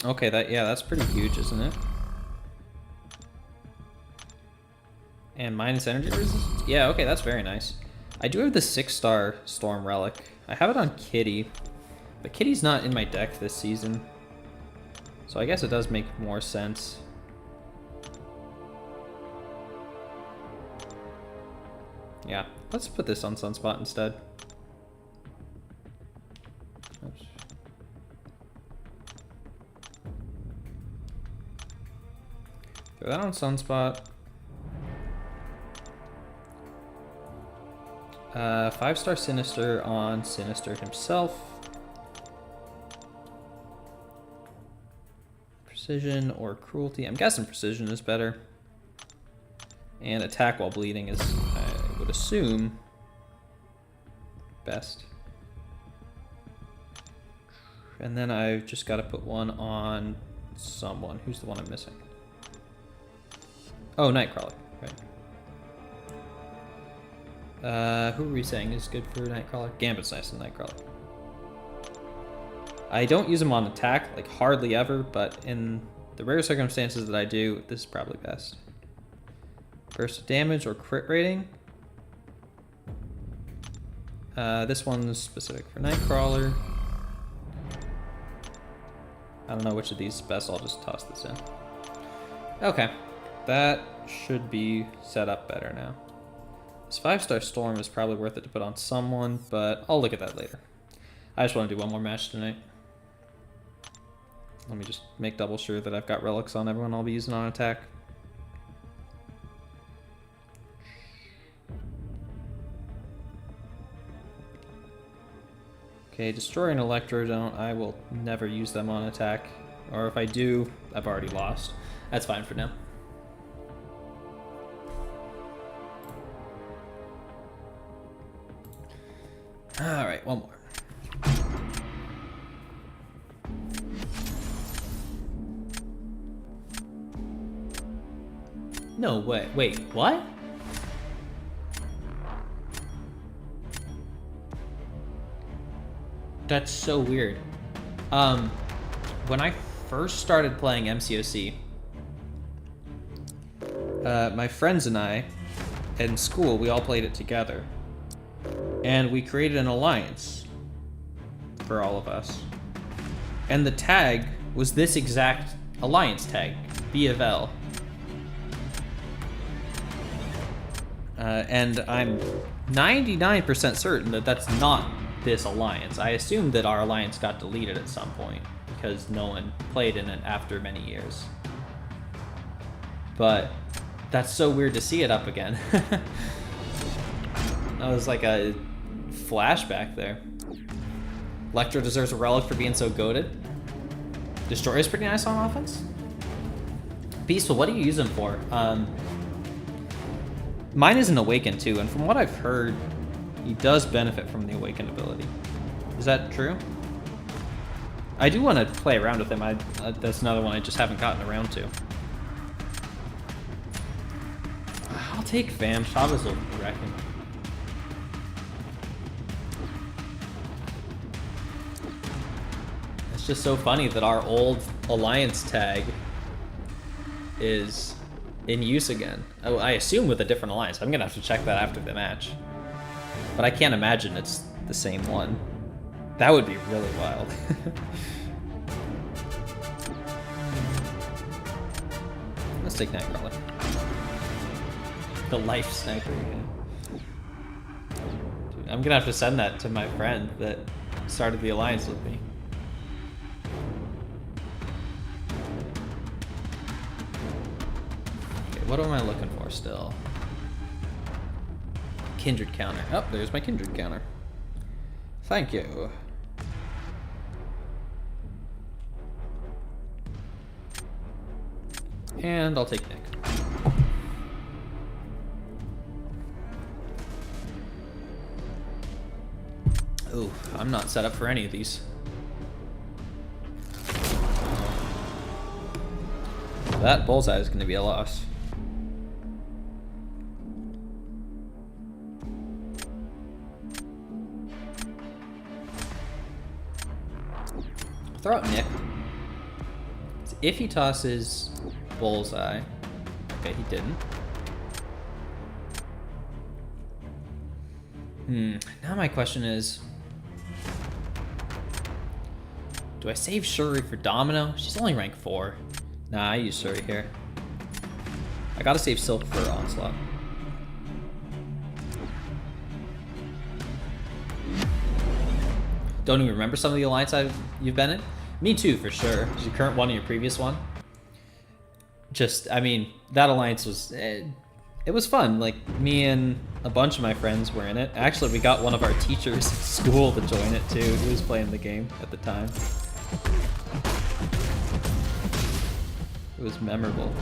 Okay, that's pretty huge, isn't it? And minus energy resistance? Yeah, okay, that's very nice. I do have the 6-star Storm Relic. I have it on Kitty, but Kitty's not in my deck this season. So I guess it does make more sense. Yeah, let's put this on Sunspot instead. Oops. Throw that on Sunspot. 5-star Sinister on Sinister himself. Precision or Cruelty. I'm guessing Precision is better. And Attack while bleeding is, I would assume, best. And then I've just got to put one on someone. Who's the one I'm missing? Oh, Nightcrawler. Right. Who are we saying is good for Nightcrawler? Gambit's nice in Nightcrawler. I don't use him on attack, like hardly ever, but in the rare circumstances that I do, this is probably best. Burst of damage or crit rating. This one's specific for Nightcrawler. I don't know which of these is best, I'll just toss this in. Okay, that should be set up better now. This 5-star Storm is probably worth it to put on someone, but I'll look at that later. I just want to do one more match tonight. Let me just make double sure that I've got relics on everyone I'll be using on attack. Okay, Destroy and Electrodome, I will never use them on attack. Or if I do, I've already lost. That's fine for now. Alright, one more. No way. Wait, what? That's so weird. When I first started playing MCOC, my friends and I, in school, we all played it together. And we created an alliance for all of us. And the tag was this exact alliance tag, B of L. And I'm 99% certain that that's not this alliance. I assumed that our alliance got deleted at some point because no one played in it after many years. But That's so weird to see it up again. That was like a flashback there. Electro deserves a relic for being so goated. Destroyer is pretty nice on offense. Peaceful, what do you use him for? Mine is an Awaken too, and from what I've heard, he does benefit from the Awaken ability. Is that true? I do want to play around with him. That's another one I just haven't gotten around to. I'll take Fam. Chavez will wreck him. It's just so funny that our old Alliance tag is in use again. Oh, I assume with a different Alliance. I'm gonna have to check that after the match. But I can't imagine it's the same one. That would be really wild. Let's take Nightcrawler. The life sniper. Yeah. Dude, I'm gonna have to send that to my friend that started the Alliance with me. Okay, what am I looking for still? Kindred counter. Oh, there's my Kindred counter. Thank you. And I'll take Nick. Ooh, I'm not set up for any of these. That bullseye is going to be a loss. Throw out Nick. If he tosses bullseye. Okay, he didn't. Now my question is, do I save Shuri for Domino? She's only rank 4. Nah, I use Shuri here. I gotta save Silk for Onslaught. Don't even remember some of the Alliance you've been in? Me too, for sure. Is your current one or your previous one? Just, I mean, that Alliance was, it was fun. Like, me and a bunch of my friends were in it. Actually, we got one of our teachers at school to join it too. He was playing the game at the time. It was memorable.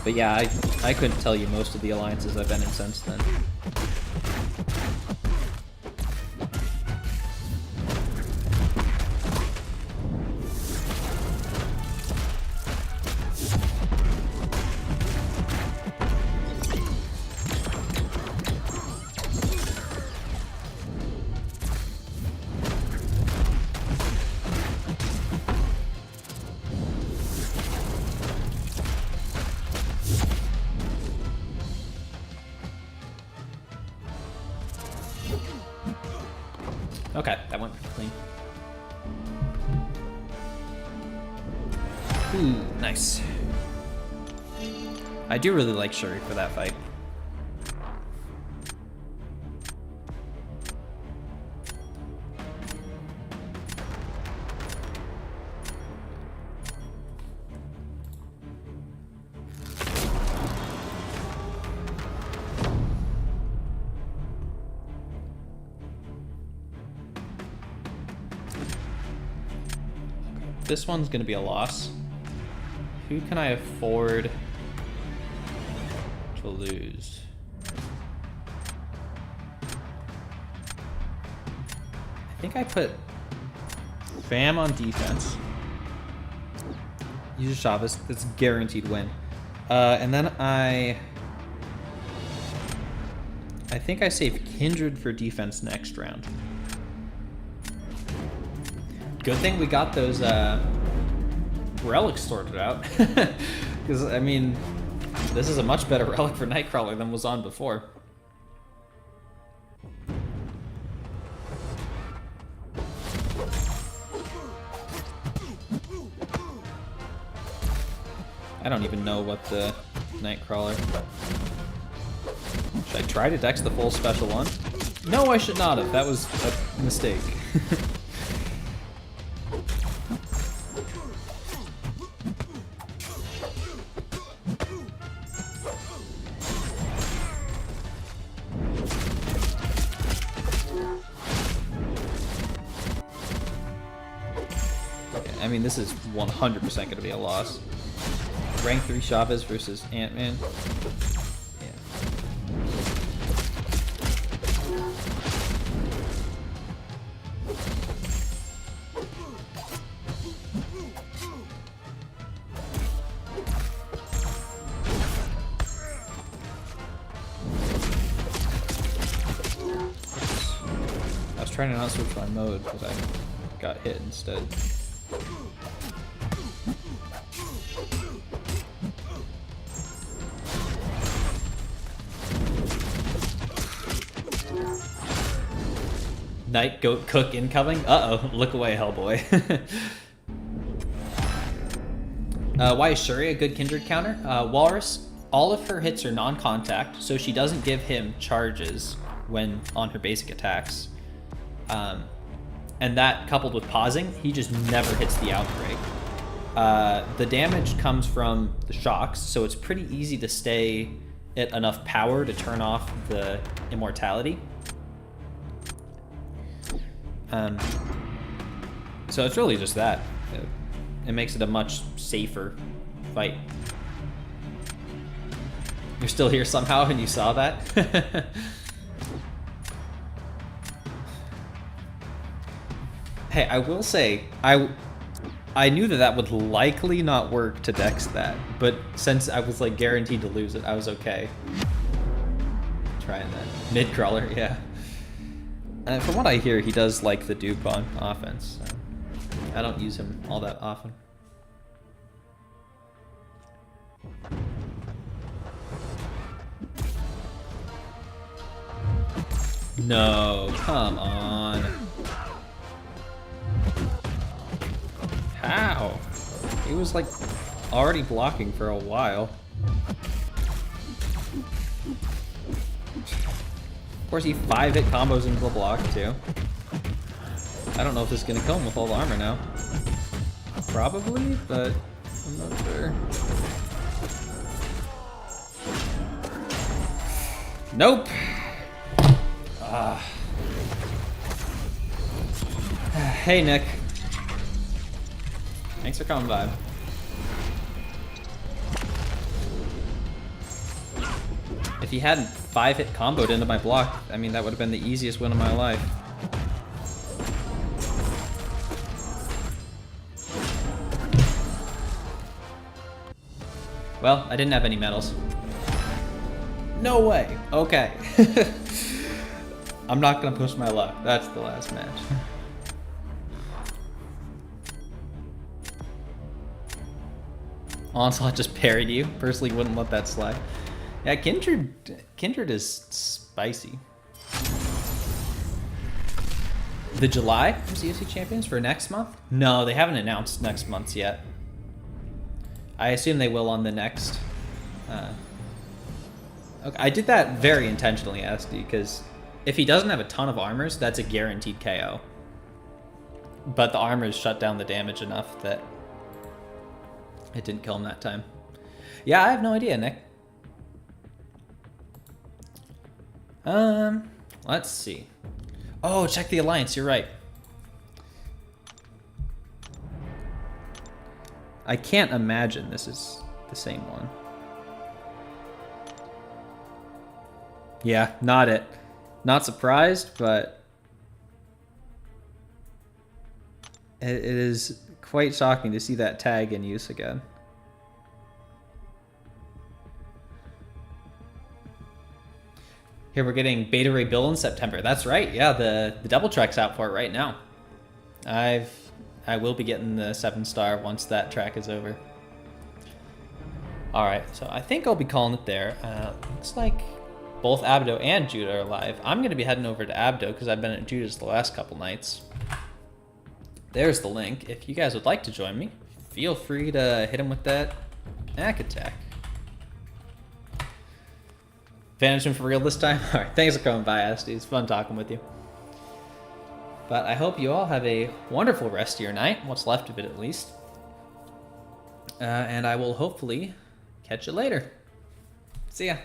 But yeah, I couldn't tell you most of the Alliances I've been in since then. Okay, that went pretty clean. Ooh, nice. I do really like Shuri for that fight. This one's gonna be a loss. Who can I afford to lose? I think I put Fam on defense. Use Chavez. That's a guaranteed win. And then I think I save Kindred for defense next round. Good thing we got those relics sorted out. Because, I mean, this is a much better relic for Nightcrawler than was on before. I don't even know what the Nightcrawler... Should I try to dex the full special one? No, I should not have. That was a mistake. I mean, this is 100% going to be a loss. Rank 3 Chavez versus Ant-Man. Yeah. I was trying to not switch my mode, but I got hit instead. Night Goat Cook incoming? Uh-oh, look away, Hellboy. Why is Shuri a good Kindred counter? Walrus, all of her hits are non-contact, so she doesn't give him charges when on her basic attacks. And that coupled with pausing, he just never hits the outbreak. The damage comes from the shocks, so it's pretty easy to stay at enough power to turn off the immortality. So it's really just that. It makes it a much safer fight. You're still here somehow and you saw that? Hey, I will say, I knew that would likely not work to dex that, but since I was like guaranteed to lose it, I was okay. Trying that. Mid-crawler, yeah. From what I hear, he does like the dupe on offense. So I don't use him all that often. No, come on. How? He was like already blocking for a while. Of course, he 5-hit combos into the block, too. I don't know if this is going to kill him with all the armor now. Probably, but I'm not sure. Nope! Hey, Nick. Thanks for coming by. If he hadn't 5-hit comboed into my block, I mean, that would have been the easiest win of my life. Well, I didn't have any medals. No way. Okay. I'm not gonna push my luck. That's the last match. Onslaught just parried you. Personally wouldn't let that slide. Yeah, Kindred is spicy. The July CFC Champions for next month? No, they haven't announced next month's yet. I assume they will on the next. Okay, I did that very intentionally, SD, because if he doesn't have a ton of armors, that's a guaranteed KO. But the armors shut down the damage enough that it didn't kill him that time. Yeah, I have no idea, Nick. Let's see. Oh, check the alliance, you're right. I can't imagine this is the same one. Yeah, not it. Not surprised, but it is quite shocking to see that tag in use again. Here we're getting Beta Ray Bill in September. That's right. Yeah, the double track's out for it right now. I will be getting the 7-star once that track is over. All right, so I think I'll be calling it there. Looks like both Abdo and Judah are live. I'm going to be heading over to Abdo because I've been at Judah's the last couple nights. There's the link. If you guys would like to join me, feel free to hit him with that Knack attack. Vanishing for real this time? Alright, thanks for coming by, SD. It's fun talking with you. But I hope you all have a wonderful rest of your night, what's left of it at least. And I will hopefully catch you later. See ya.